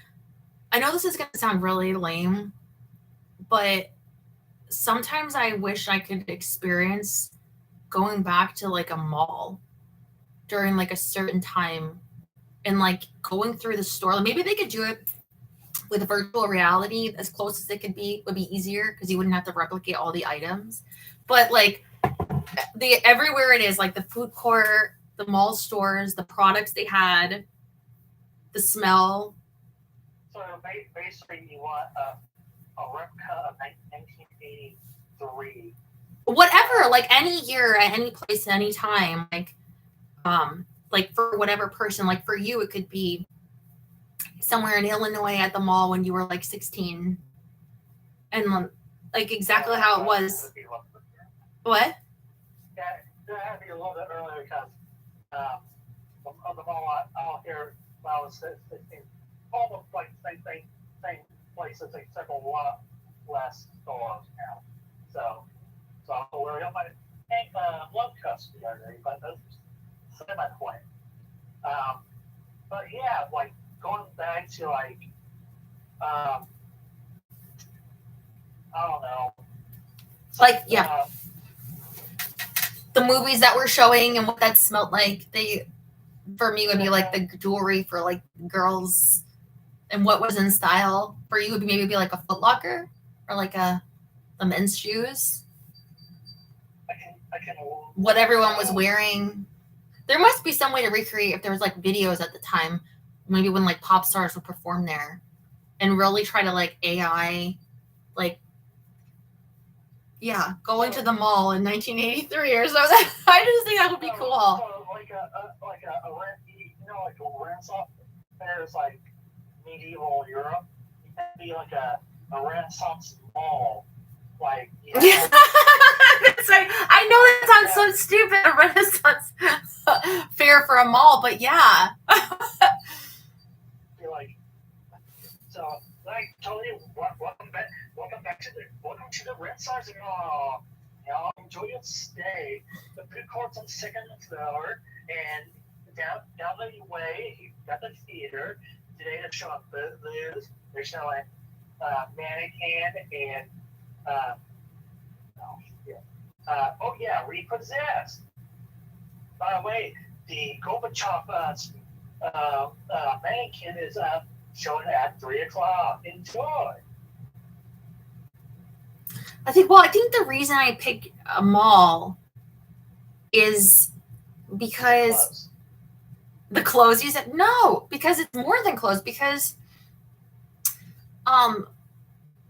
I know this is going to sound really lame, but sometimes I wish I could experience going back to like a mall during like a certain time and like going through the store. Like, maybe they could do it with virtual reality as close as it could be, would be easier because you wouldn't have to replicate all the items. But like the everywhere it is, like the food court, the mall stores, the products they had, the smell. So basically, you want a replica of 1983. Whatever, like any year, at any place, at any time, like for whatever person, like for you, it could be somewhere in Illinois at the mall when you were like 16, and like exactly how it was. What? Yeah, it had to be a little bit earlier because of the mall out here when I was 16, almost like same places except a lot less stores now. So we're on my love cups the other day, but that's my point. But yeah, like going back to like I don't know, Like, yeah. The movies that were showing and what that smelled like, they, for me, would be like the jewelry for like girls and what was in style. For you, would maybe be like a Foot Locker or like the men's shoes. I can What everyone was wearing. There must be some way to recreate if there was like videos at the time, maybe when like pop stars would perform there, and really try to like AI, like, yeah, going to the mall in 1983 or something. I just think that would be cool. So like a Renaissance fair is like medieval Europe. It can be like a Renaissance mall, like you know, It's like, I know that sounds so stupid, a Renaissance fair for a mall, but yeah. be like so. Like totally, welcome back to the Renaissance mall. Enjoy your stay. The food court's on the second floor, and down the way you got the theater. Today they're showing Footloose. They're showing Mannequin and Repossessed. By the way, the Gorbachev Mannequin is showing at 3:00. Enjoy. I think the reason I pick a mall is because the clothes. You said no, because it's more than clothes. Because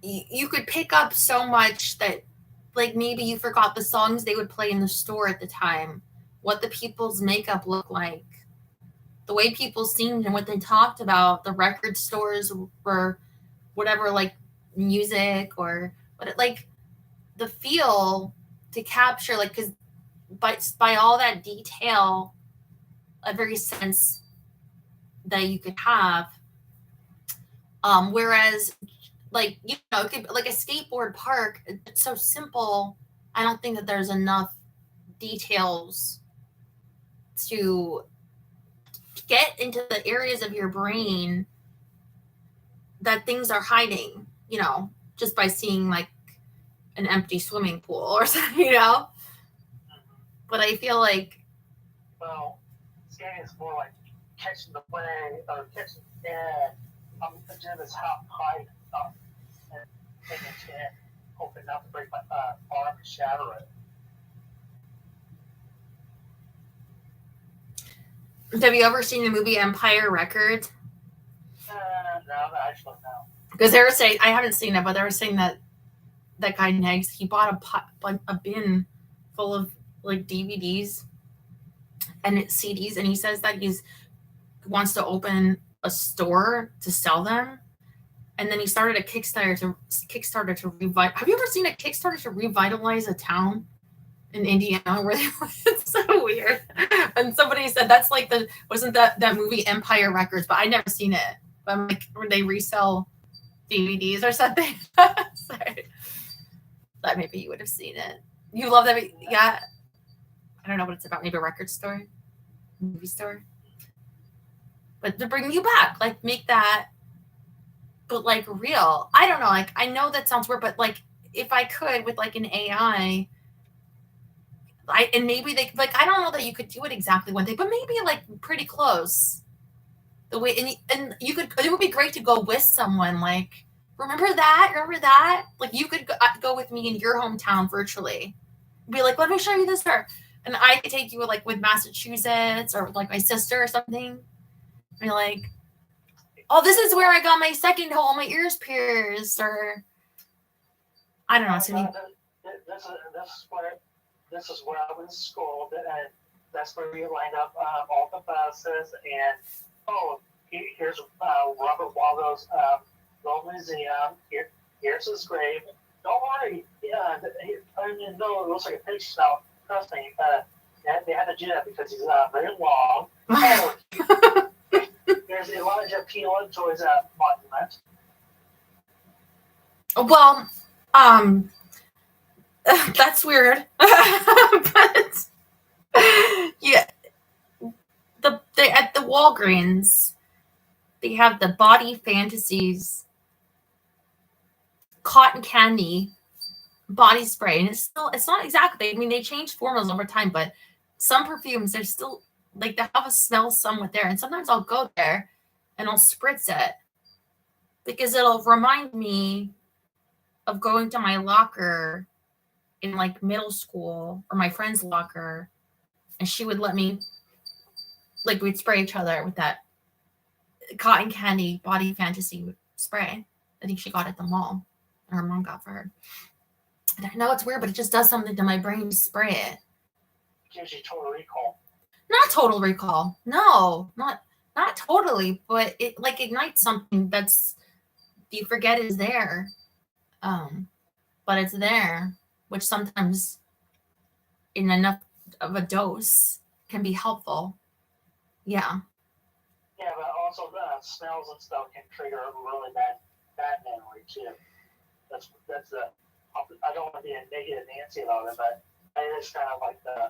you could pick up so much that, like, maybe you forgot the songs they would play in the store at the time, what the people's makeup looked like, the way people seemed and what they talked about, the record stores or whatever, like music or what, like the feel to capture, like, because by all that detail, every sense that you could have. Whereas, like, you know, it could, like a skateboard park, it's so simple. I don't think that there's enough details to get into the areas of your brain that things are hiding, you know, just by seeing like an empty swimming pool or something, you know. But I feel like, well, skating is more like catching the wave or catching the air. I'm doing this high up and taking a chance, hoping not to break my arm and shatter it. have you ever seen the movie Empire Records? No, actually no. Because they were saying, I haven't seen it, but they were saying that guy Negs, he bought a bin full of like DVDs and CDs, and he says that wants to open a store to sell them, and then he started a Kickstarter to revitalize. Have you ever seen a Kickstarter to revitalize a town in Indiana where they it's so weird? And somebody said that's like wasn't that movie Empire Records, but I never seen it. But I'm like, where they resell DVDs or something. Sorry. That maybe you would have seen it. You love that? Yeah. I don't know what it's about. Maybe a record store, movie store. But to bring you back, like make that, but like real. I don't know. Like I know that sounds weird, but like if I could with like an AI, and maybe they like I don't know that you could do it exactly one day, but maybe like pretty close. The way and you could it would be great to go with someone like remember that like you could go with me in your hometown virtually, be like let me show you this store, and I could take you like with Massachusetts or like my sister or something, and you're like, oh, this is where I got my second hole, my ears pierced, or I don't know. It's gonna be, This is where I went to school, and that's where we lined up all the buses. And here's Robert Waldo's Gold Museum. Here's his grave. Don't worry. Yeah, I mean, no, it looks like a picture now. Trust me. They had to do that because he's very long. There's Elijah P. Lovejoy's monument. well, that's weird. But yeah, they at the Walgreens, they have the Body Fantasies cotton candy body spray, and it's not exactly. I mean, they change formulas over time, but some perfumes they're still like they have a smell somewhat there, and sometimes I'll go there and I'll spritz it because it'll remind me of going to my locker in like middle school or my friend's locker, and she would let me like we'd spray each other with that cotton candy Body Fantasy spray. I think she got it at the mall, or her mom got for her. And I know it's weird, but it just does something to my brain to spray it. Gives you total recall. Not total recall. No, not totally, but it like ignites something that's you forget is there. But it's there, which sometimes in enough of a dose can be helpful. Yeah. Yeah, but also smells and stuff can trigger a really bad memory too. That's the. I don't want to be a negative Nancy about it, but it is kind of like the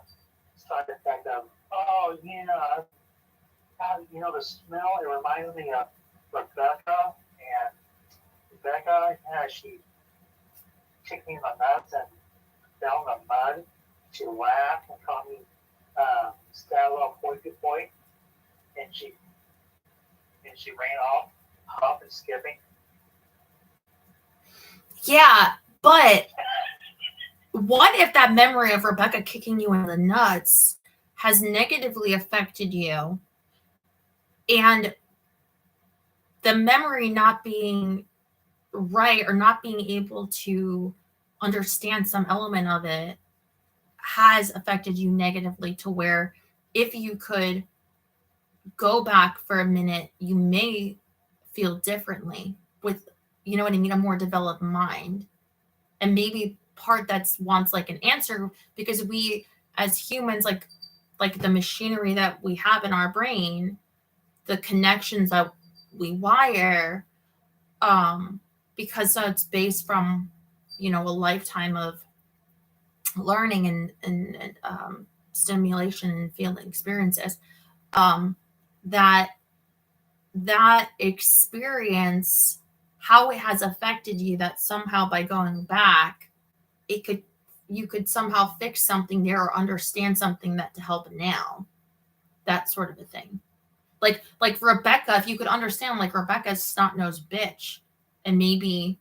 side effect of the smell. It reminds me of Rebecca, and Rebecca, she kicked me in the nuts and fell in the mud. She laughed and called me Stella Boy, and she ran off, hop and skipping. Yeah, but what if that memory of Rebecca kicking you in the nuts has negatively affected you, and the memory not being right or not being able to understand some element of it has affected you negatively to where if you could go back for a minute, you may feel differently with, you know what I mean, a more developed mind. And maybe part that's wants like an answer because we as humans, like the machinery that we have in our brain, the connections that we wire, because it's based from, a lifetime of learning and stimulation and feeling experiences, that experience, how it has affected you, that somehow by going back, you could somehow fix something there or understand something that to help now, that sort of a thing. Like Rebecca, if you could understand like Rebecca's snot-nosed bitch, and maybe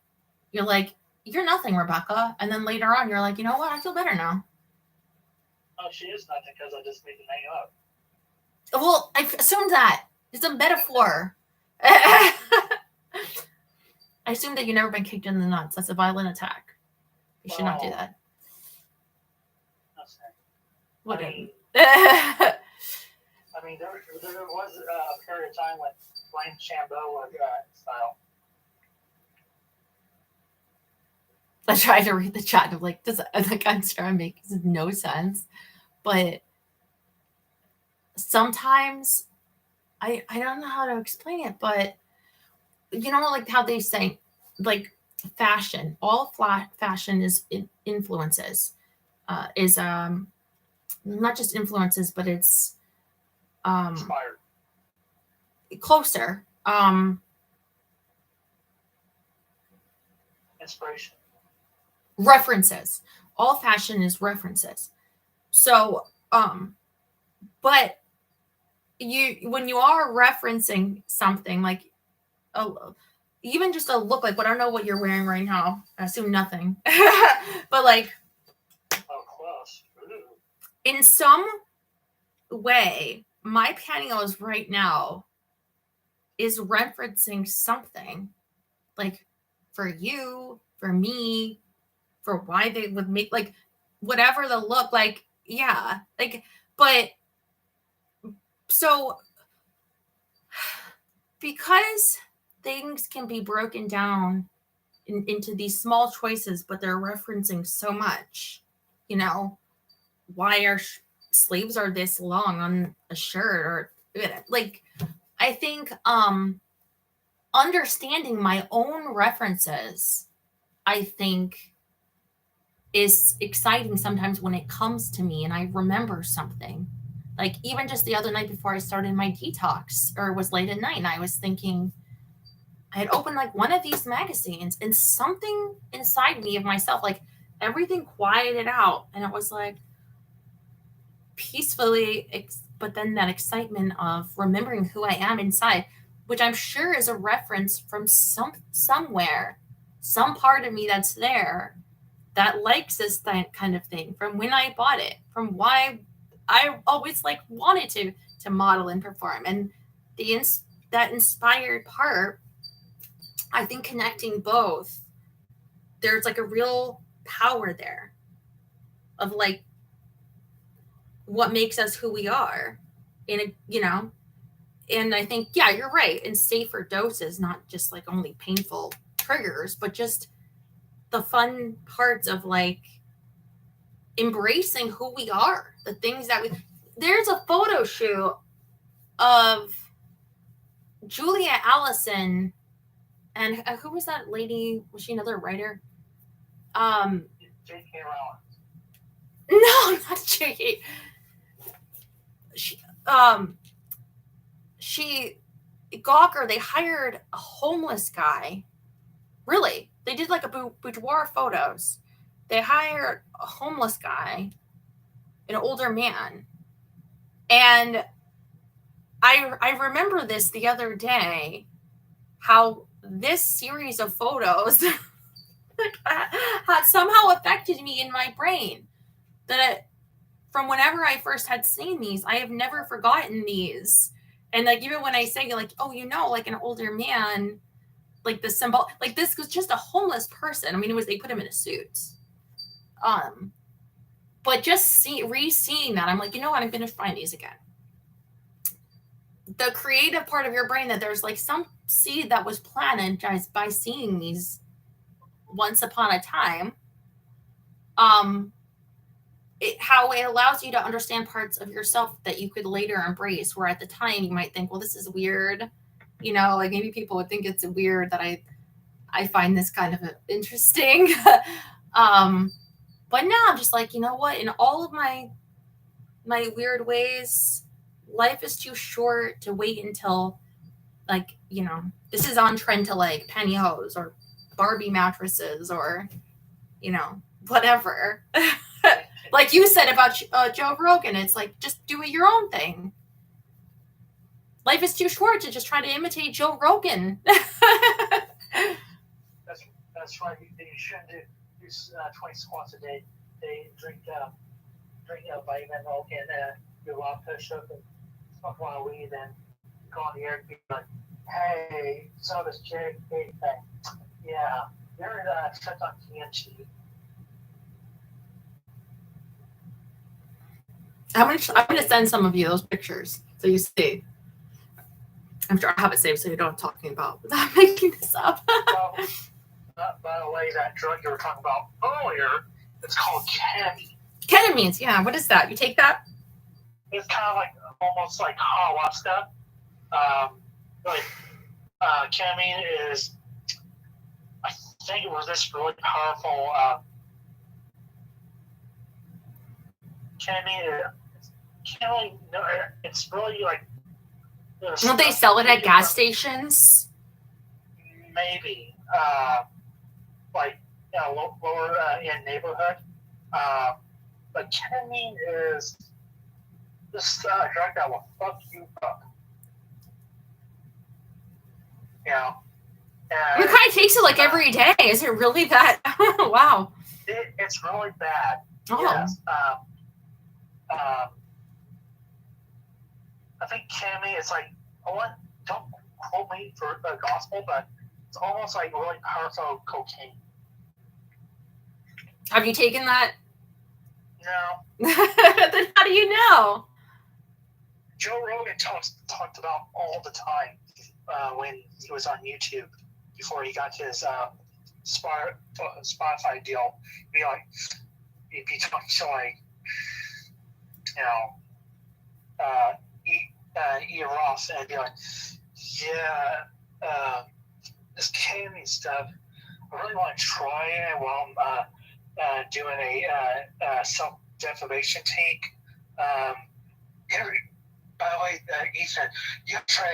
you're like, you're nothing, Rebecca, and then later on you're like, you know what, I feel better now. Oh, she is nothing because I just made the name up. Well, I assumed that it's a metaphor. I assume that you've never been kicked in the nuts. That's a violent attack. You should not do that. Whatever. I mean, there was a period of time when Blaine Chambeau was style. I tried to read the chat and I'm like, I'm trying to make no sense. But sometimes I don't know how to explain it, but like how they say like fashion. All fashion is influences. Is not just influences, but it's Inspired. closer. Inspiration. References. All fashion is references. So, but when you are referencing something like even just a look, like what I don't know what you're wearing right now. I assume nothing. But like Oh, close. Ooh. in some way, my pantyhose right now is referencing something. Like for you, for me, for why they would make like whatever the look, like, yeah. Like, but so because things can be broken down into these small choices, but they're referencing so much, you know, why our sleeves are this long on a shirt, or like, I think understanding my own references, I think, is exciting sometimes when it comes to me and I remember something. Like even just the other night before I started my detox, or it was late at night, and I was thinking, I had opened like one of these magazines and something inside me of myself, like everything quieted out. And it was like peacefully, but then that excitement of remembering who I am inside, which I'm sure is a reference from somewhere, some part of me that's there that likes this kind of thing, from when I bought it, from why I always like wanted to model and perform. And that inspired part, I think connecting both, there's like a real power there of like what makes us who we are in a, and I think, yeah, you're right. In safer doses, not just like only painful triggers, but just the fun parts of like embracing who we are, the things that there's a photo shoot of Julia Allison and who was that lady? Was she another writer? J.K. Rowling. No, not J.K. She Gawker, they hired a homeless guy. Really, they did like a boudoir photos. They hired a homeless guy, an older man, and I remember this the other day, how this series of photos had somehow affected me in my brain. That from whenever I first had seen these, I have never forgotten these. And like even when I say like, oh, like an older man, like the symbol, like this was just a homeless person. I mean, they put him in a suit. But just re-seeing that, I'm like, what? I'm gonna find these again. The creative part of your brain, that there's like some seed that was planted just by seeing these once upon a time. How it allows you to understand parts of yourself that you could later embrace, where at the time you might think, well, this is weird. Like maybe people would think it's weird that I find this kind of interesting. But now I'm just like, you know what? In all of my weird ways, life is too short to wait until, like, this is on trend to like pantyhose or Barbie mattresses or, whatever. Like you said about Joe Rogan, it's like, just do your own thing. Life is too short to just try to imitate Joe Rogan. That's right. You shouldn't do 20 squats a day. They drink vitamin milk and do a lot of push-up and smoke a lot of weed, and go on the air and be like, hey, saw this JK thing. Yeah, you're checked on TNT. I'm gonna send some of you those pictures so you see. I'm sure I have it saved so you know what I'm talking about without making this up. By the way, that drug you were talking about earlier, it's called ketamine. Ketamine, yeah. What is that? You take that? It's kind of like almost like ayahuasca. Ketamine is, I think it was this really powerful. Can't really. No, it's really like. Don't they sell it at gas stations? Maybe, like lower in neighborhood. But ketamine is this drug that will fuck you up. You know, It kind of takes it like every day. Is it really that? Wow. it's really bad. Oh. Yes. I think ketamine is like, don't quote me for the gospel, but it's almost like really powerful cocaine. Have you taken that? No. Then how do you know? Joe Rogan talked about all the time when he was on YouTube before he got his Spotify deal. He'd be talking to like, you know, Ian Ross, and be like, yeah, this ketamine stuff, I really want to try it while I'm doing a self-defamation take. By the way, Ethan, you have to try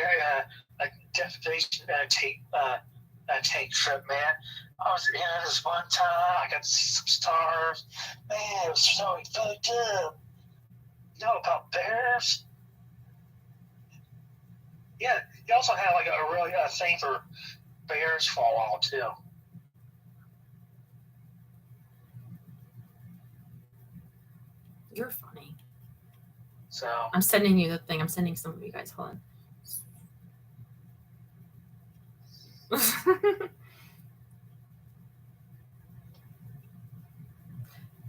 a defamation take trip, man. I was in it this one time. I got to see some stars. Man, it was so fucked up. You know about bears? Yeah, he also had like a really thing for bears for a while too. You're funny. So I'm sending you the thing. I'm sending some of you guys. Hold on.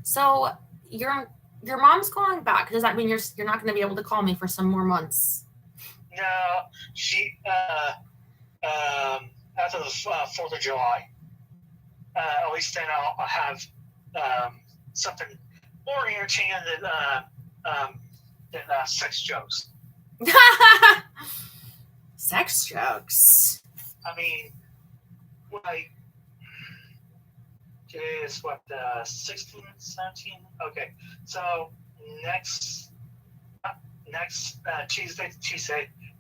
So your mom's calling back. Does that mean you're not going to be able to call me for some more months? no, she after the 4th of July, at least then I'll have something more entertaining than sex jokes. Sex jokes. I mean, like, today is what, 16, 17? Okay, so next Tuesday,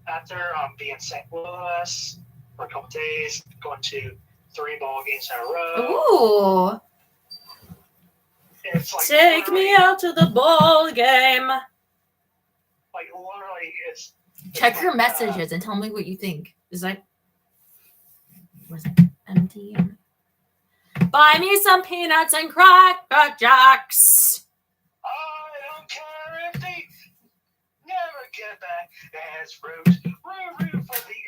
after being in St. Louis for a couple days, going to 3 ball games in a row. Ooh. It's like Take me out to the ball game. Like literally, it's Check like, your messages and tell me what you think. Is that was it empty? Buy me some peanuts and Cracker Jacks. I don't care if they never get back as fruit. Root for the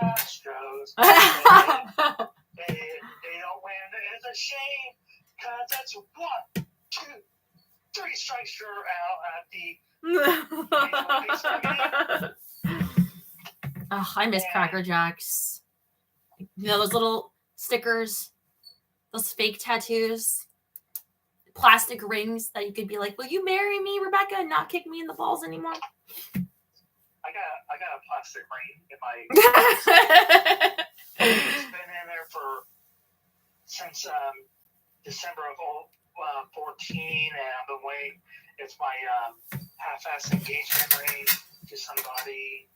Astros. They don't win. It's a shame, because that's 1, 2, 3 strikes you're out at the. Oh, I miss Cracker Jacks. You know those little stickers, those fake tattoos, plastic rings that you could be like, "Will you marry me, Rebecca, and not kick me in the balls anymore?" I got a plastic ring in my. It's been in there since December of 14, and I've been waiting. It's my half-ass engagement ring to somebody.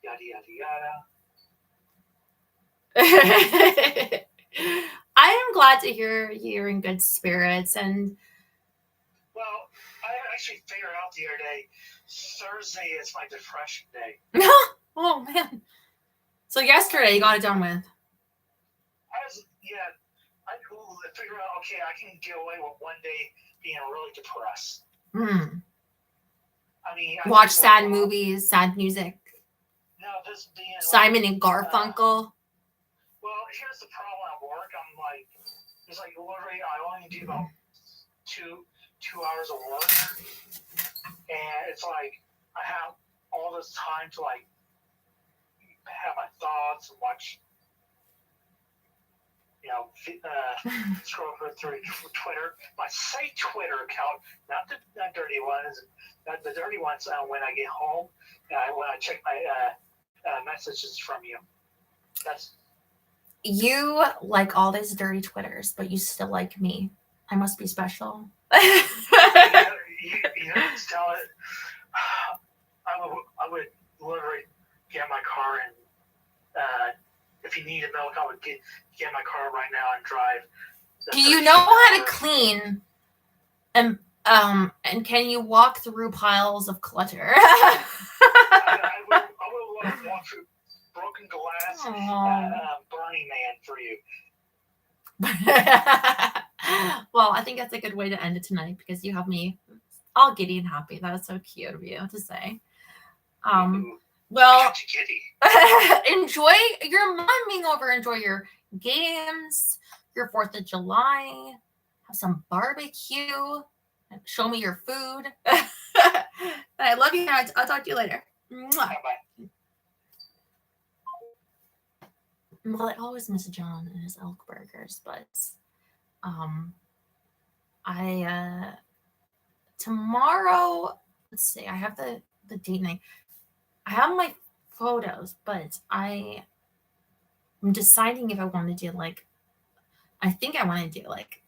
Yada yada yada. I am glad to hear you're in good spirits, and Well, I actually figured out the other day, Thursday is my depression day. oh man. So yesterday you got it done with. I figured out, okay, I can get away with one day being really depressed. I mean, Watch sad movies, sad music. No, this being Simon and Garfunkel. Well, here's the problem at work. I'm like, it's like literally I only do about two hours of work, and it's like I have all this time to like have my thoughts and watch, scroll through Twitter. My say Twitter account, not the dirty ones. Not the dirty ones when I get home. When I check my messages from you. You like all these dirty Twitters, but you still like me. I must be special. You just tell it. I would literally get in my car and if you needed milk, I would get in my car right now and drive. Do you know how to clean? And can you walk through piles of clutter? I will walk through broken glass, Burning Man for you. Well, I think that's a good way to end it tonight because you have me all giddy and happy. That was so cute of you to say. Well, Kitty. enjoy your mom being over. Enjoy your games, your 4th of July. Have some barbecue. Show me your food. I love you. I'll talk to you later. Mwah. Bye-bye. Well, I always miss John and his elk burgers, but I tomorrow, let's see, I have the date night. I have my photos, but I'm deciding if I want to do like, I think I want to do like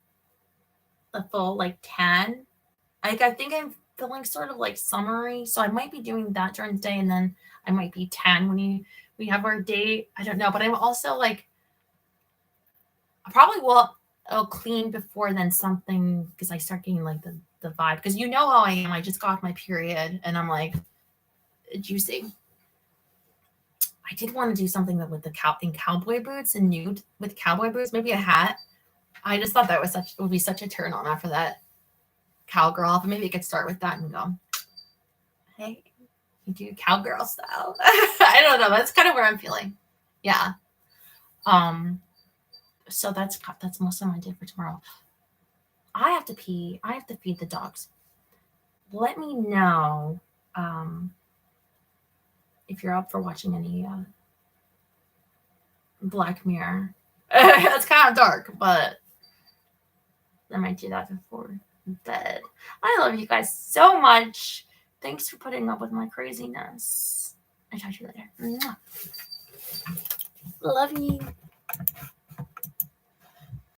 a full like tan. Like I think I'm feeling sort of like summery, so I might be doing that during the day, and then I might be tan when we have our date. I don't know, but I'm also like, I probably I'll clean before then something because I start getting like the vibe. Because you know how I am. I just got off my period, and I'm like juicy. I did want to do something that with in cowboy boots and nude with cowboy boots, maybe a hat. I just thought that would be such a turn on after that cowgirl. But maybe I could start with that and go, hey, you do cowgirl style. I don't know. That's kind of where I'm feeling. Yeah. So that's most of my day for tomorrow. I have to pee. I have to feed the dogs. Let me know if you're up for watching any Black Mirror. It's kind of dark, but I might do that before bed. I love you guys so much. Thanks for putting up with my craziness. I'll talk to you later. Mwah. Love you.